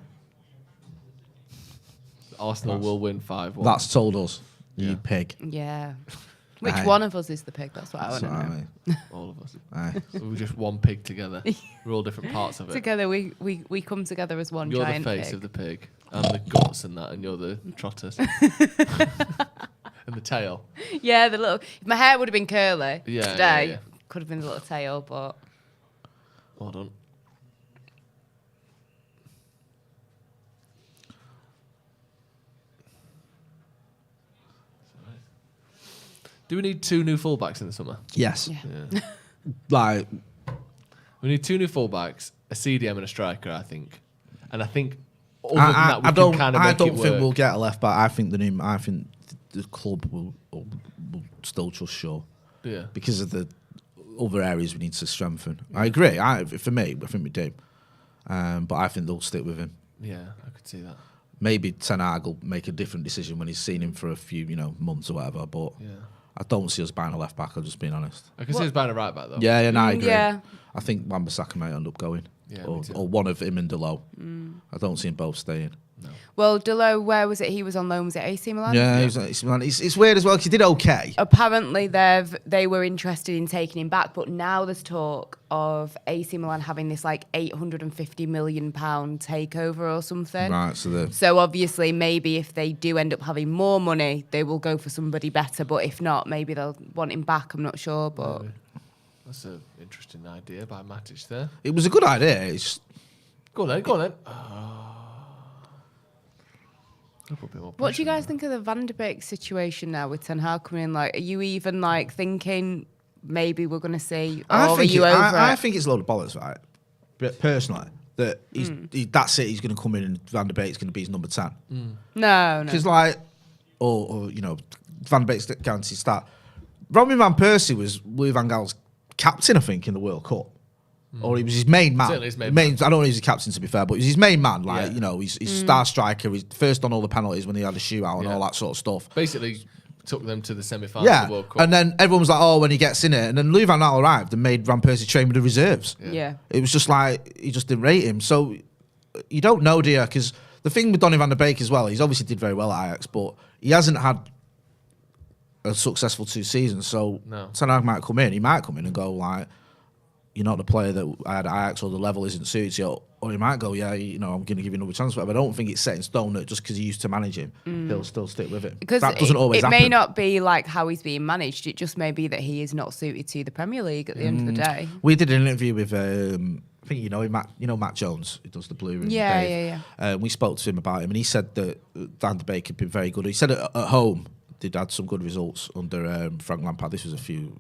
Arsenal will win 5-1. That's told us. You Yeah. pig. Yeah. Which Aye. one of us is the pig? That's what I That's want to what I know. mean. All of us. Aye. We're just one pig together. We're all different parts of it. Together, we come together as one You're the giant face pig. of the pig, and the guts and that, and you're the trotters. And the tail. Yeah, the little. If my hair would have been curly Yeah, today, yeah. could have been the little tail, but Well done. Do we need 2 new fullbacks in the summer? Yes. Yeah. Like, We need 2 new fullbacks, a CDM and a striker, I think. And I think other than that, we I don't. can kind of I make don't it think work. we'll get a left back. I think the club will still trust Shaw Yeah. because of the other areas we need to strengthen. I agree. For me, I think we do. But I think they'll stick with him. Yeah, I could see that. Maybe Ten Hag will make a different decision when he's seen him for a few, months or whatever. But Yeah. I don't see us buying a left back. I'm just being honest. I can see us buying a right back, though. Yeah, no, I agree. yeah. I think Wan-Bissaka might end up going. or one of him and Delo. I don't see them both staying. Well, Delo, where was it? He was on loan. Was it AC Milan? Yeah, it's weird as well because he did okay. Apparently, they were interested in taking him back, but now there's talk of AC Milan having this like £850 million takeover or something. Right, so obviously maybe if they do end up having more money, they will go for somebody better. But if not, maybe they'll want him back. I'm not sure, but that's an interesting idea by Matic there. It was a good idea. It's Go on then. What do you guys think of the Van de Beek situation now with Ten Hag coming in? Like, are you even like thinking maybe we're going to see? I think it's a load of bollocks, right? But personally, that that's it. He's going to come in and Van de Beek's going to be his number 10. No, because like, or Van de Beek's guaranteed start. Robin van Persie was Louis van Gaal's captain, I think, in the World Cup. Or he was his main man. Certainly his main man. I don't know if he's a captain, to be fair, but he was his main man. Like, he's star striker. He's first on all the penalties when he had a shootout and all that sort of stuff. Basically, took them to the semi-final of the World Cup. And then everyone was like, oh, when he gets in it. And then Louis van Gaal arrived and made Van Persie train with the reserves. Yeah. It was just like, he just didn't rate him. So you don't know, do you? Because the thing with Donny van der Beek as well, he's obviously did very well at Ajax, but he hasn't had a successful 2 seasons. So Ten Hag might come in. He might come in and go like, you're not the player that I had at Ajax, or the level isn't suited to you. Or he might go, I'm going to give you another chance. But I don't think it's set in stone that just because he used to manage him, he'll still stick with it. Because that doesn't always happen. It may not be like how he's being managed. It just may be that he is not suited to the Premier League at the end of the day. We did an interview with, I think Matt Jones, who does the Blue Room. Yeah. We spoke to him about him, and he said that Van de Beek had been very good. He said at home they'd had some good results under Frank Lampard. This was a few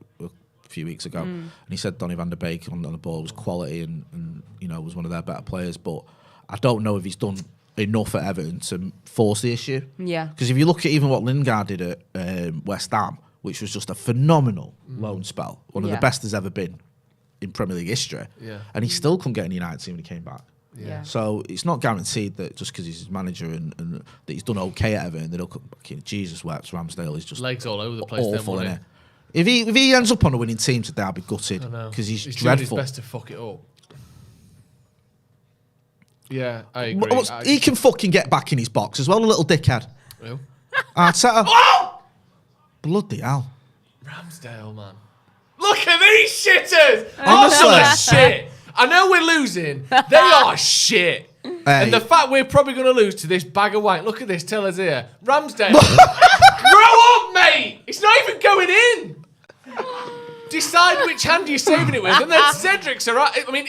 weeks ago, and he said Donny van der Beek on the ball was quality and was one of their better players. But I don't know if he's done enough at Everton to force the issue. Yeah. Because if you look at even what Lingard did at West Ham, which was just a phenomenal loan spell, one of the best there's ever been in Premier League history, and he still couldn't get in the United team when he came back. Yeah. So it's not guaranteed that just because he's his manager and that he's done okay at Everton, they'll come back in. Jesus wept, Ramsdale is just legs all over the place. Awful, isn't it? If he ends up on a winning team today, I'll be gutted because he's dreadful. Doing his best to fuck it up. Yeah, I agree. He can fucking get back in his box as well, a little dickhead. Who? Arteta. Oh! Bloody hell. Ramsdale, man. Look at these shitters! Honestly. They're shit. I know we're losing. They are shit. Hey. And the fact we're probably going to lose to this bag of wank. Look at this. Tell us here. Ramsdale. Grow up, mate. It's not even going in. Decide which hand you're saving it with. And then Cedric's alright. I mean,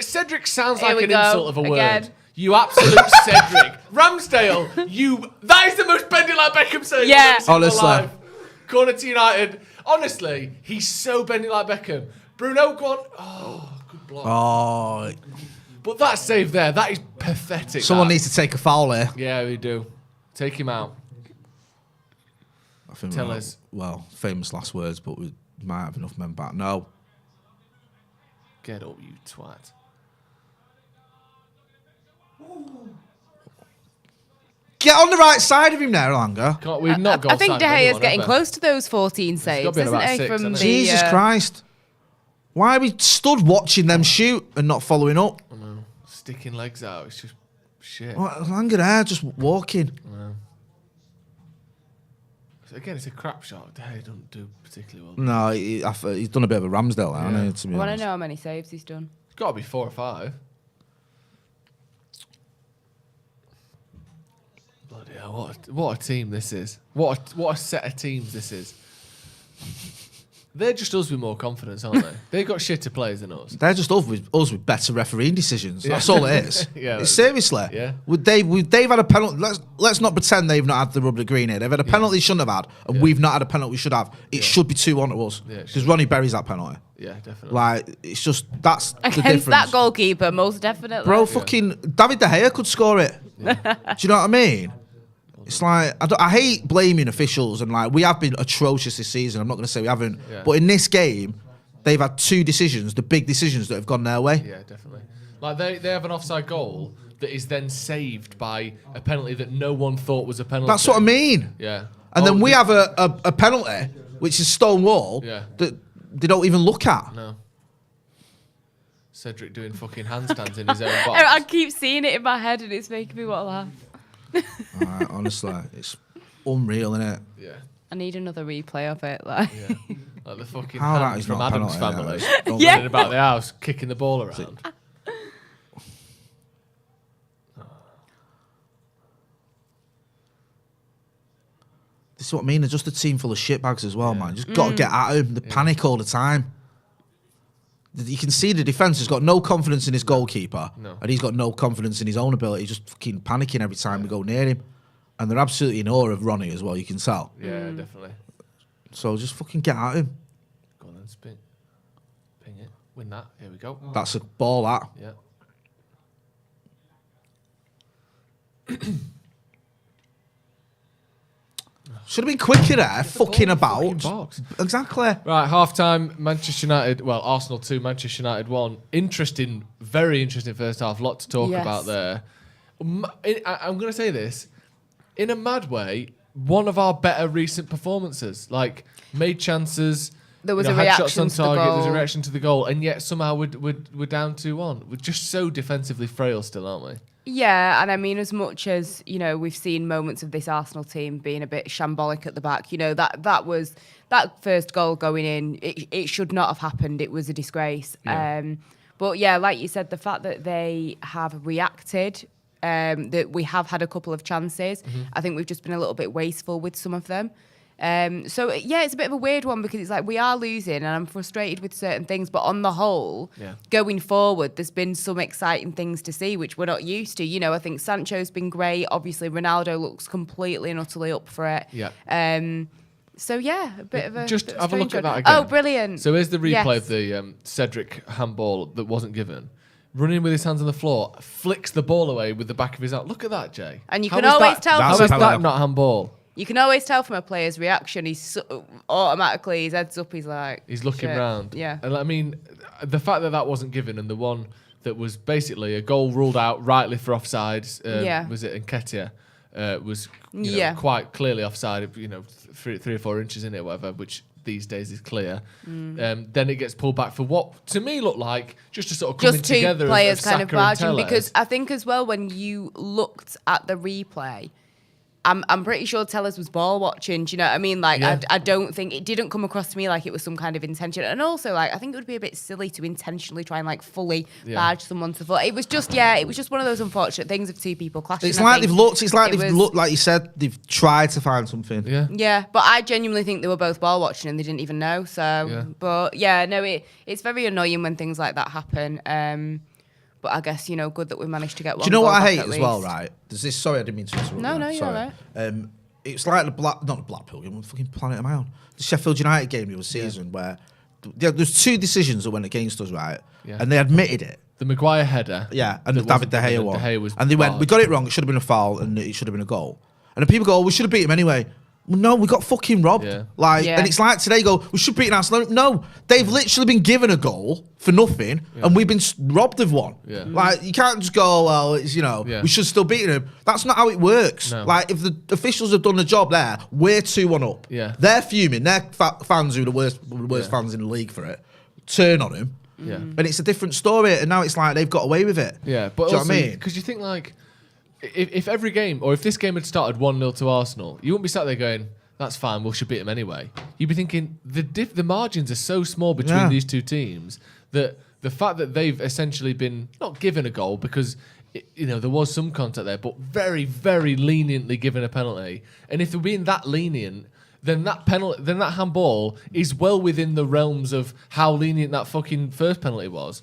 Cedric sounds like an insult of a word. You absolute Cedric. Ramsdale, that is the most Bendy like Beckham saying I've ever seen in my life. Corner to United. Honestly, he's so Bendy like Beckham. Bruno, go on. Oh, good block. Oh. But that save there, that is pathetic. Someone needs to take a foul here. Yeah, we do. Take him out. I think Tell us. Well, famous last words, but we might have enough men back. No. Get up, you twat. Get on the right side of him there, Langer. We've not got I think De Gea's getting close to those 14 saves, isn't he? From Jesus Christ. Why are we stood watching them shoot and not following up? I know. Sticking legs out, it's just shit. What, Langer there, just walking. I know. Again, it's a crap shot. De Gea don't do particularly well. No, he's done a bit of a Ramsdale, hasn't he, to be I want honest. to know how many saves he's done. It's got to be 4 or 5. Bloody hell, what a team this is. What a set of teams this is. They're just us with more confidence, aren't they? They've got shitter players than us. They're just us with better refereeing decisions. That's all it is. Seriously. Yeah. They've had a penalty. Let's not pretend they've not had the rubber green here. They've had a penalty they shouldn't have had, and we've not had a penalty we should have. It should be 2-1 to us. Because Ronnie buries that penalty. Yeah, definitely. Like, it's just, that's the difference. Against that goalkeeper, most definitely. Bro, fucking David De Gea could score it. Do you know what I mean? It's like, I hate blaming officials, and like, we have been atrocious this season. I'm not going to say we haven't. Yeah. But in this game, they've had 2 decisions, the big decisions that have gone their way. Yeah, definitely. Like, they have an offside goal that is then saved by a penalty that no one thought was a penalty. That's what I mean. Yeah. And then we have a penalty, which is stone wall, that they don't even look at. No. Cedric doing fucking handstands in his own box. I keep seeing it in my head and it's making me want to laugh. Honestly, it's unreal, isn't it? Yeah. I need another replay of it. Like, Like the fucking How that hand is from not a Adam's penalty, family. Yeah. Running about the house, kicking the ball around. This is what I mean. They're just a team full of shitbags as well, man. Just got to get at him. They panic all the time. You can see the defence has got no confidence in his goalkeeper, and he's got no confidence in his own ability. He's just fucking panicking every time we go near him. And they're absolutely in awe of Ronnie as well, you can tell. Yeah, definitely. So just fucking get at him. Go on then, spin. Ping it. Win that. Here we go. That's a ball, that. Yeah. Should have been quicker there, fucking about. Fucking box. Exactly. Right, half-time, Manchester United, Arsenal 2, Manchester United 1. Interesting, very interesting first half. Lot to talk about there. I'm going to say this. In a mad way, one of our better recent performances. Like, made chances. There was a had reaction shots on to the target. goal. There was a reaction to the goal. And yet somehow we're down 2-1. We're just so defensively frail still, aren't we? yeah, and I mean, as much as, you know, we've seen moments of this Arsenal team being a bit shambolic at the back, you know, that first goal going in, it should not have happened. It was a disgrace. Yeah. But yeah, like you said, the fact that they have reacted, that we have had a couple of chances, I think we've just been a little bit wasteful with some of them. So yeah, it's a bit of a weird one because it's like we are losing and I'm frustrated with certain things, but on the whole, going forward, there's been some exciting things to see which we're not used to. You know, I think Sancho's been great. Obviously, Ronaldo looks completely and utterly up for it. Yeah. So yeah, a bit of a just bit of have a look strange at one. that again. Oh, brilliant! So here's the replay Yes. of the Cedric handball that wasn't given. Running with his hands on the floor, flicks the ball away with the back of his arm. Look at that, Jay. And you How can is always that- tell How from is a- that not handball? You can always tell from a player's reaction. He's automatically, his head's up. He's like, He's looking shit. round. Yeah. And I mean, the fact that that wasn't given and the one that was basically a goal ruled out rightly for offside, was it Nketiah, was quite clearly offside, 3 or 4 inches in it, whatever, which these days is clear. Then it gets pulled back for what to me looked like just a sort of coming Just two together players of kind of Saka and barging, Telles. because I think as well when you looked at the replay, I'm pretty sure Tellers was ball watching. Do you know what I mean? Like, Yeah. I don't think it didn't come across to me like it was some kind of intention. And also, like, I think it would be a bit silly to intentionally try and like fully barge someone to foot. It was just one of those unfortunate things of two people clashing. It's I like think. they've looked. It's like It they've was- looked. Like you said, they've tried to find something. Yeah. Yeah, but I genuinely think they were both ball watching and they didn't even know. So, but yeah, no, it's very annoying when things like that happen. But I guess, good that we managed to get one. Do you know goal what I back hate at as well, least. right? There's this. Sorry, I didn't mean to interrupt. No, you, no, you're sorry. all right. It's like not the Blackpool game, fucking planet of my own. The Sheffield United game the other season where there's 2 decisions that went against us, right? Yeah. And they admitted it. The Maguire header. Yeah, and the that David wasn't De Gea given, one. De Gea was And they went, we barged. got it wrong. It should have been a foul, and it should have been a goal. And then people go, oh, we should have beat him anyway. Well, no, we got fucking robbed. Yeah. Yeah. And it's like today, we should beat Arsenal. No, they've literally been given a goal for nothing, and we've been robbed of one. Yeah. Like, you can't just go, well, it's, we should still beat him. That's not how it works. No. Like, if the officials have done the job there, we're 2-1 up. Yeah. They're fuming. Their fans who are the worst fans in the league for it turn on him. Yeah. And it's a different story, and now it's like they've got away with it. Yeah, but Do you know also, what I mean? because you think like, if every game, or if this game had started 1-0 to Arsenal, you wouldn't be sat there going, that's fine, we should beat them anyway. You'd be thinking, the margins are so small between these two teams that the fact that they've essentially been not given a goal because there was some contact there, but very, very leniently given a penalty. And if they're being that lenient, then that handball is well within the realms of how lenient that fucking first penalty was,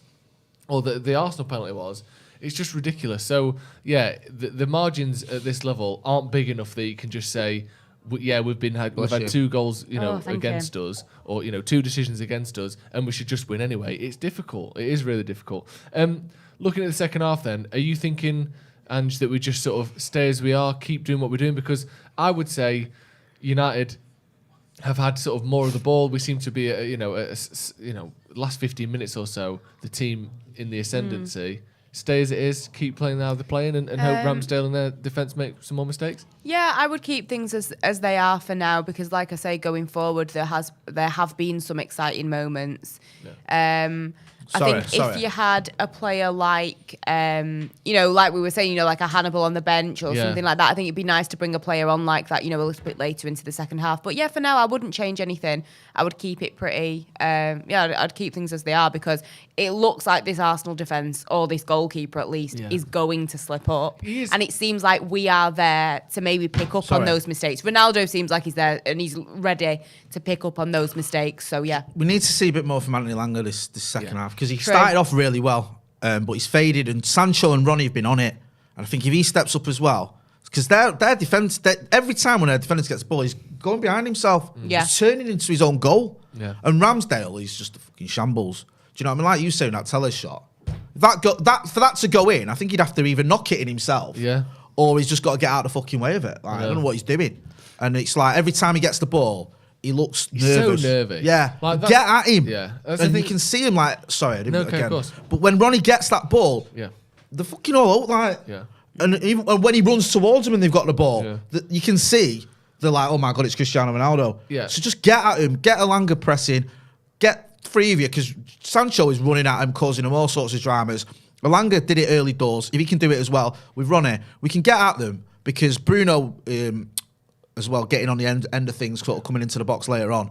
or the Arsenal penalty was. It's just ridiculous. So yeah, the margins at this level aren't big enough that you can just say, we've had 2 goals, against us, or 2 decisions against us, and we should just win anyway. It's difficult. It is really difficult. Looking at the second half, then, are you thinking, Ange, that we just sort of stay as we are, keep doing what we're doing? Because I would say United have had sort of more of the ball. We seem to be, last 15 minutes or so, the team in the ascendancy. Stay as it is, keep playing how they're playing, and hope Ramsdale and their defence make some more mistakes? Yeah, I would keep things as they are for now because, like I say, going forward, there have been some exciting moments. Yeah. I think if you had a player like, like we were saying, like a Hannibal on the bench or something like that, I think it'd be nice to bring a player on like that, a little bit later into the second half. But yeah, for now, I wouldn't change anything. I would keep it pretty, I'd keep things as they are because it looks like this Arsenal defence, or this goalkeeper at least, is going to slip up. And it seems like we are there to maybe pick up on those mistakes. Ronaldo seems like he's there and he's ready to pick up on those mistakes. So yeah. We need to see a bit more from Anthony Langer this second half because he started off really well, but he's faded and Sancho and Ronnie have been on it. And I think if he steps up as well, because their defence, every time when their defender gets the ball, he's going behind himself. He's turning into his own goal. And Ramsdale, he's just a fucking shambles. Do you know what I mean? Like you saying that Tellez shot. For that to go in, I think he'd have to either knock it in himself, or he's just got to get out the fucking way of it. Like, I don't know what he's doing. And it's like every time he gets the ball, he looks nervous. So nervy. Yeah. Like get at him. Yeah. And you can see him like, sorry, I didn't again. Of course. But when Ronnie gets that ball, they're fucking all out like. And even when he runs towards him and they've got the ball, you can see they're like, oh my God, it's Cristiano Ronaldo. So just get at him, get Elanga pressing, get three of you, because Sancho is running at him, causing him all sorts of dramas. Elanga did it early doors. If he can do it as well with Ronnie, we can get at them because Bruno as well, getting on the end of things, sort of coming into the box later on.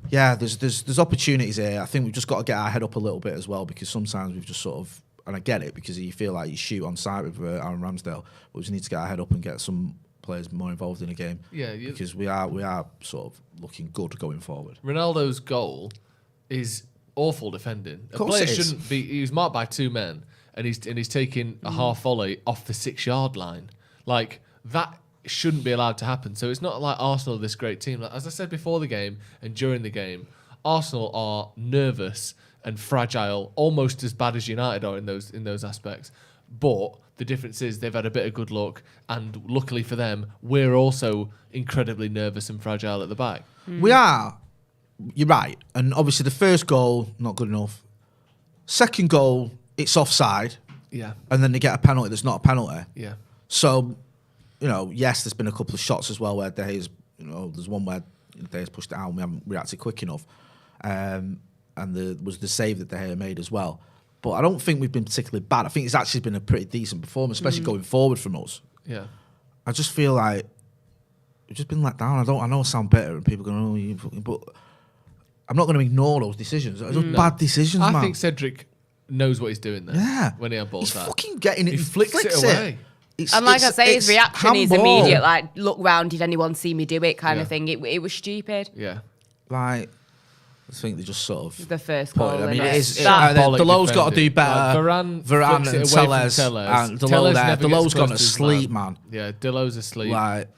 Yeah, there's opportunities here. I think we've just got to get our head up a little bit as well because sometimes we've just sort of, and I get it because you feel like you shoot on sight with Aaron Ramsdale, but we just need to get our head up and get some players more involved in the game. Because we are sort of looking good going forward. Ronaldo's goal is awful defending. A player shouldn't be. He was marked by two men, and he's taking a half volley off the 6-yard line. Like that shouldn't be allowed to happen. So it's not like Arsenal are this great team. Like, as I said before the game and during the game, Arsenal are nervous and fragile, almost as bad as United are in those aspects. But the difference is they've had a bit of good luck, and luckily for them, we're also incredibly nervous and fragile at the back. We are. You're right. And obviously the first goal, not good enough. Second goal, it's offside. Yeah. And then they get a penalty that's not a penalty. Yeah. So, yes, there's been a couple of shots as well where there's one where De Gea's pushed it out and we haven't reacted quick enough. And there was the save that De Gea made as well. But I don't think we've been particularly bad. I think it's actually been a pretty decent performance, especially going forward from us. Yeah. I just feel like we've just been let down. I know I sound better and people go, but I'm not going to ignore those decisions. Those bad decisions, man. I think Cedric knows what he's doing there. Yeah. When he had balls he's fucking getting it. He flicks it away. And like I say, his reaction is immediate. Like, look round, did anyone see me do it kind of thing. It was stupid. Yeah. Like, I think they just sort of... The first goal. I mean, it is... Delo's got to do better. Varane and Tellez. And Delo's gone to sleep, man. Yeah, Delo's asleep. Like,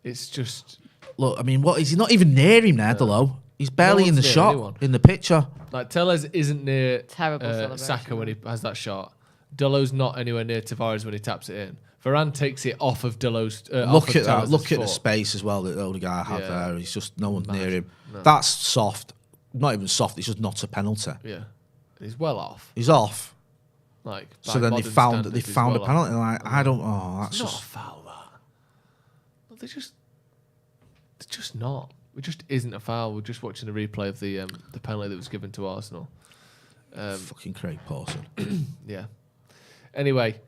it's just... Look, I mean, what is he not even near him there, Delo? He's barely in the shot, in the picture. Like, Tellez isn't near Terrible Saka when he has that shot. Delo's not anywhere near Tavares when he taps it in. Varane takes it off of Delo's. Look at that. Look at the space as well that the older guy had there. He's just no one's near him. No. That's soft. Not even soft. It's just not a penalty. Yeah, he's well off. He's off. Like so then they found a penalty. Like I don't. Oh, that's it's just not a foul. That. They're just not. It just isn't a foul. We're just watching a replay of the penalty that was given to Arsenal. Fucking Craig Pawson. Yeah. Anyway,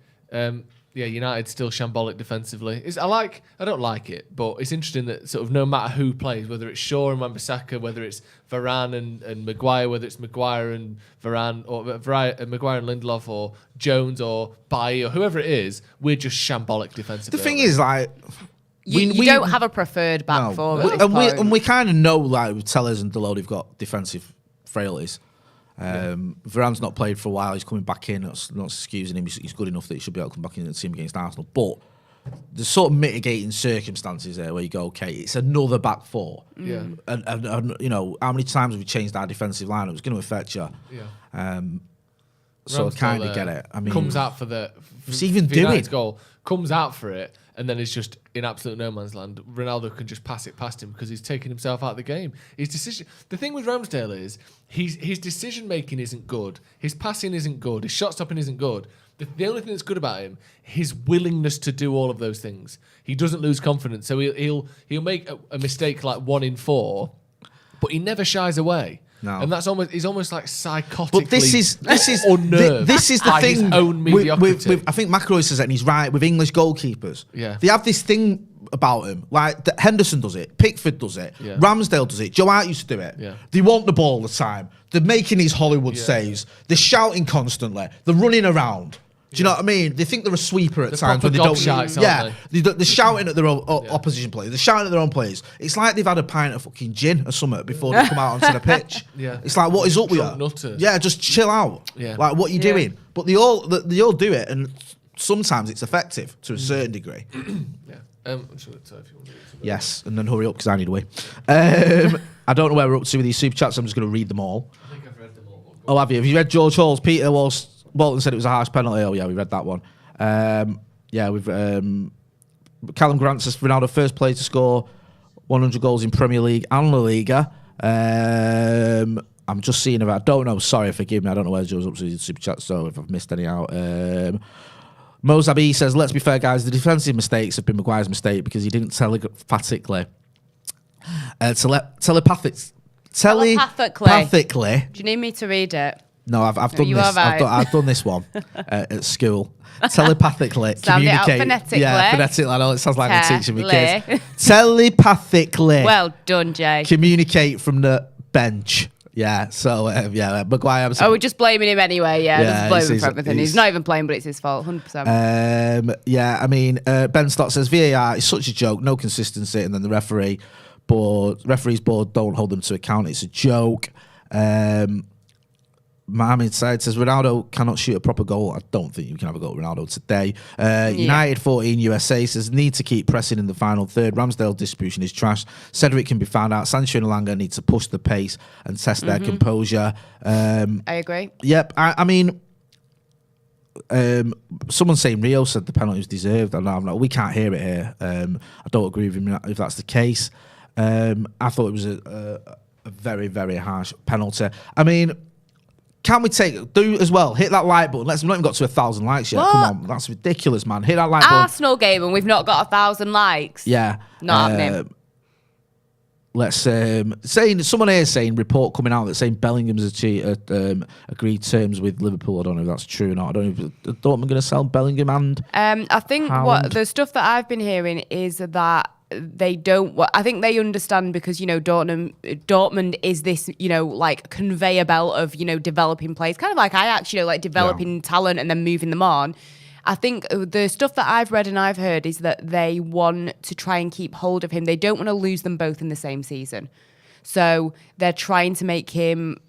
United still shambolic defensively. I don't like it, but it's interesting that sort of no matter who plays, whether it's Shaw and Wan-Bissaka, whether it's Varane and Maguire, whether it's Maguire and Varane, or Maguire and Lindelof, or Jones or Bailly, or whoever it is, we're just shambolic defensively. The thing is, like... We don't have a preferred back four. And we kind of know, like, with Tellez and Delo, they've got defensive frailties. Varane's not played for a while. He's coming back in. That's not excusing him. He's good enough that he should be able to come back in and see him against Arsenal. But there's sort of mitigating circumstances there where you go, okay, it's another back four. Yeah. And how many times have we changed our defensive line? It was going to affect you. Yeah. So I kind of get it. I mean, comes out for the goal, comes out for it, and then it's just in absolute no man's land. Ronaldo can just pass it past him because he's taken himself out of the game. The thing with Ramsdale is his decision making isn't good. His passing isn't good. His shot stopping isn't good. The only thing that's good about him, his willingness to do all of those things. He doesn't lose confidence, so he'll make a mistake like 1 in 4, but he never shies away. No. And he's almost like psychotically But this is unnerved this is the by thing. his own mediocrity. I think McElroy says that, and he's right with English goalkeepers. Yeah. They have this thing about him, like Henderson does it, Pickford does it, Yeah. Ramsdale does it, Joe Hart used to do it. Yeah. They want the ball all the time. They're making these Hollywood saves. They're shouting constantly. They're running around. Do you know what I mean? They think they're a sweeper at They're times when they proper don't. gobshites, aren't They're shouting at their own opposition players. They're shouting at their own players. It's like they've had a pint of fucking gin or something before they come out onto the pitch. Yeah. It's like, what is up with you? Drunk nutters. Yeah, just chill out. Yeah. Like, what are you doing? But they all do it, and sometimes it's effective to a certain degree. Yeah. I'm sure it's if you want to do something. Yes, and then hurry up because I need a wee. I don't know where we're up to with these super chats. I'm just going to read them all. I think I've read them all. Oh, have you? Have you read George Hall's? Peter Walton said it was a harsh penalty. Oh, yeah, we read that one. We've Callum Grant says Ronaldo first player to score 100 goals in Premier League and La Liga. I'm just seeing if I don't know. Sorry, forgive me. I don't know where Joe's up to the super chat. So if I've missed any out. Mozabi says, let's be fair, guys. The defensive mistakes have been Maguire's mistake because he didn't telepathically. Telepathically. Do you need me to read it? No, I've done you this. are right. I've done this one at school. Telepathically Sound it out communicate. phonetically. Yeah, phonetically. I know it sounds like I'm teaching me kids. Tele. Telepathically. Well done, Jay. Communicate from the bench. Yeah. So Maguire. We're just blaming him anyway. Yeah, Yeah, just blame him he's- for everything. He's not even playing, but it's his fault. 100%. Yeah, I mean, Ben Stott says VAR is such a joke, no consistency, and then the referees board don't hold them to account. It's a joke. Mohamed Said says Ronaldo cannot shoot a proper goal. I don't think you can have a goal at Ronaldo today. United 14 USA says need to keep pressing in the final third. Ramsdale distribution is trash. Cedric can be found out. Sancho and Elanga need to push the pace and test their composure. I agree. Yep. I mean, someone saying Rio said the penalty was deserved. I'm like, we can't hear it here. I don't agree with him if that's the case. I thought it was a very, very harsh penalty. I mean, can we do as well? Hit that like button. We've not even got to 1,000 likes yet. What? Come on, that's ridiculous, man. Hit that like button. Arsenal game and we've not got 1,000 likes. Yeah, Not happening. Let's someone here saying report coming out that saying Bellingham's agreed terms with Liverpool. I don't know if that's true or not. I don't know if Dortmund going to sell Bellingham and. I think Haaland. the stuff that I've been hearing is that they don't. I think they understand because Dortmund is this like conveyor belt of developing players, kind of like Ajax, like developing talent and then moving them on. I think the stuff that I've read and I've heard is that they want to try and keep hold of him. They don't want to lose them both in the same season. So they're trying to make him,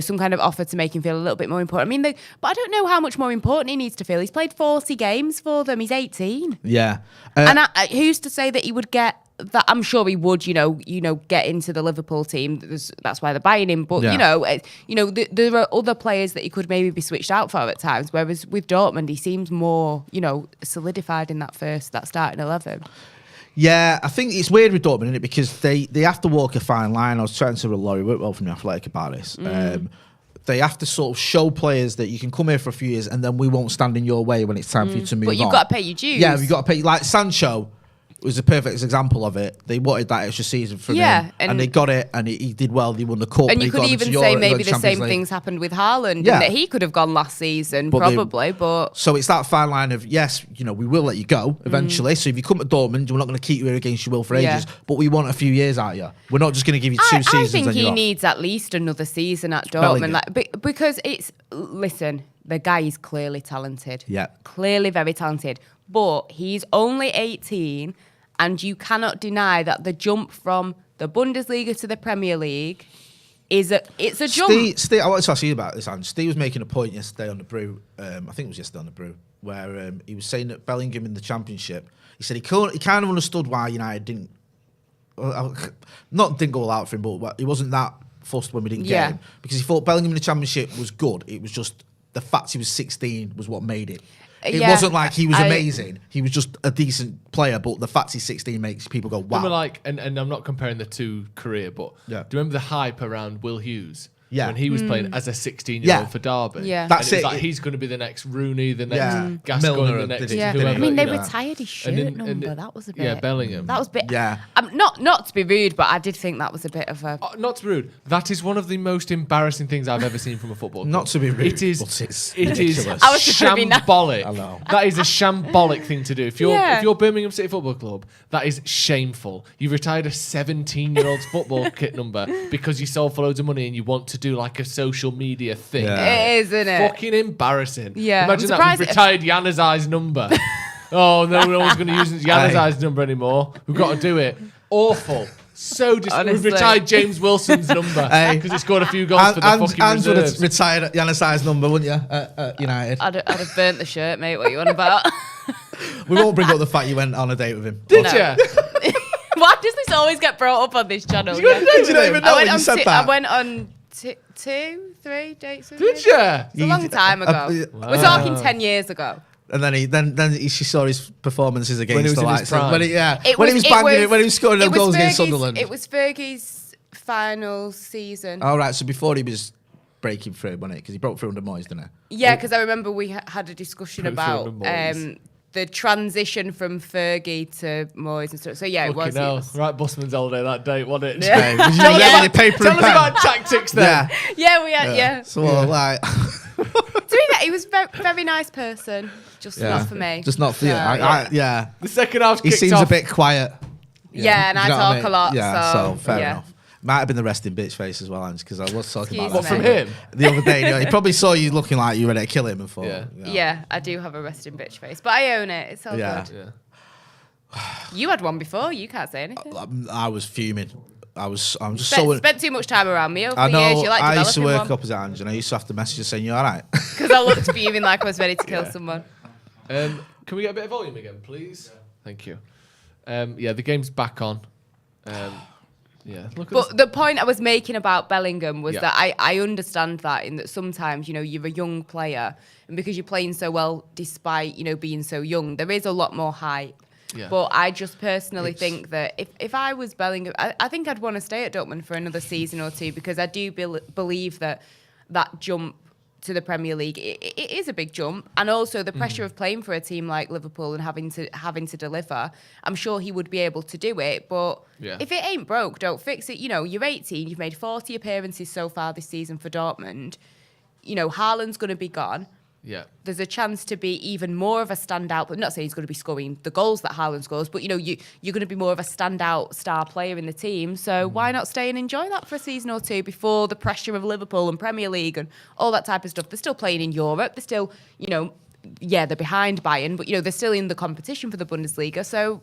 some kind of offer to make him feel a little bit more important. I mean, but I don't know how much more important he needs to feel. He's played 40 games for them. He's 18. Yeah. And who's to say that he would get that? I'm sure he would, get into the Liverpool team. That's why they're buying him. But, there are other players that he could maybe be switched out for at times. Whereas with Dortmund, he seems more, solidified in that starting 11. Yeah, I think it's weird with Dortmund, isn't it? Because they have to walk a fine line. I was chatting to Laurie Whitwell from The Athletic about this. They have to sort of show players that you can come here for a few years and then we won't stand in your way when it's time for you to move on. But you've got to pay your dues. Yeah, you've got to pay. Like Sancho was a perfect example of it. They wanted that extra season from him, and they got it, and he did well. He won the cup. And you could even say maybe the same things happened with Haaland, and that he could have gone last season, probably. So it's that fine line of, yes, we will let you go eventually. So if you come to Dortmund, we're not going to keep you here against your will for ages, but we want a few years out of you. We're not just going to give you 2 seasons. I think and he needs at least another season at Dortmund, because listen, the guy is clearly talented. Yeah, clearly very talented, but he's only 18. And you cannot deny that the jump from the Bundesliga to the Premier League it's a jump. Steve, I wanted to ask you about this, Ange. Steve was making a point yesterday on the Brew. I think it was yesterday on the Brew, where he was saying that Bellingham in the Championship, he said he kind of understood why United didn't go all out for him, but he wasn't that fussed when we didn't get him, because he thought Bellingham in the Championship was good. It was just the fact he was 16 was what made it. It wasn't like he was amazing. He was just a decent player, but the fact he's 16 makes people go, wow. Remember, and I'm not comparing the two career, but do you remember the hype around Will Hughes? when he was playing as a 16-year-old for Derby. Yeah. That's and it. Like, he's going to be the next Rooney, the next Gascoigne, Milner the next did it. whoever. I mean, they you know. retired his shirt number. That was a bit. Yeah, Bellingham. That was a bit. Yeah. Not to be rude, but I did think that was a bit of a. Not to be rude. That is one of the most embarrassing things I've ever seen from a football club. Not to be rude, It is. but it's It is ridiculous. I was just really nice. shambolic. I know. That is a shambolic thing to do. If Yeah. you're Birmingham City Football Club, that is shameful. You retired a 17-year-old's football kit number because you sold for loads of money and you want to do like a social media thing. Yeah. It is, isn't it? Fucking embarrassing. Yeah, Imagine I'm that. surprised We've retired Yanazai's number. Oh, no one's going to use Yanazai's number anymore. We've got to do it. Awful. So we've Honestly. retired James Wilson's number because he scored a few goals for the fucking Ange would have reserves. retired Yannisai's number, wouldn't you? At United. I'd have burnt the shirt, mate. What are you on about? We won't bring up the fact you went on a date with him. Did No. you? Why does this always get brought up on this channel? You don't even know when you said that. I went on 2, 3 dates with Did him. you? It's a long time ago. We're talking 10 years ago. And then she saw his performances against When he was the in his likes. prime. When he was banging it, when he was scoring them goals against Sunderland. It was Fergie's final season. All right, so before he was breaking through, wasn't it? Because he broke through under Moyes, didn't he? Yeah, because I remember we had a discussion Broke through about under Moyes. the transition from Fergie to Moyes and stuff. So yeah, it was. Fucking hell. Right, Busman's holiday that day, wasn't it? Yeah. Hey, was you there with your paper Tell and us pen? about tactics then. Yeah. Yeah, we had. Yeah. So like, To be fair, he was very nice person. Just yeah. not for me. Just not for you. Yeah. The second half He kicked seems off. a bit quiet. Yeah, and Do I you know what talk mean? a lot. Yeah, so fair yeah. enough. Might have been the resting bitch face as well, Ange, because I was talking about Excuse that me. What, from him? the other day. You know, he probably saw you looking like you were ready to kill him and thought, Yeah. you know. Yeah, I do have a resting bitch face, but I own it. It's all Yeah. good. Yeah. You had one before. You can't say anything. I was fuming. I'm just so. Spent too much time around me over I the years. know. You like I used to developing work one. opposite Ange, and I used to have to message her saying, "You all right?" Because I looked fuming like I was ready to kill someone. Can we get a bit of volume again, please? Thank you. Yeah, the game's back on. Yeah, look at But the point I was making about Bellingham was Yeah. that I understand that in that sometimes, you know, you're a young player and because you're playing so well despite, you know, being so young, there is a lot more hype. Yeah. But I just personally think that if I was Bellingham, I think I'd want to stay at Dortmund for another season or two because I do believe that jump to the Premier League, it is a big jump, and also the pressure of playing for a team like Liverpool and having to deliver. I'm sure he would be able to do it, but if it ain't broke, don't fix it. You know, you're 18, you've made 40 appearances so far this season for Dortmund. You know, Haaland's going to be gone. Yeah. There's a chance to be even more of a standout, but I'm not saying he's going to be scoring the goals that Haaland scores, but you know, you're going to be more of a standout star player in the team. So why not stay and enjoy that for a season or two before the pressure of Liverpool and Premier League and all that type of stuff? They're still playing in Europe. They're still, you know, they're behind Bayern, but you know, they're still in the competition for the Bundesliga. So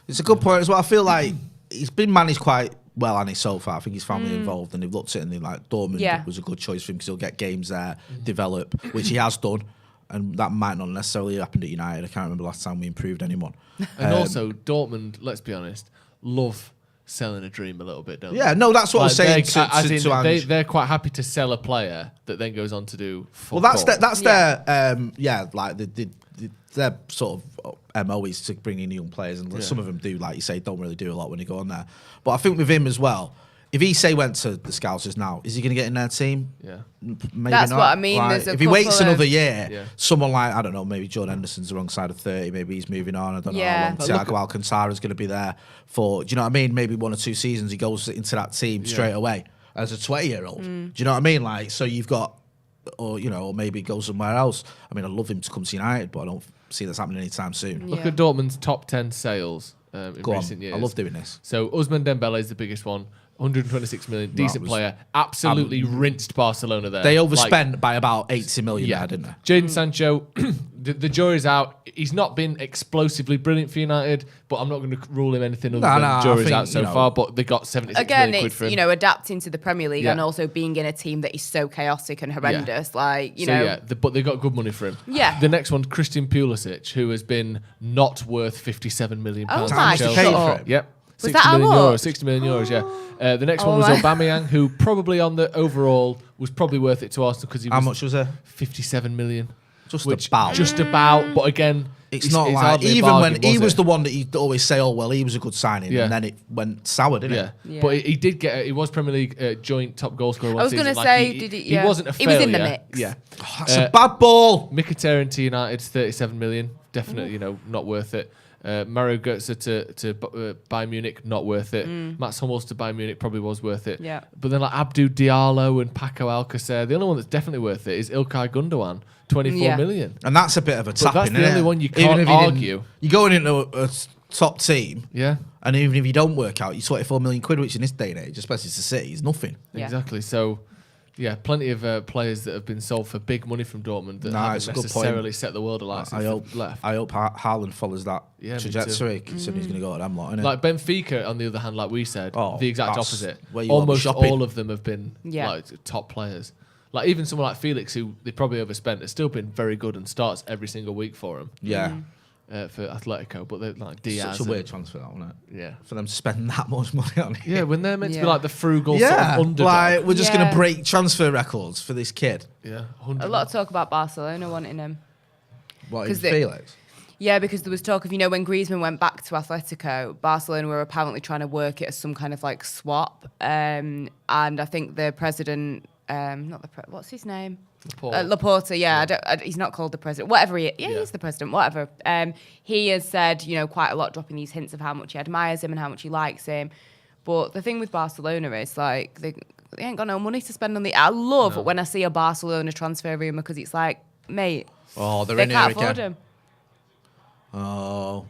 It's a good point as well. I feel like he's been managed quite well, and so far. I think his family involved, and they've looked at it and they're like, Dortmund was a good choice for him because he'll get games there, develop, which he has done, and that might not necessarily happen at United. I can't remember last time we improved anyone. And also, Dortmund, let's be honest, love selling a dream a little bit, don't they? Yeah, no, that's what I was saying as in, to Ange. they're quite happy to sell a player that then goes on to do fuck Well, all. that's their like their sort of MO is to bring in young players, and some of them do, like you say, don't really do a lot when they go on there. But I think with him as well, if he say went to the Scousers now, is he going to get in their team? Yeah. Maybe That's not. what I mean, Like, there's a if he waits couple another of- year, someone like, I don't know, maybe Jordan Henderson's the wrong side of 30, maybe he's moving on. I don't know how long Thiago Alcantara's going to be there for. Do you know what I mean? Maybe 1 or 2 seasons he goes into that team straight away as a 20-year-old. Do you know what I mean? Like, so you've got, or you know, or maybe go somewhere else. I mean, I'd love him to come to United, but I don't see that's happening anytime soon. Look at Dortmund's top 10 sales in Go recent on. years. I love doing this. So Ousmane Dembele is the biggest one. 126 million, decent was- player. Absolutely rinsed Barcelona there. They Like, overspent by about 80 million there, didn't they? Jadon Sancho, the jury's out. He's not been explosively brilliant for United, but I'm not going to rule him anything other than I jury's think, out so you know, far. But they got 76 again, million quid it's, for him. you know, adapting to the Premier League Yeah. and also being in a team that is so chaotic and horrendous. Like, you so know. yeah, but they got good money for him. Yeah. The next one's Christian Pulisic, who has been not worth 57 million pounds. Oh my for Chelsea. God. shut up. Yep. Was 60 that how million euros. much? 60 million euros, yeah. The next one Oh was my- Aubameyang, who probably on the overall was probably worth it to Arsenal because he was How much was it? 57 million. Just about. Just about, but again, It's not like hardly a even bargain, when he was was it? the one that he'd always say, "Oh well, he was a good signing," Yeah. and then it went sour, didn't Yeah. it? Yeah. But he did get. He was Premier League joint top goal scorer. I was going to say, did he? Yeah. He wasn't a He failure. was in the mix. Yeah. Oh, that's a bad ball. Mkhitaryan to United, 37 million. Definitely, not worth it. Mario Götze to Bayern Munich, not worth it. Mats Hummels to Bayern Munich probably was worth it. Yeah. But then like Abdou Diallo and Paco Alcacer, the only one that's definitely worth it is Ilkay Gundogan, 24 million. And that's a bit of a tap that's in, the innit? only one you Even can't if you didn't- argue. You're going into a top team, Yeah. and even if you don't work out, you're 24 million quid, which in this day and age, especially to City, is nothing. Yeah. Exactly. So, yeah, plenty of players that have been sold for big money from Dortmund that It's a haven't good point. necessarily set the world alight since I hope they've left. I hope Haaland follows that Yeah, me trajectory. Considering he's going to go to them lot, innit? Like Benfica, on the other hand, like we said, Oh, the exact that's opposite. where you want to be Almost shopping. all of them have been like top players. Like even someone like Felix, who they probably overspent, has still been very good and starts every single week for him. Yeah. For Atletico, but they're like Diaz. Such a weird transfer, that, wasn't it? Yeah. For them to spend that much money on it. Yeah, when they're meant to be Yeah. like the frugal sort of underdog. like we're just going Yeah. to break transfer records for this kid. Yeah, A lot of talk about Barcelona wanting him. What, in 'Cause they- Felix? Yeah, because there was talk of, when Griezmann went back to Atletico, Barcelona were apparently trying to work it as some kind of like swap. And I think the president, what's his name? Laporta, yeah. He's not called the president. Whatever he is. Yeah, he's the president, whatever. He has said, quite a lot, dropping these hints of how much he admires him and how much he likes him. But the thing with Barcelona is, like, they ain't got no money to spend on the... I love when I see a Barcelona transfer rumour because it's like, mate, Oh, they're they in here can't afford again. him. Oh,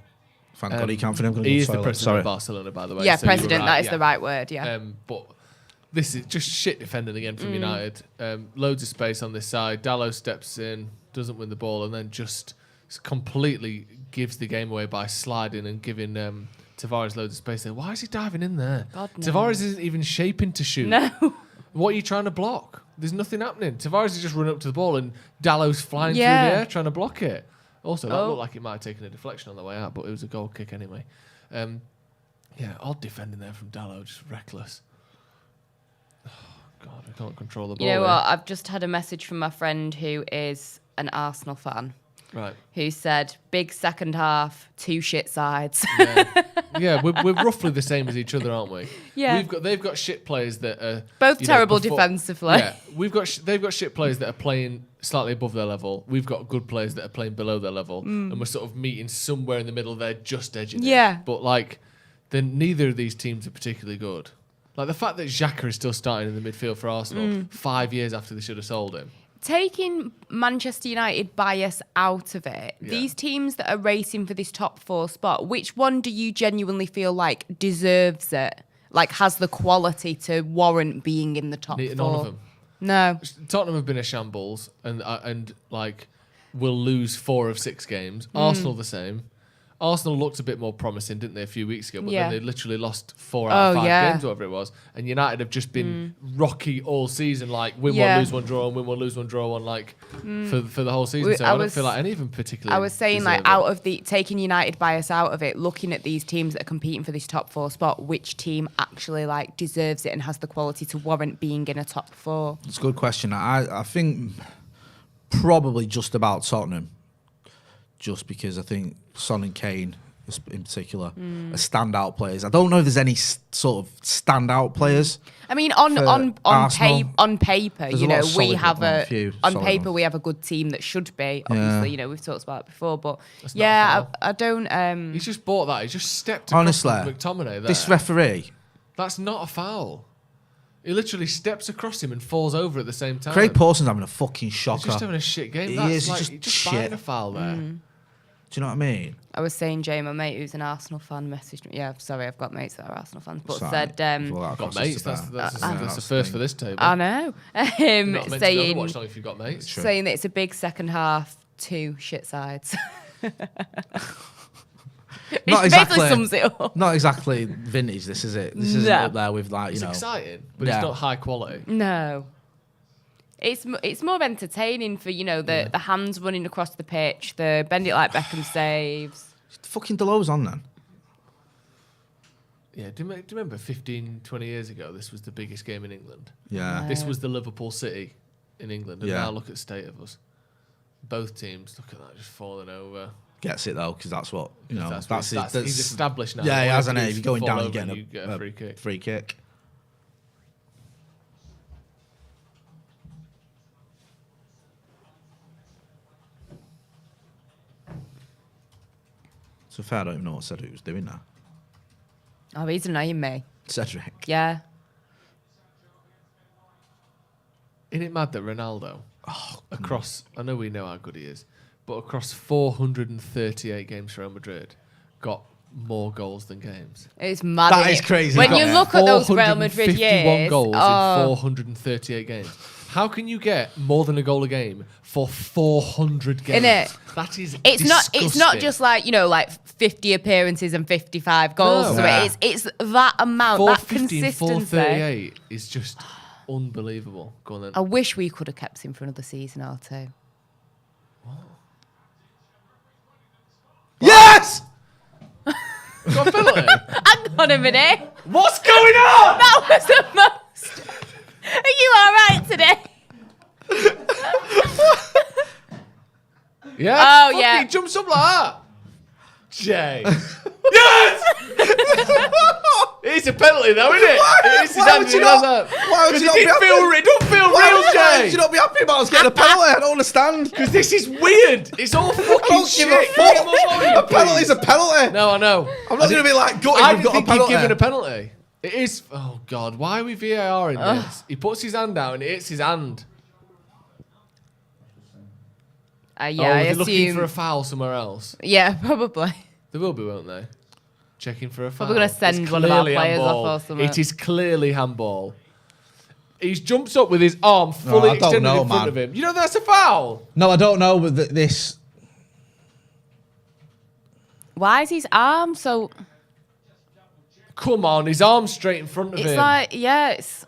thank God he can't for them. He is the president of Barcelona, by the way. Yeah, so you were president, right, that is the right word, yeah. But this is just shit defending again from United. Loads of space on this side. Dalot steps in, doesn't win the ball, and then just completely gives the game away by sliding and giving Tavares loads of space there. Why is he diving in there? God, no. Tavares isn't even shaping to shoot. No. What are you trying to block? There's nothing happening. Tavares has just run up to the ball and Dallow's flying Yeah. through the air trying to block it. Also, that looked like it might have taken a deflection on the way out, but it was a goal kick anyway. Odd defending there from Dalot, just reckless. Oh, God, I can't control the ball. You know there. what? I've just had a message from my friend who is an Arsenal fan. Right. Who said, big second half, 2 shit sides. Yeah, we're roughly the same as each other, aren't we? Yeah. They've got shit players that are Both terrible defensively. Yeah, they've got shit players that are playing slightly above their level. We've got good players that are playing below their level, and we're sort of meeting somewhere in the middle. They're just edging it. Yeah. But like, then neither of these teams are particularly good. Like the fact that Xhaka is still starting in the midfield for Arsenal 5 years after they should have sold him. Taking Manchester United bias out of it, these teams that are racing for this top 4 spot, which one do you genuinely feel like deserves it? Like has the quality to warrant being in the top 4? None of them. No. Tottenham have been a shambles and like will lose 4 of 6 games. Arsenal the same. Arsenal looked a bit more promising, didn't they, a few weeks ago? But then they literally lost 4 out of 5 games, whatever it was. And United have just been rocky all season, like win one, lose one, draw one, win one, lose one, draw one, like for the whole season. So I don't feel like any of them particularly. I was saying, like, out of the taking United bias out of it, looking at these teams that are competing for this top 4 spot, which team actually like deserves it and has the quality to warrant being in a top 4? It's a good question. I think probably just about Tottenham, just because I think Son and Kane in particular are standout players. I don't know if there's any sort of standout players. I mean, on paper, There's a lot of we solid have ones, few on solid paper ones. we have a good team that should be. Obviously, we've talked about it before, but That's not a foul. I don't. He's just bought that. He's just stepped across Honestly, McTominay there. this referee, That's not a foul. He literally steps across him and falls over at the same time. Craig Pawson's having a fucking He's shocker. just having a shit game. He That's is, like, he's he's just just buying shit. a foul there. Do you know what I mean? I was saying, Jay, my mate who's an Arsenal fan, messaged me. Yeah, sorry, I've got mates that are Arsenal fans, but Sorry. said, Got mates. That's the first for this table. I know, You're not meant to go to saying Watchalong if you've got mates. saying that it's a big second half, 2 shit sides. Not It exactly. basically sums it up. Not exactly vintage. This is it. This isn't No. up there with like It's you know. exciting, but Yeah. it's not high quality. No. It's more entertaining for, the hands running across the pitch, the bend it like Beckham saves. Fucking Deleu's on then. Yeah, do you remember 15, 20 years ago, this was the biggest game in England? Yeah. This was the Liverpool City in England, and Yeah. now look at the state of us. Both teams. Look at that, just falling over. Gets it though, because that's what you know. That's he's established now. Yeah, he All hasn't you he? do If is you're going fall down, you're over getting and you get a free kick. Free kick. So fair, I don't even know what Cedric was doing now. Oh, he's annoying me. Cedric. Yeah. Isn't it mad that Ronaldo, across, I know we know how good he is, but across 438 games for Real Madrid, got more goals than games. It's mad. That is crazy. When you look at those Real Madrid 451 years, goals in 438 games. How can you get more than a goal a game for 400 games? Innit? That is It's disgusting. not just like, you know, like 50 appearances and 55 goals. No. So it's that amount, that 450 and consistency. 438 is just unbelievable. Go on then. I wish we could have kept him for another season or two. Yes! Got a penalty. Hang on a minute. What's going on? That was the most. Are you all right today? Yeah. Oh, Fuck, yeah. He jumps up like that. Jay. Yes! It's a penalty though, isn't it? It is his hand. Why would you not be happy? It don't feel real, Why Jay. would you not be happy about us getting a penalty? I don't understand. Because this is weird. It's all fucking shit. A penalty's a penalty. No, I know. I'm not going to be like, gutted I we've didn't got a think he'd penalty. given a penalty. It is. Oh God, why are we VAR in this? He puts his hand out and it hits his hand. Yeah, I they're looking assume. for a foul somewhere else. Yeah, probably. They will be, won't they? Checking for a foul. Probably gonna send It's one of our clearly players off handball. or something. It is clearly handball. He's jumps up with his arm fully I don't extended know, in front man. of him. You know that's a foul. No, I don't know, but this... Why is his arm so? Come on, his arm's straight in front of him. It's like, yeah, it's.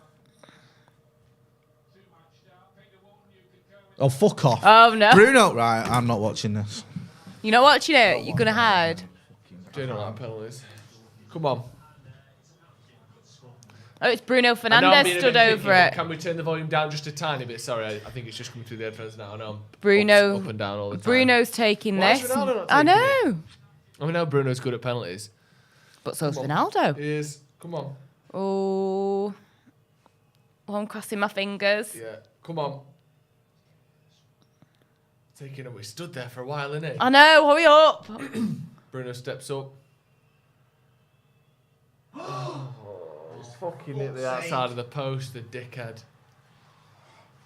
Oh, fuck off. Oh no. Bruno. Right, I'm not watching this. You're not watching it. You're gonna hide. Do not like penalties. Come on. Oh, it's Bruno I know I'm Fernandes being a stood bit over picky, but it. Can we turn the volume down just a tiny bit? Sorry, I think it's just coming through the headphones now. I know I'm Bruno. up and down all the time. Bruno's taking Why is this. Ronaldo not I taking know. I mean, now Bruno's good at penalties. But so's Come on. Ronaldo. He is. Come on. Oh. Oh, I'm crossing my fingers. Yeah. Come on. Taking away. Stood there for a while, innit? I know. Hurry up. Bruno steps up. He's fucking hit the outside of the post, the dickhead.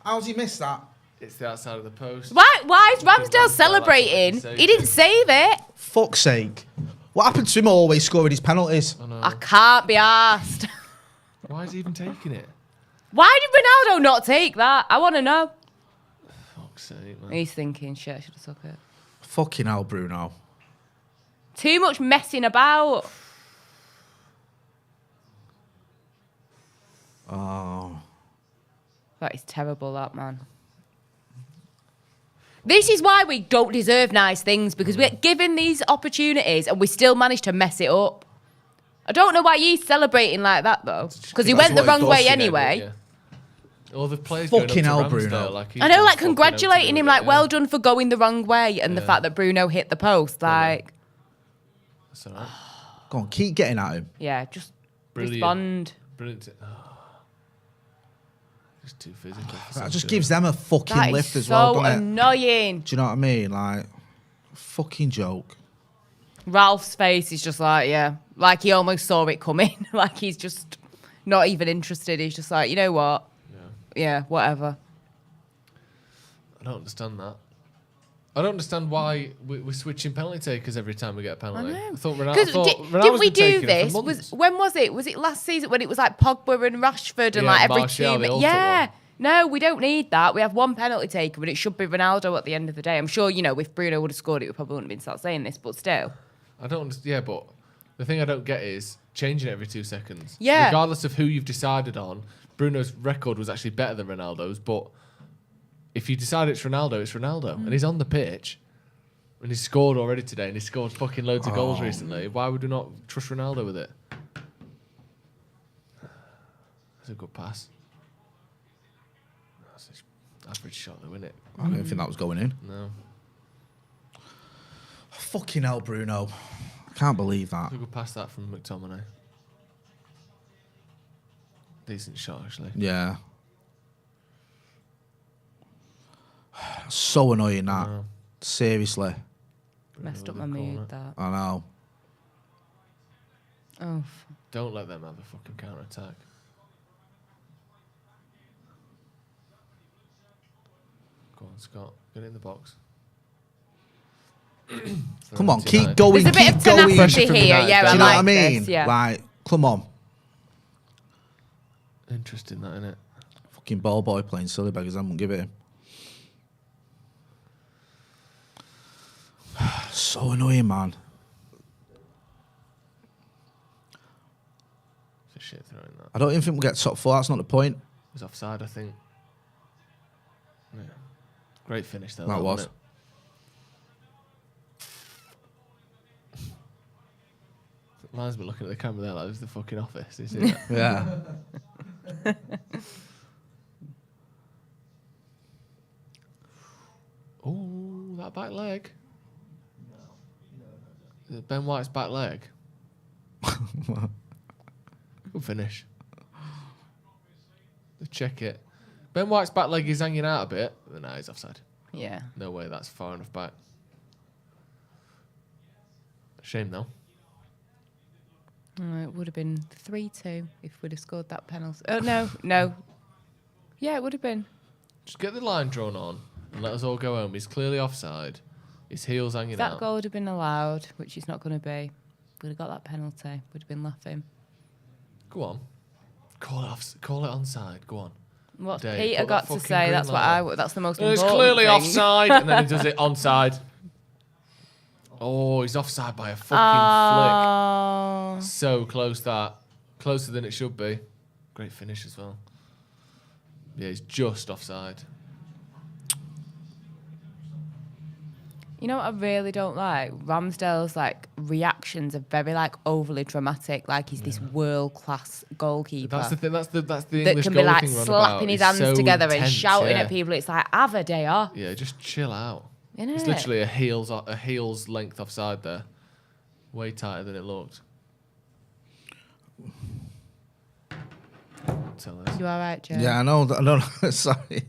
How's he missed that? It's the outside of the post. Why is Ramsdale Ramsdale celebrating? actually He didn't save it. Fuck's sake. What happened to him always scoring his penalties? I know. I can't be asked. Why is he even taking it? Why did Ronaldo not take that? I want to know. Fuck's sake, man. He's thinking, shit, I should have took it. Fucking hell, Bruno. Too much messing about. Oh. That is terrible, that man. This is why we don't deserve nice things, because we're given these opportunities and we still manage to mess it up. I don't know why he's celebrating like that, though. Because he went the wrong way anyway. All the players Fucking going hell, up to Ramsdale, Bruno. like he's I know, done like, fucking congratulating him, out to like, do well it, done for going the wrong way, and the Yeah. fact that Bruno hit the post, like, That's all right. Go on, keep getting at him. yeah, just Brilliant. respond. Brilliant. Just too physical. for That some just shit. gives them a fucking That is lift as so well, doesn't it? annoying. Do you know what I mean? Like, fucking joke. Ralph's face is just like, yeah, like he almost saw it coming. Like he's just not even interested. He's just like, you know what? Yeah, whatever. I don't understand that. I don't understand why we're switching penalty takers every time we get a penalty. I thought Because Ronaldo's didn't we been do taking it this? for months. When was it? Was it last season when it was like Pogba and Rashford and Yeah, like every Martial, team? they all Yeah. took one. No, we don't need that. We have one penalty taker, and it should be Ronaldo at the end of the day. I'm sure, you know, if Bruno would have scored it, we probably wouldn't have been start saying this, but still. I don't understand. Yeah, but the thing I don't get is changing it every 2 seconds. Yeah. Regardless of who you've decided on, Bruno's record was actually better than Ronaldo's, but if you decide it's Ronaldo, it's Ronaldo. And he's on the pitch. And he's scored already today, and he's scored fucking loads of goals recently. Why would we not trust Ronaldo with it? That's a good pass. Average shot, though, isn't it? I don't think that was going in. No. Fucking hell, Bruno. I can't believe that. We could pass that from McTominay. Decent shot, actually. Yeah. So annoying, that. Seriously. Messed up my mood, that. I know. Oh. Don't let them have a fucking counter-attack. Go on, Scott. Get in the box. Come on, keep going, There's a bit of tenacity here. Yeah, Do you know what I mean? This, yeah. Like, come on. Interesting, that, innit? Fucking ball boy playing silly beggars. I won't give it him. So annoying, man. It's a shit throwing that. I don't even think we'll get top 4. That's not the point. It was offside, I think. Yeah. Great finish, though. That was. Wasn't it? Linesman been looking at the camera there like this is the fucking office. You see that? Yeah. Oh, that back leg. Ben White's back leg. Good finish. Let's check it. Ben White's back leg is hanging out a bit. But no, he's offside. Yeah. No way that's far enough back. Shame, though. It would have been 3-2 if we'd have scored that penalty. Oh, no. Yeah, it would have been. Just get the line drawn on and let us all go home. He's clearly offside. His heel's hanging If that out. goal would have been allowed, which it's not going to be, we'd have got that penalty. We'd have been laughing. Go on. Call it onside. Go on. What's Dave, Peter put got that to fucking say? green That's what light. that's the most Well, important it's clearly thing. offside, and then he does it onside. Oh, he's offside by a fucking flick. So close that. Closer than it should be. Great finish as well. Yeah, he's just offside. You know what I really don't like? Ramsdale's reactions are very overly dramatic. Like he's this world class goalkeeper. That's the thing. That's the that English can be goalie thing we're on slapping about. his He's hands so together and intense, shouting yeah. at people. It's like, have a day off. Yeah, just chill out. Isn't It's it? literally a heel's length offside there. Way tighter than it looked. Tell us. You all right, Joe? Yeah, I know. Sorry.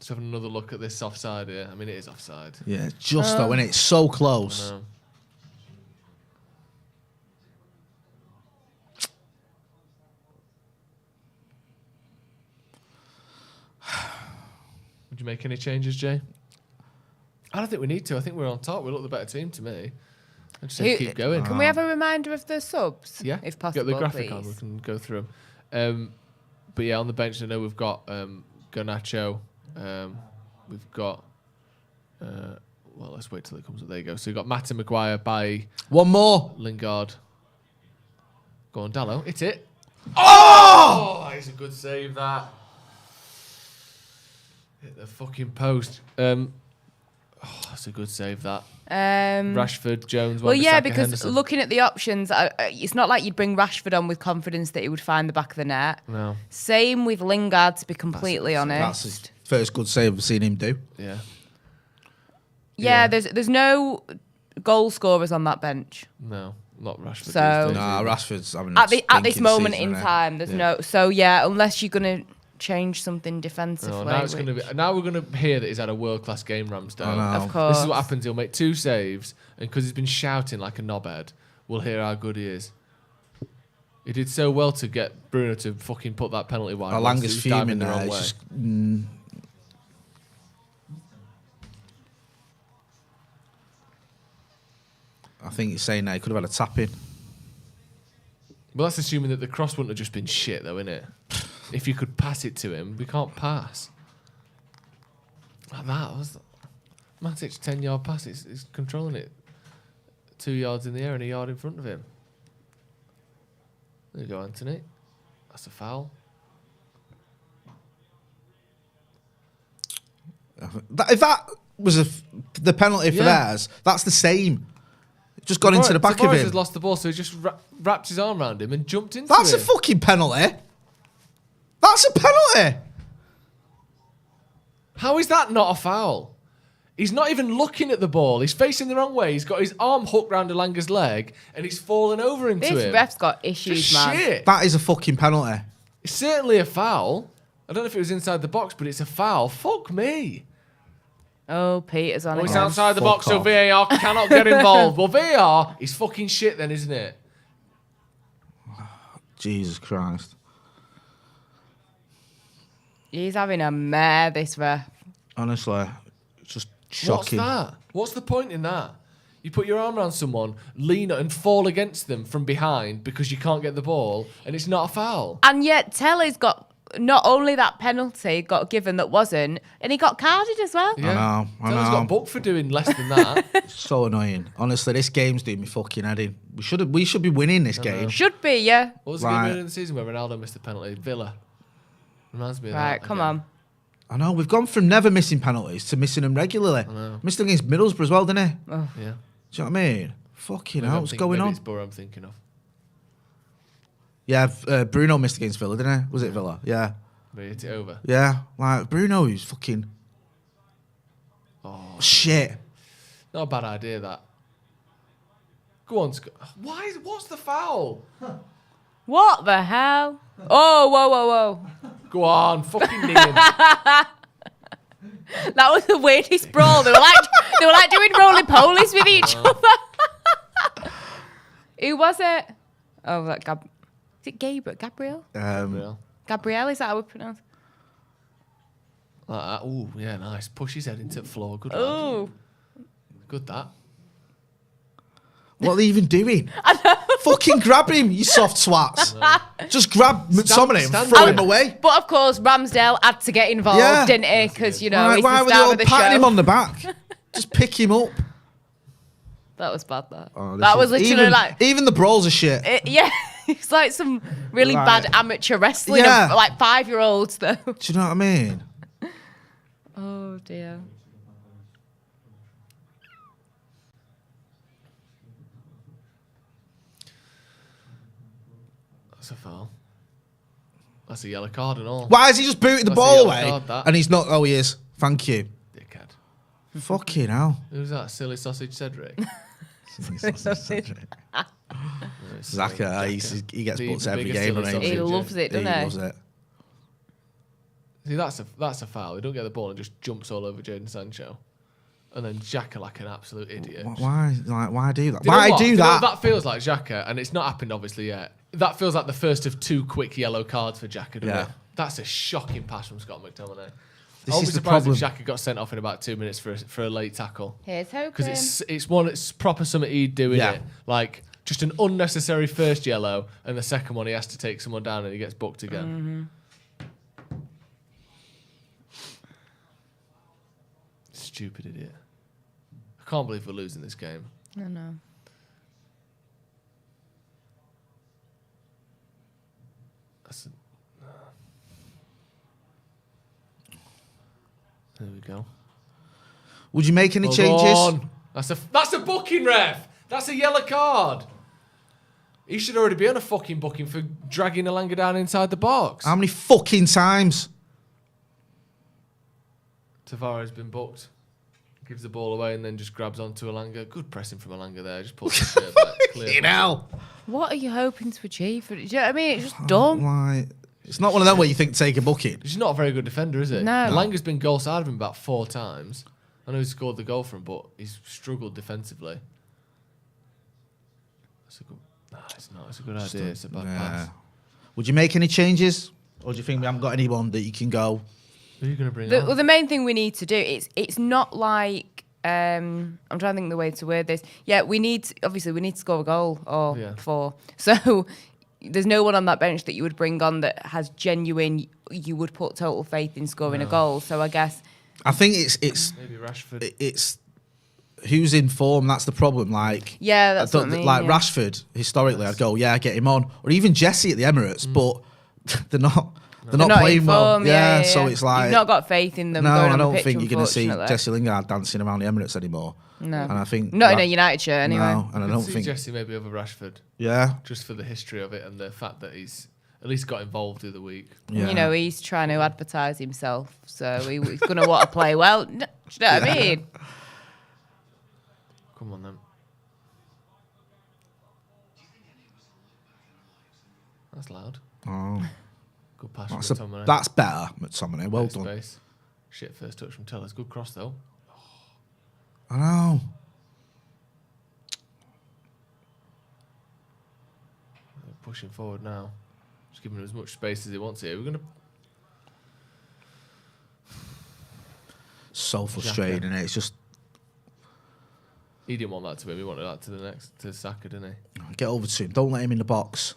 Let's have another look at this offside here. I mean, it is offside. Yeah, just though, and it's so I close. know. Would you make any changes, Jay? I don't think we need to. I think we're on top. We look the better team to me. I just say keep going. Can we have a reminder of the subs? Yeah, if possible, get the graphic please. on. We can go through them. But yeah, on the bench, I know we've got Garnacho. We've got. Well, let's wait till it comes up. There you go. So we've got Matt Maguire by One more. Lingard. Go on, Dallo. Hit it. Oh! It's a good save, that. Hit the fucking post. That's a good save, that. Rashford, Jones, Well, yeah, Wan-Bissaka, because Henderson. looking at the options, it's not like you'd bring Rashford on with confidence that he would find the back of the net. No. Same with Lingard, to be completely honest. That's his first good save I've seen him do. Yeah. Yeah, there's no goal scorers on that bench. No, not Rashford. So- these days, Nah, either. Rashford's having At a this stinking moment season, in innit? time, there's Yeah. no. So yeah, unless you're gonna change something defensively. No, now it's going to be. Now we're going to hear that he's had a world class game, Ramsdale. I know. Of course. This is what happens. He'll make 2 saves, and because he's been shouting like a knobhead, we'll hear how good he is. He did so well to get Bruno to fucking put that penalty wide. whilst he Alanga's was diving fuming the there. wrong It's way. just, I think he's saying that he could have had a tap in. Well, that's assuming that the cross wouldn't have just been shit, though, innit? If you could pass it to him, we can't pass. Like that was Matic 10-yard pass. He's controlling it 2 yards in the air and a yard in front of him. There you go, Anthony. That's a foul. If that was the penalty for theirs, that's the same. Just got into the back of him. Has lost the ball, so he just wrapped his arm around him and jumped into That's him. a fucking penalty. That's a penalty. How is that not a foul? He's not even looking at the ball. He's facing the wrong way. He's got his arm hooked round Elanga's leg and he's fallen over into him. This ref's got issues, Just man. shit. That is a fucking penalty. It's certainly a foul. I don't know if it was inside the box, but it's a foul. Fuck me. Oh, Peter's on Oh, it. it's again. outside the fuck box, so off. VAR cannot get involved. Well, VAR is fucking shit then, isn't it? Jesus Christ. He's having a mare, this ref. Honestly, it's just shocking. What's that? What's the point in that? You put your arm around someone, lean and fall against them from behind because you can't get the ball, and it's not a foul. And yet Telly's got not only that penalty got given that wasn't, and he got carded as well. I Teller's know. got booked for doing less than that. It's so annoying. Honestly, this game's doing me fucking head in. We should be winning this game. Should be, yeah. What was the Right. game earlier in the season where Ronaldo missed the penalty? Villa. Reminds me of that. Right, come again. on. I know, we've gone from never missing penalties to missing them regularly. Missed them against Middlesbrough as well, didn't he? Yeah. Do you know what I mean? Fucking Maybe hell, I'm what's thinking- going maybe on? It's Borough I'm thinking of. Yeah, Bruno missed against Villa, didn't he? Was it Villa? Yeah. Maybe hit it over. Yeah, like Bruno, who's fucking... Oh, shit. not a bad idea, that. Go on, what's the foul? What the hell? Oh, whoa, whoa, whoa. Go on, fucking knee him. That was the weirdest brawl. They were like doing roly-polies with each other. Who was it? Oh, that is it Gabriel? Real. Gabrielle, is that how we pronounce it? Like that. Ooh, yeah, nice. Push his head into the floor. Good lad. Oh. Good that. What are they even doing? Fucking grab him, you soft swats. Just grab somebody and stand throw there. him away. But of course, Ramsdale had to get involved, Yeah. didn't he? Because, you know, Why, he's why the were they star all of the patting show. him on the back? Just pick him up. That was bad, that. Oh, That this was is- literally even, like... Even the brawls are shit. Yeah, it's like some really Right. bad amateur wrestling Yeah. of like 5-year-olds, though. Do you know what I mean? Oh, dear. That's a foul. That's a yellow card and all. Why has he just booted the That's a ball yellow away? card, that. And he's not... Oh, he is. Thank you. Dickhead. Fucking hell. Who's that? Silly Sausage Cedric? Zaka, he gets The butts every biggest game. silly doesn't He sausage, loves it, He doesn't he? loves it. See, that's a foul. He don't get the ball and just jumps all over Jadon Sancho. And then Xhaka like an absolute idiot. Why do that? Do you know Why what? do You know that? what that feels like Xhaka, and it's not happened obviously yet. That feels like the first of 2 quick yellow cards for Xhaka, doesn't Yeah. it? That's a shocking pass from Scott McTominay. This I would is be the surprised if problem. Xhaka got sent off in about 2 minutes for a late tackle. Here's hoping. Because it's proper something he'd do, Yeah. it? Like just an unnecessary first yellow, and the second one he has to take someone down and he gets booked again. Stupid idiot. I can't believe we're losing this game. I know. That's there we go. Would you make any Hold changes? on. That's a booking, ref. That's a yellow card. He should already be on a fucking booking for dragging Elanga down inside the box. How many fucking times? Tavares been booked. Gives the ball away and then just grabs onto Elanga. Good pressing from Elanga there. Just pulls the shirt back. Clear. You know. What are you hoping to achieve? Do you know what I mean? It's just dumb. Like, it's not one of them where you think take a booking. He's not a very good defender, is it? No. Elanga's been goal side of him about 4 times. I know he scored the goal for him, but he's struggled defensively. That's a good... Nah, it's not. It's a good idea. It's a bad pass. Would you make any changes? Or do you think we haven't got anyone that you can go? Who are you going to bring on? Well, the main thing we need to do it's not like I'm trying to think of the way to word this. Yeah, we need to score a goal or 4. So there's no one on that bench that you would bring on that has genuine. You would put total faith in scoring a goal. So I guess I think it's Maybe Rashford. It's who's in form. That's the problem. Like, Yeah, that's what I mean, like yeah. Rashford. Historically, I'd go, yeah, get him on, or even Jesse at the Emirates. But they're not. They're not playing in well. form, Yeah, so it's like you've not got faith in them. no, going I on the don't pitch, think you're going to see unfortunately. Jesse Lingard dancing around the Emirates anymore. No, and I think not in a United shirt anyway. No, and I don't see think Jesse maybe over Rashford. Yeah, just for the history of it and the fact that he's at least got involved through the week. Yeah. You know, he's trying to advertise himself, so he's going to want to play well. Do you know what I mean? Come on then. That's loud. Oh. Good pass That's, from McTominay. that's better, McTominay. Well Bit of done. space. Shit first touch from Tellers. Good cross though. I know. They're pushing forward now. Just giving him as much space as he wants here. We're gonna. So frustrating, innit? It's just He didn't want that to him. He wanted that to the next to Saka, didn't he? get over to him. Don't let him in the box.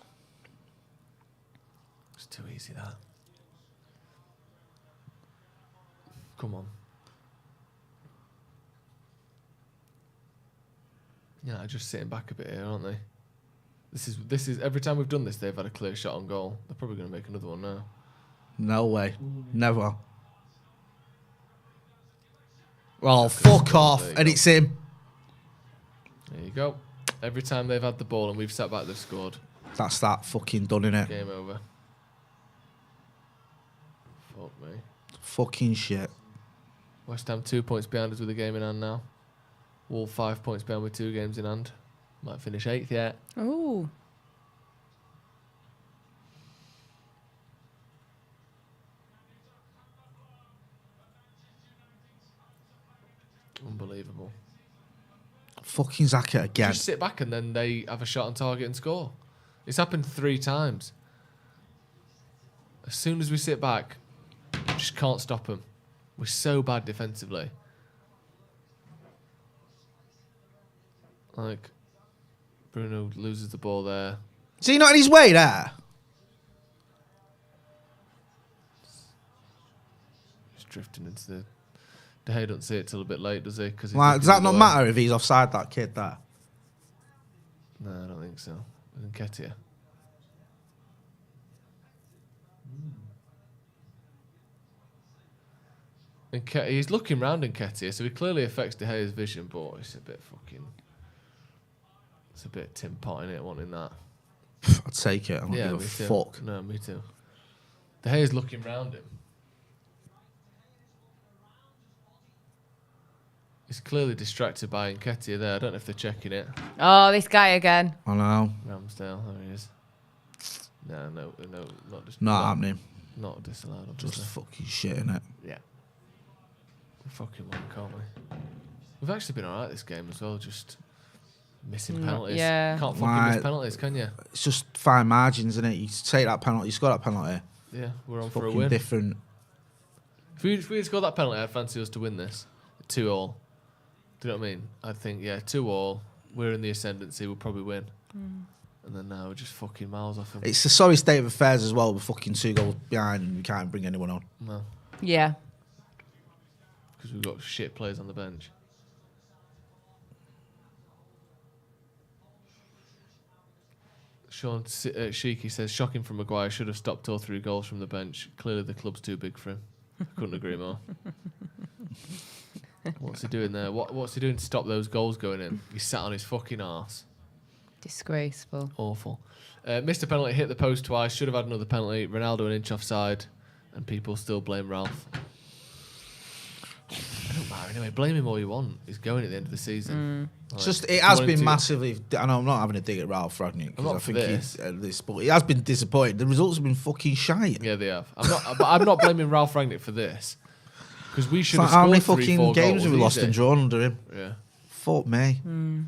It's too easy that. Come on. Yeah, just sitting back a bit here, aren't they? This is every time we've done this, they've had a clear shot on goal. They're probably going to make another one now. No way. Never. Well, fuck off. And it's him. There you go. Every time they've had the ball and we've sat back, they've scored. That's that fucking done, innit? Game over. Fuck me. Fucking shit. West Ham 2 points behind us with a game in hand now. Wolves 5 points behind with 2 games in hand. Might finish 8th yet. Ooh. Unbelievable. Fucking Zaka again. Just sit back and then they have a shot on target and score. It's happened 3 times. As soon as we sit back, just can't stop them. We're so bad defensively. Like, Bruno loses the ball there. Is he not in his way there? Just drifting into the... De Gea doesn't see it till a bit late, does he? Cause he's Like, does looking that the not other way. matter if he's offside, that kid there? No, I don't think so. Nketiah. He's looking round Nketiah, so he clearly affects De Gea's vision, but it's a bit fucking... It's a bit Tim Pot, innit, wanting that. I'd take it. I don't Yeah, give a me too. fuck. No, me too. De Gea's looking round him. He's clearly distracted by Nketiah there. I don't know if they're checking it. Oh, this guy again. I know. Ramsdale, there he is. No, not just Not happening. Not disallowed. Just obviously. fucking shit, innit? Yeah. We fucking won, can't we? We've actually been alright this game as well, just missing penalties. yeah. Can't fucking miss penalties, can you? It's just fine margins, innit? You take that penalty, you score that penalty. Yeah, we're on for a Fucking win. different. If we had scored that penalty, I'd fancy us to win this. 2-2. Do you know what I mean? I'd think, yeah, 2-2. We're in the ascendancy, we'll probably win. And then now we're just fucking miles off them. It's a sorry state of affairs as well. We're fucking 2 goals behind and we can't bring anyone on. No, Yeah. because we've got shit players on the bench. Sean Sheeky says, shocking from Maguire, should have stopped all 3 goals from the bench. Clearly the club's too big for him. Couldn't agree more. What's he doing there? What's he doing to stop those goals going in? He sat on his fucking arse. Disgraceful. Awful. Missed a penalty, hit the post twice, should have had another penalty. Ronaldo an inch offside, and people still blame Ralph. I don't matter anyway. Blame him all you want. He's going at the end of the season. It's Like, just, if it you has want him been to- massively. I know I'm not having a dig at Ralph Ragnick I'm not because I for think this. he's this, but he has been disappointed. The results have been fucking shite. Yeah, they have. But I'm not blaming Ralph Rangnick for this because we should It's have like how many scored 3-4 fucking games goals have we lost easy. and drawn under him? Yeah. Fuck me. Do you know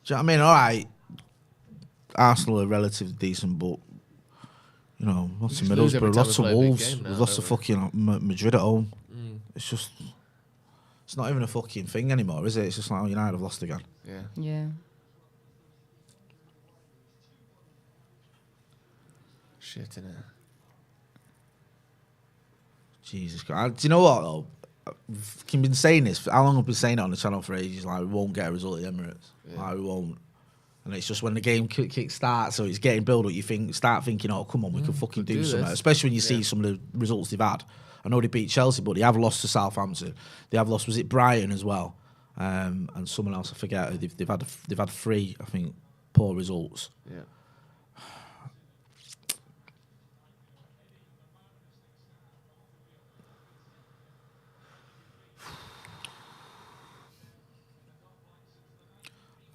what I mean? All right, Arsenal are relatively decent, but you know, lots of just lose every Middlesbrough, time lots we of play a big Wolves. game now, We've lost to don't we? fucking Madrid at home. It's just, it's not even a fucking thing anymore, is it? It's just like, oh, United have lost again. Yeah. Yeah. Shit, innit? Jesus Christ. Do you know what though? I've been saying this. How long have I been saying it on the channel for ages? Like, we won't get a result at Emirates. Yeah. Like, we won't. And it's just when the game kick starts, so it's getting build up, you start thinking, oh, come on, we can fucking do something. this. Especially when you see some of the results they've had. I know they beat Chelsea, but they have lost to Southampton. They have lost, was it Brighton as well? And someone else, I forget. They've had 3, I think, poor results. Yeah.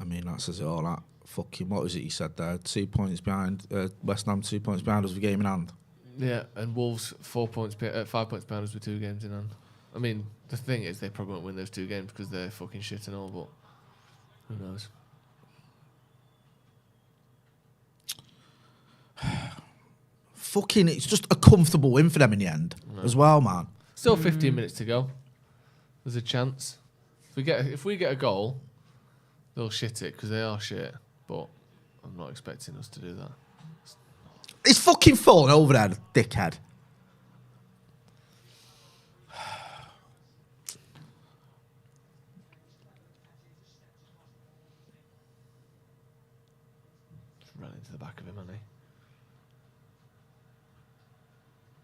I mean, that says it all. That fucking, what was it you said there? 2 points behind, West Ham 2 points behind us with a game in hand. Yeah, and Wolves 5 points behind us with 2 games in hand. I mean, the thing is, they probably won't win those 2 games because they're fucking shit and all, but who knows? Fucking, it's just a comfortable win for them in the end as well, man. Still 15 minutes to go. There's a chance. If we get a goal, they'll shit it because they are shit. But I'm not expecting us to do that. It's fucking falling over there, dickhead. Ran into the back of him, hasn't he?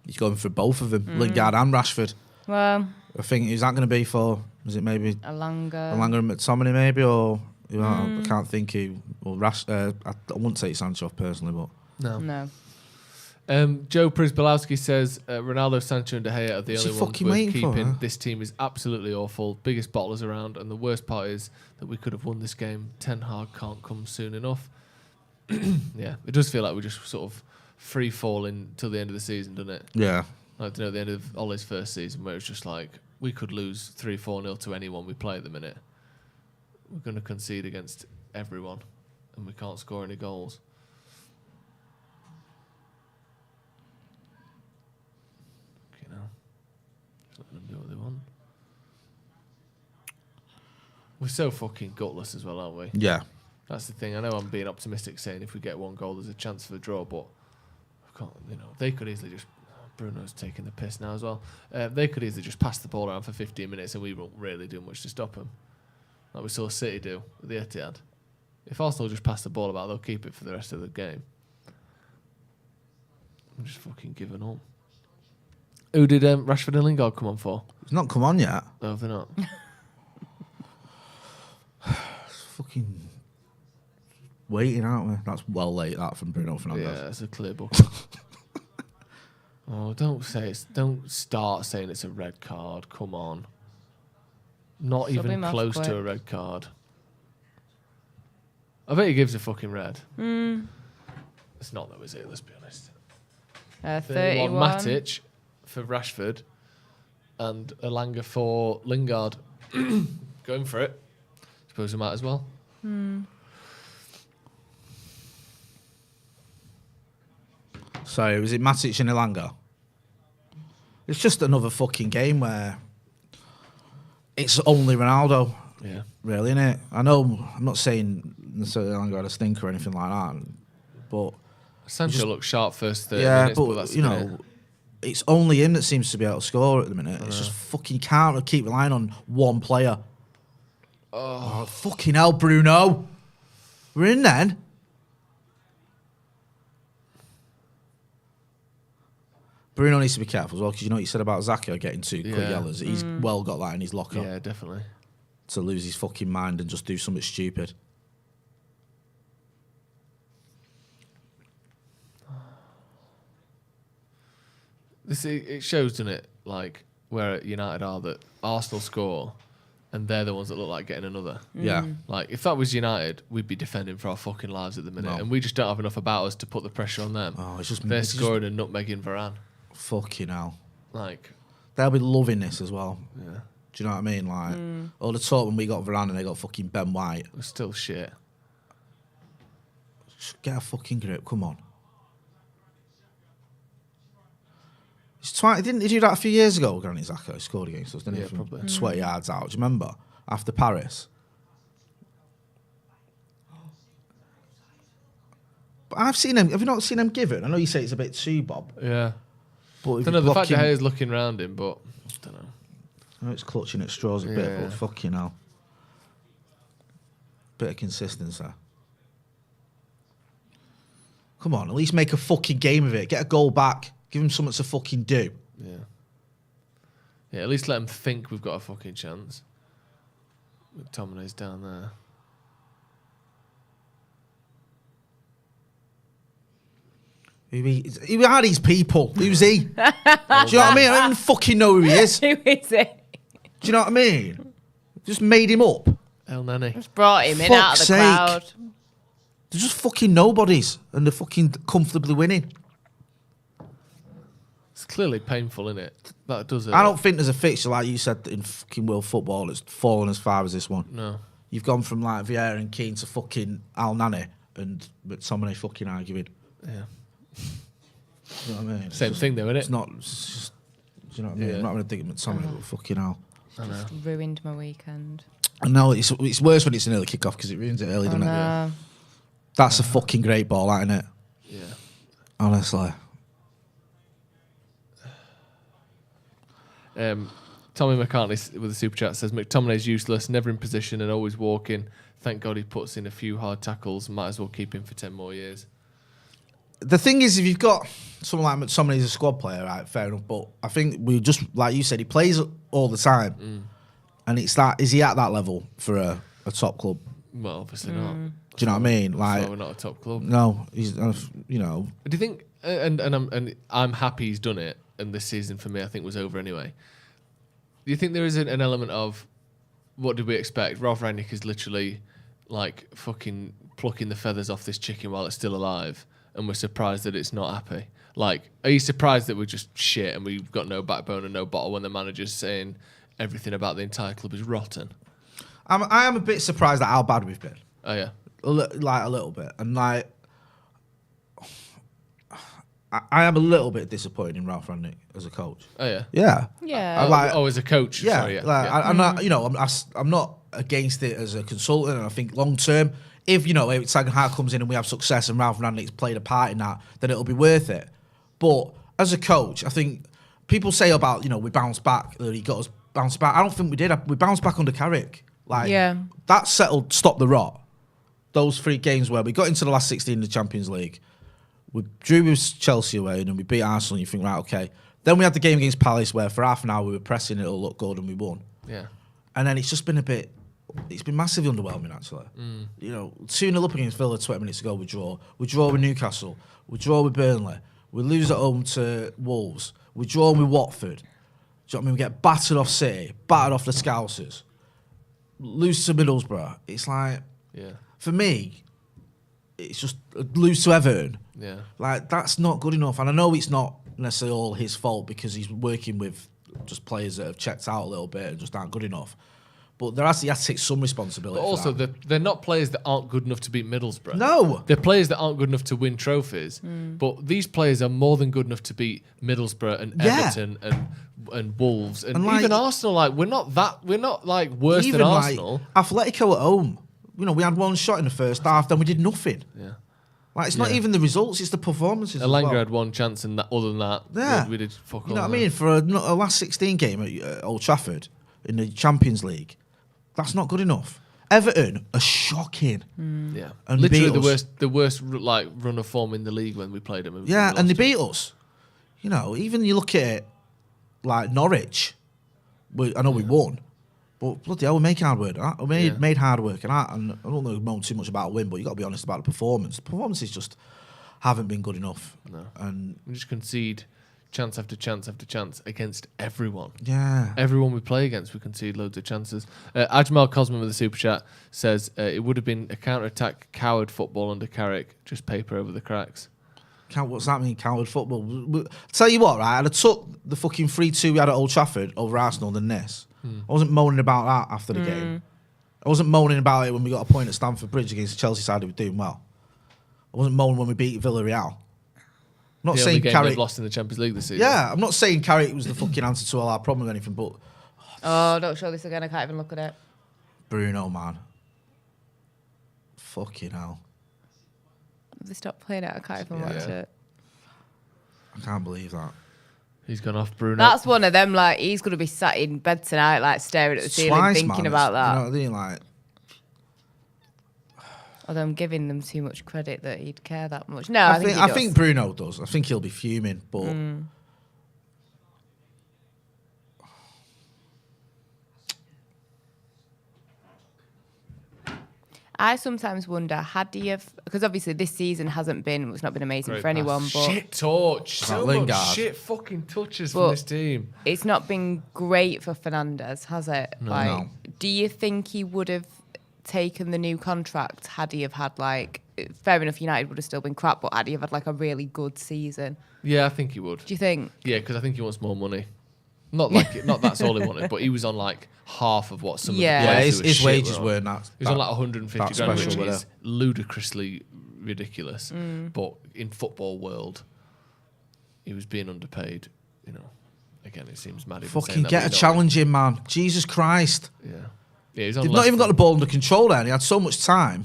He's going for both of them, Lingard and Rashford. Well, I think, is that going to be for, is it maybe Alanga and McTominay maybe, or I can't think who, or I wouldn't take Sancho off personally, but No. Joe Prisbalowski says Ronaldo, Sancho and De Gea are the What's he only ones fucking worth waiting for, keeping. huh? This team is absolutely awful. Biggest bottlers around, and the worst part is that we could have won this game. Ten Hag can't come soon enough. Yeah, it does feel like we're just sort of free falling till the end of the season, doesn't it? yeah. Like, you know, the end of Ole's first season, where it's just like we could lose 3-4-0 to anyone we play at the minute. We're going to concede against everyone, and we can't score any goals. You know, just let them do what they want. We're so fucking gutless as well, aren't we? Yeah. That's the thing. I know I'm being optimistic, saying if we get 1 goal, there's a chance for a draw, but I can't. You know, they could easily just. Bruno's taking the piss now as well. They could easily just pass the ball around for 15 minutes and we won't really do much to stop them. Like we saw City do with the Etihad. If Arsenal just pass the ball about, they'll keep it for the rest of the game. I'm just fucking giving up. Who did Rashford and Lingard come on for? It's not come on yet. No, they're not. It's fucking waiting, aren't we? That's well late, that, from Bruno Fernandes. Yeah, it's a clear book. Oh, don't start saying it's a red card. Come on. Not Sub even him off close quick. to a red card. I bet he gives a fucking red. It's not though, is it? Let's be honest. 31. Matic for Rashford and Alanga for Lingard. Going for it. Suppose we might as well. So, was it Matic and Ilanga? It's just another fucking game where it's only Ronaldo. Yeah. Really, innit? I know, I'm not saying necessarily Ilanga had a stink or anything like that, but... Sancho looked sharp first 30 yeah, minutes, but that's you about know, it. it's only him that seems to be able to score at the minute. It's just fucking, you can't keep relying on one player. Oh, fucking hell, Bruno. We're in then. Bruno needs to be careful as well, because you know what you said about Zaka getting 2 quick Yeah. yellows. He's well got that in his locker Yeah, definitely. to lose his fucking mind and just do something stupid. It shows, doesn't it, like where United are, that Arsenal score and they're the ones that look like getting another. Yeah. Like, if that was United, we'd be defending for our fucking lives at the minute. No. And we just don't have enough about us to put the pressure on them. Oh, it's just... They're it's just- scoring and nutmegging Varane. Fucking hell. Like, They'll be loving this as well. yeah, Do you know what I mean? Like, all the talk when we got Varane and they got fucking Ben White. we're still shit. Just get a fucking grip, come on. Didn't he do that a few years ago, Granit Xhaka? He scored against us, didn't he? Yeah, From probably. 20 yards out. Do you remember? After Paris. But I've seen him. Have you not seen him give it? I know you say it's a bit too, Bob. Yeah. But if I don't know, you the fact block that him- Hayes looking round him, but I don't know. I know it's clutching at straws a bit, but fucking hell. Bit of consistency. Come on, at least make a fucking game of it. Get a goal back. Give them something to fucking do. Yeah. Yeah, at least let them think we've got a fucking chance. McTominay's down there. Who are these people? Who's he? Do you know what I mean? I don't even fucking know who he is. Who is it? Do you know what I mean? Just made him up. El Nani. Just brought him in out of the Fuck's crowd. sake. They're just fucking nobodies, and they're fucking comfortably winning. It's clearly painful, isn't it? That does it. I don't think there's a fixture, like you said, in fucking world football that's fallen as far as this one. No. You've gone from like Vieira and Keane to fucking Al Nani and McTominay fucking arguing. Yeah. You know what I mean? Same thing though, isn't it? It's not. It's just, do you know what I mean? Yeah. I'm not going to dig at McTominay, but fucking hell. I know. Just ruined my weekend. And now it's worse when it's an early kick-off because it ruins it early, doesn't it? No. That's a fucking great ball, that, isn't it? Yeah. Honestly. Tommy McCartney with the super chat says McTominay's useless, never in position and always walking. Thank God he puts in a few hard tackles. Might as well keep him for 10 more years. The thing is, if you've got someone like McTominay as a squad player, right, fair enough. But I think we just, like you said, he plays all the time. And it's that, is he at that level for a top club? Well, obviously not. Do you know what I mean? Like, we're not a top club. No, he's, you know. Do you think? And I'm happy he's done it. And this season for me, I think was over anyway. Do you think there is an element of what did we expect? Ralph Rangnick is literally like fucking plucking the feathers off this chicken while it's still alive, and we're surprised that it's not happy. Like, are you surprised that we're just shit and we've got no backbone and no bottle when the manager's saying everything about the entire club is rotten? I am a bit surprised at how bad we've been. Oh yeah, like a little bit, and like I am a little bit disappointed in Ralph Rangnick as a coach. Oh yeah, yeah, yeah. As a coach, yeah. Sorry, yeah. Like, yeah. I'm not, you know, I'm not against it as a consultant, and I think long term, if you know, if Ten Hag comes in and we have success and Ralph Rangnick's played a part in that, then it'll be worth it. But as a coach, I think people say about, you know, we bounced back, that he got us bounced back. I don't think we did. We bounced back under Carrick. Like, that settled, stopped the rot. Those 3 games where we got into the last 16 in the Champions League, we drew with Chelsea away and then we beat Arsenal, and you think, right, okay. Then we had the game against Palace where for half an hour we were pressing, it'll look good, and we won. Yeah. And then it's just been it's been massively underwhelming, actually. You know, 2-0 up against Villa 20 minutes ago, we draw. We draw with Newcastle. We draw with Burnley. We lose at home to Wolves. We draw with Watford. Do you know what I mean? We get battered off City, battered off the Scousers. Lose to Middlesbrough. It's like, for me, it's just lose to Everton. Yeah. Like, that's not good enough. And I know it's not necessarily all his fault because he's working with just players that have checked out a little bit and just aren't good enough. But he has to take some responsibility. But also, they're not players that aren't good enough to beat Middlesbrough. No. They're players that aren't good enough to win trophies. But these players are more than good enough to beat Middlesbrough and Everton and Wolves and like, even Arsenal. Like, we're not like worse than Arsenal. Like, Atletico at home. You know, we had one shot in the first half, then we did nothing. Yeah. Like, it's not even the results, it's the performances. Elanga had one chance, and other than that, we did fuck all. You know what I mean? For a last 16 game at Old Trafford in the Champions League, that's not good enough. Everton are shocking. Yeah, and literally the worst like run of form in the league when we played them. Yeah, and they beat us. You know, even you look at it like Norwich. I know we won, but bloody hell, we make hard work. We made hard work, and I don't know moan too much about a win, but you got to be honest about the performance. The performances just haven't been good enough. No, and we just concede chance after chance after chance against everyone. Yeah. Everyone we play against, we concede loads of chances. Ajmal Cosman with the super chat says it would have been a counter-attack coward football under Carrick, just paper over the cracks. What's that mean, coward football? Tell you what, right? I'd have took the fucking 3-2 we had at Old Trafford over Arsenal than this. I wasn't moaning about that after the game. I wasn't moaning about it when we got a point at Stamford Bridge against the Chelsea side who were doing well. I wasn't moaning when we beat Villarreal. I'm not saying Carrick lost in the Champions League this season. Yeah, I'm not saying Carrick was the fucking answer to all our problem or anything, but don't show this again. I can't even look at it. Bruno, man, fucking hell. Have they stopped playing it? I can't even watch it. I can't believe that. He's gone off Bruno. That's one of them. Like he's gonna be sat in bed tonight, like staring at the ceiling, Twice, thinking man. about that. You know what I mean? Like, Although I'm giving them too much credit that he'd care that much. No, I think he I does. think Bruno does. I think he'll be fuming, but. I sometimes wonder, had he have, because obviously this season hasn't been, it's not been amazing Great for anyone, pass. but Shit touch. So Lingard. much shit fucking touches But- from this team. it's not been great for Fernandes, has it? No. Do you think he would have taken the new contract had he have had like, fair enough, United would have still been crap, but had he have had like a really good season? Yeah, I think he would. Do you think? Yeah, because I think he wants more money. Not that's all he wanted, but he was on like half of what some Yeah. of the Yeah, players who were his shit wages were on. weren't that. He was on like 150 that grand, which special, were is ludicrously ridiculous. But in football world, he was being underpaid. You know, again, it seems mad. even saying Fucking that, get but a you know, challenge in, man. Jesus Christ. Yeah, yeah. He's on. They've less not even got the than- ball under control there, and he had so much time.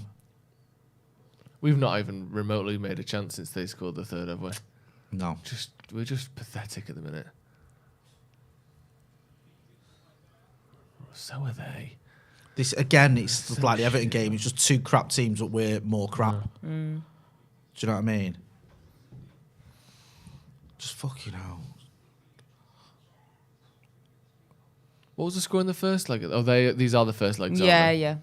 We've not even remotely made a chance since they scored the third, have we? No. We're just pathetic at the minute. So are they. This again, it's just like the Everton game. It's just two crap teams, but we're more crap. Do you know what I mean? Just fucking hell. What was the score in the first leg? Oh, these are the first legs. Yeah, aren't they? yeah.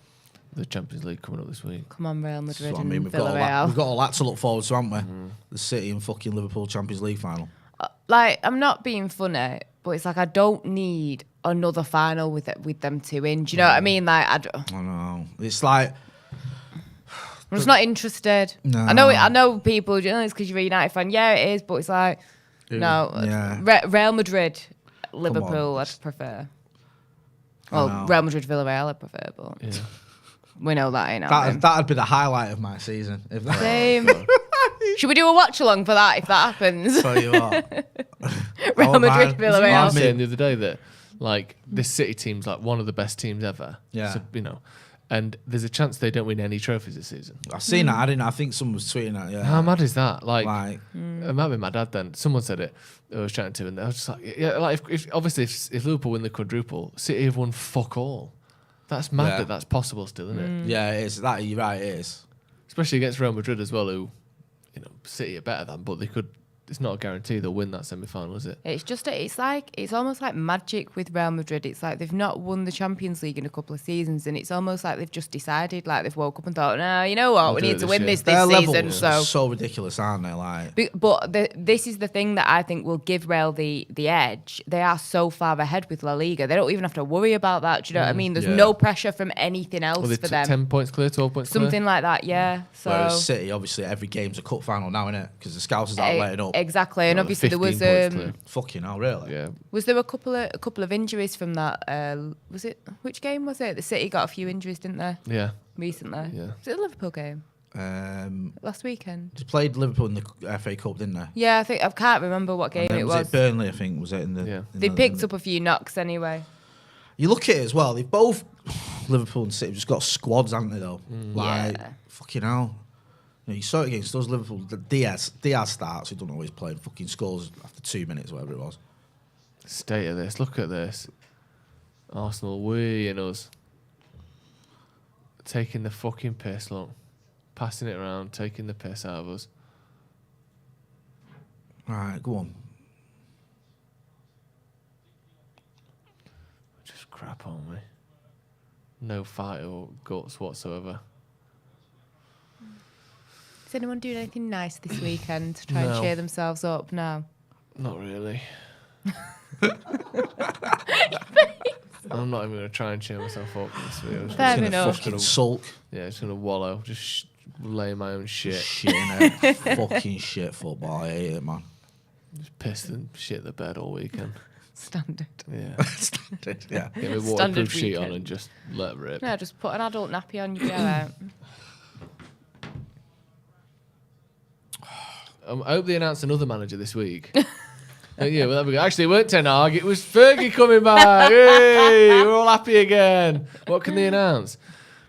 The Champions League coming up this week. Come on, Real Madrid That's what I and mean. We've got Villarreal. all that to look forward to, haven't we? The City and fucking Liverpool Champions League final. Like, I'm not being funny, but it's like I don't need another final with them two in. Do you know what I mean? Like, I don't know. It's like I'm just not interested. No. I know people. You know, it's because you're a United fan. Yeah, it is, but it's like no. Yeah. Real Madrid, Liverpool, I'd prefer. Well, Real Madrid, Villarreal, I'd prefer, but Yeah. we know that ain't happening. That'd be the highlight of my season. If that Same. Should we do a watch along for that if that happens? tell you what. Real Oh, Madrid, man. I Villarreal. was saying the other day that like this City team's like one of the best teams ever. Yeah. So, you know, and there's a chance they don't win any trophies this season. I've seen that. I think someone was tweeting that. Yeah. How mad is that? Like, Mm. it might be my dad then. Someone said it. I was chatting to, and I was just like, yeah, like if obviously if Liverpool win the quadruple, City have won fuck all. That's mad Yeah. that that's possible still, isn't it? Yeah, it is. That you're right. It is. Especially against Real Madrid as well, who, you know, City are better than, but they could. It's not a guarantee they'll win that semi-final, is it? It's almost like magic with Real Madrid. It's like they've not won the Champions League in a couple of seasons, and it's almost like they've just decided, like they've woke up and thought, no, you know what, We'll we do need it to this win year. this Their season. levels So, are so ridiculous, aren't they? Like, this is the thing that I think will give Real the edge. They are so far ahead with La Liga. They don't even have to worry about that. Do you know what I mean? There's Yeah. no pressure from anything else Well, they for them. 10 points clear, 12 points clear. Something like that, yeah. So whereas City, obviously, every game's a cup final now, innit? Because the Scousers aren't letting up. exactly, and Well, obviously there 15 was points clear. Fucking hell, really? Yeah. Was there a couple of injuries from that? Was it which game was it? The City got a few injuries, didn't they? Yeah. Recently. Yeah. Was it the Liverpool game They last weekend? played Liverpool in the FA Cup, didn't they? Yeah, I can't remember what game And then it was was. it Burnley? I think was it in the. Yeah. in They the- picked up a few knocks anyway. You look at it as well. They've both Liverpool and City have just got squads, haven't they? Though, like Yeah. fucking hell. You know, you saw it against those Liverpool. Diaz starts. He don't always play. And fucking scores after 2 minutes, whatever it was. State of this. Look at this. Arsenal way in us. Taking the fucking piss, look. Passing it around, taking the piss out of us. Right, go on. Just crap on me. No fight or guts whatsoever. Is anyone doing anything nice this weekend to try and No. cheer themselves up? No. Not really. I'm not even going to try and cheer myself up this week. I'm just Fair gonna enough. Fucking sulk. Yeah, just going to wallow. Just lay in my own shit. Shit, innit? Fucking shit football. I hate it, man. Just piss and shit the bed all weekend. Standard. Yeah. Standard, yeah. Get my Standard waterproof sheet on weekend. and just let it rip. No, just put an adult nappy on, you'll be alright. I hope they announce another manager this week. Yeah, well, there we go. Actually, it weren't Ten Hag. It was Fergie coming back. Hey, we're all happy again. What can they announce?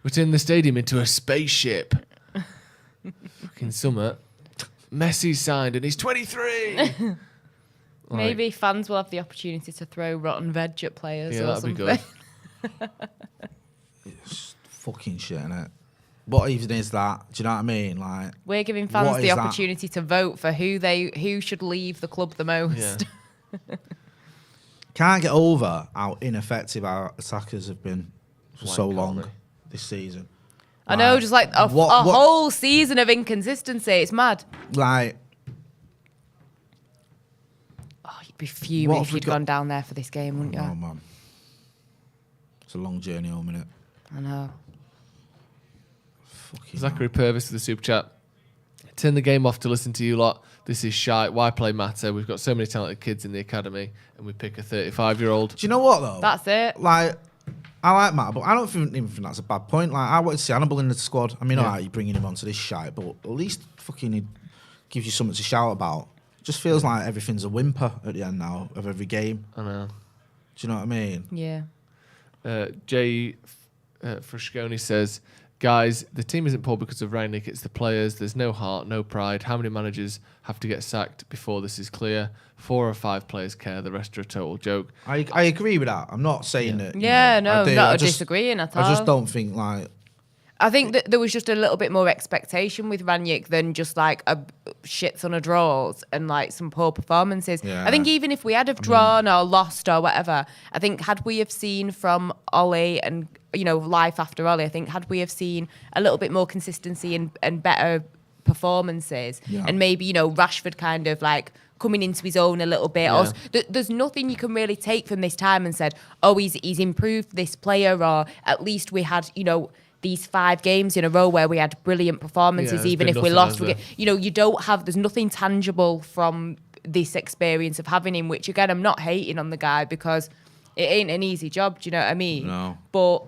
We turn the stadium into a spaceship. Fucking summit. Messi's signed and he's 23. Maybe fans will have the opportunity to throw rotten veg at players or that'd something. be good. It's fucking shit, innit? What even is that? Do you know what I mean? Like, We're giving fans what the is that? opportunity to vote for who should leave the club the most. Yeah. Can't get over how ineffective our attackers have been for so Wank, long aren't this season. I know, just like a what- whole season of inconsistency. It's mad. Like, Oh, you'd be fuming What if have we you'd got- gone down there for this game, wouldn't you? oh man, it's a long journey home, innit? I know. Fucking Zachary Purvis to the super chat. Turn the game off to listen to you lot. This is shite. Why play matter? We've got so many talented kids in the academy, and we pick a 35-year-old. Do you know what though? That's it. Like, I like Matt, but I don't even think that's a bad point. Like, I want to see Hannibal in the squad. I mean, alright, you're bringing him onto this shite, but at least fucking he gives you something to shout about. Just feels like everything's a whimper at the end now of every game. I know. Do you know what I mean? Yeah. Jay Frasconi says, guys, the team isn't poor because of Rangnick, it's the players. There's no heart, no pride. How many managers have to get sacked before this is clear? 4 or 5 players care, the rest are a total joke. I agree with that. I'm not saying that. Yeah, no, I do. not I just- disagreeing at all. I just don't think like. I think that there was just a little bit more expectation with Rangnick than just like a shit ton of draws and like some poor performances. Yeah. I think even if we had have drawn or lost or whatever, I think had we have seen from Ollie and, you know, life after Ollie, I think had we have seen a little bit more consistency and better performances and maybe, you know, Rashford kind of like coming into his own a little bit. Yeah. Or, there's nothing you can really take from this time and said, oh, he's improved this player, or at least we had, you know, these 5 games in a row where we had brilliant performances, there's even been if we nothing, lost. has there? You know, you don't have, there's nothing tangible from this experience of having him, which again, I'm not hating on the guy because it ain't an easy job, do you know what I mean? No. But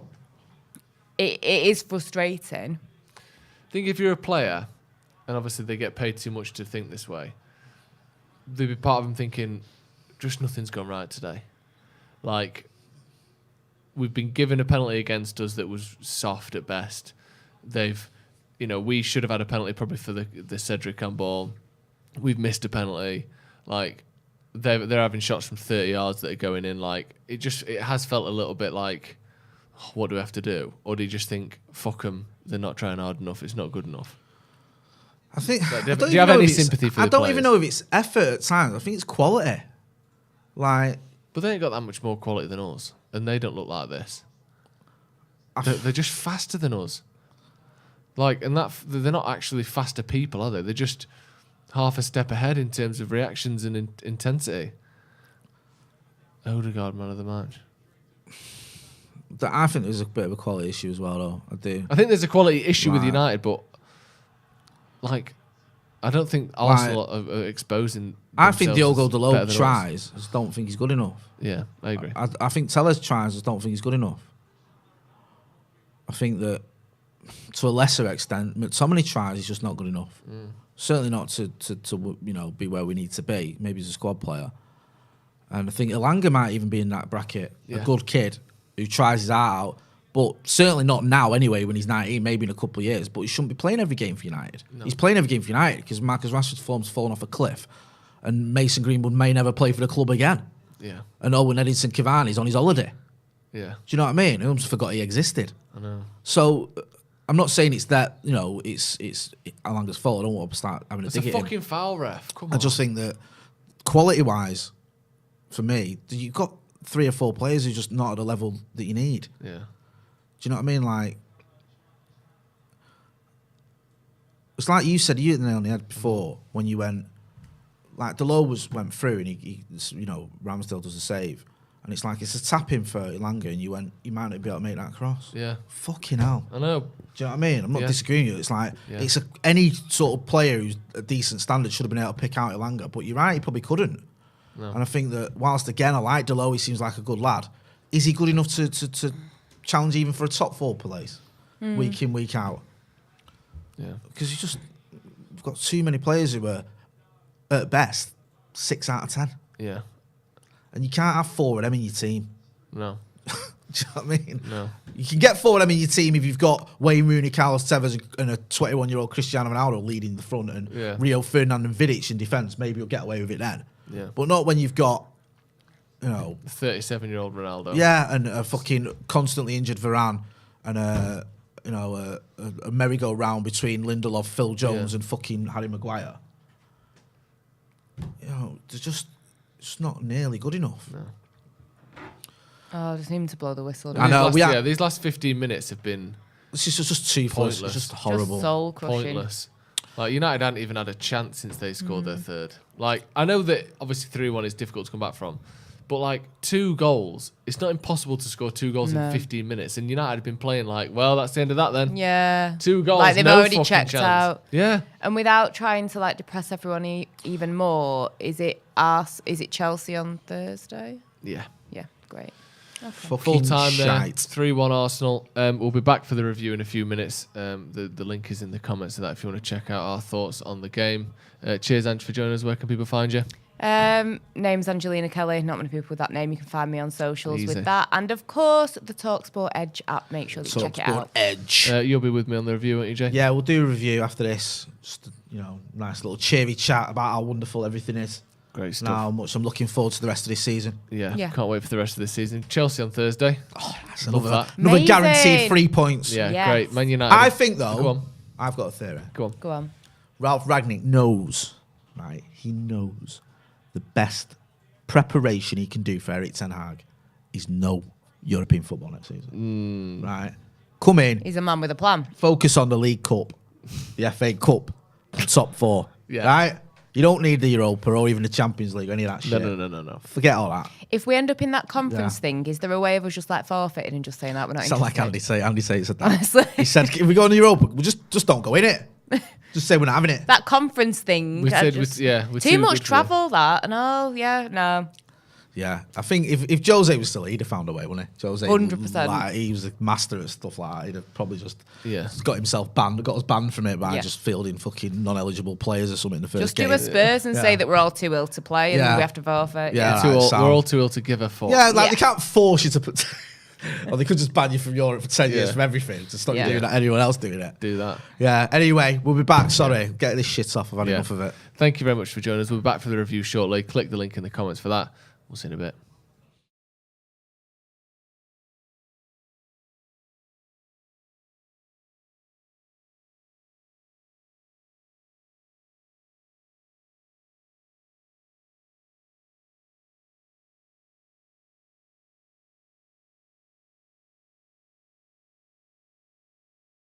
it is frustrating. I think if you're a player, and obviously they get paid too much to think this way, there'd be part of them thinking, just nothing's gone right today. Like, we've been given a penalty against us that was soft at best. They've, you know, we should have had a penalty probably for the Cedric handball. We've missed a penalty. Like, they're having shots from 30 yards that are going in. Like, it has felt a little bit like, oh, what do we have to do? Or do you just think, fuck them, they're not trying hard enough, it's not good enough? I think. Do you have any sympathy for the I don't players? even know if it's effort at times. I think it's quality. Like, But they ain't got that much more quality than us, and they don't look like this. They're just faster than us. Like, and they're not actually faster people, are they? They're just half a step ahead in terms of reactions and intensity. Odegaard, man of the match. I think there's a bit of a quality issue as well, though. I do. I think there's a quality issue with Right. United, but like, I don't think Arsenal are exposing. I think themselves Diogo as better Dalot than us. tries. I just don't think he's good enough. Yeah, I agree. I think Tellers tries. I just don't think he's good enough. I think that to a lesser extent, McTominay tries. He's just not good enough. Certainly not to you know, be where we need to be. Maybe he's a squad player. And I think Elanga might even be in that bracket. Yeah. A good kid who tries his heart out. But certainly not now anyway when he's 19, maybe in a couple of years. But he shouldn't be playing every game for United. No. He's playing every game for United because Marcus Rashford's form's fallen off a cliff. And Mason Greenwood may never play for the club again. Yeah. And Owen Edinson Cavani's on his holiday. Yeah. Do you know what I mean? I almost forgot he existed. I know. So I'm not saying it's that, you know, it's Alanga's fault. I don't want to start having a It's a dig at him. fucking foul, ref. Come on. I just think that quality-wise, for me, you've got 3 or 4 players who are just not at the level that you need. Yeah. Do you know what I mean? Like, it's like you said, you hit the nail on the head before when you went, like, Dalot went through and he you know, Ramsdale does a save. And it's like, it's a tap in for Elanga and you went, you might not be able to make that cross. Yeah. Fucking hell. I know. Do you know what I mean? I'm not Yeah. disagreeing with you. It's like, it's any sort of player who's a decent standard should have been able to pick out Elanga. But you're right, he probably couldn't. No. And I think that whilst, again, I like Dalot, he seems like a good lad. Is he good enough to challenge even for a top 4 place week in, week out? Yeah. Because we've got too many players who are, at best, 6 out of 10. Yeah. And you can't have 4 of them in your team. No. Do you know what I mean? No. You can get 4 of them in your team if you've got Wayne Rooney, Carlos Tevez, and a 21-year-old Cristiano Ronaldo leading the front, and Rio Ferdinand and Vidic in defence. Maybe you'll get away with it then. Yeah. But not when you've got, you know, 37-year-old Ronaldo. yeah, and a fucking constantly injured Varane, and a merry-go-round between Lindelof, Phil Jones, and fucking Harry Maguire. You know, it's not nearly good enough. No. Oh, I just need him to blow the whistle. I know. These last 15 minutes have been This is just toothless. It's just horrible. Just soul crushing. pointless. Like, United hadn't even had a chance since they scored their third. Like, I know that obviously 3-1 is difficult to come back from, but like 2 goals, it's not impossible to score 2 goals in 15 minutes. And United have been playing like, well, that's the end of that then. Yeah. 2 goals, Like they've no already fucking checked chance. out. Yeah. And without trying to like depress everyone even more, is it Chelsea on Thursday? Yeah. Yeah, great. Fucking Full time there, shite. 3-1 Arsenal. We'll be back for the review in a few minutes. The link is in the comments of that if you want to check out our thoughts on the game. Cheers, Ange, for joining us. Where can people find you? Name's Angelina Kelly. Not many people with that name. You can find me on socials Easy. with that. And of course, the TalkSport Edge app. Make sure that you check it out. Edge. You'll be with me on the review, won't you, Jay? Yeah, we'll do a review after this. Just, nice little cheery chat about how wonderful everything is. Great stuff. Now, how much I'm looking forward to the rest of this season. Yeah, Yeah. can't wait for the rest of the season. Chelsea on Thursday. Oh, that's Love that. another Amazing. guaranteed 3 points. Yeah, Yes. great. Man United. I think, though, Go on. I've got a theory. Go on. Go on. Ralph Ragnick knows, right? He knows the best preparation he can do for Erik Ten Hag is no European football next season. Right? Come in, He's a man with a plan. focus on the League Cup, the FA Cup, and top 4. Yeah. Right? You don't need the Europa or even the Champions League or any of that shit. No. Forget all that. If we end up in that conference Yeah. thing, is there a way of us just like forfeiting and just saying that we're not Sound like interested? Andy said that. Honestly. He said, if we go on the Europa, we just don't go in it. Just say we're not having it. That conference thing. We I said, just- we're too much good for it. travel, that. And no. Yeah, I think if Jose was still here, he'd have found a way, wouldn't he? Jose, 100%. like, he was a master at stuff like that. He'd have probably just Yeah. got himself banned, got us banned from it by Yeah. just fielding fucking non-eligible players or something in the first Just game. do a Spurs and say Yeah. that we're all too ill to play and Yeah. we have to forfeit. Yeah. We're Sound. all too ill to give a fuck. Yeah, like Yeah. they can't force you to put. Or they could just ban you from Europe for 10 years Yeah. from everything to stop Yeah. you doing that. Anyone else doing it? Do that. Yeah. Anyway, we'll be back. Sorry, get this shit off. I've had Yeah. enough of it. Thank you very much for joining us. We'll be back for the review shortly. Click the link in the comments for that. We'll see you in a bit.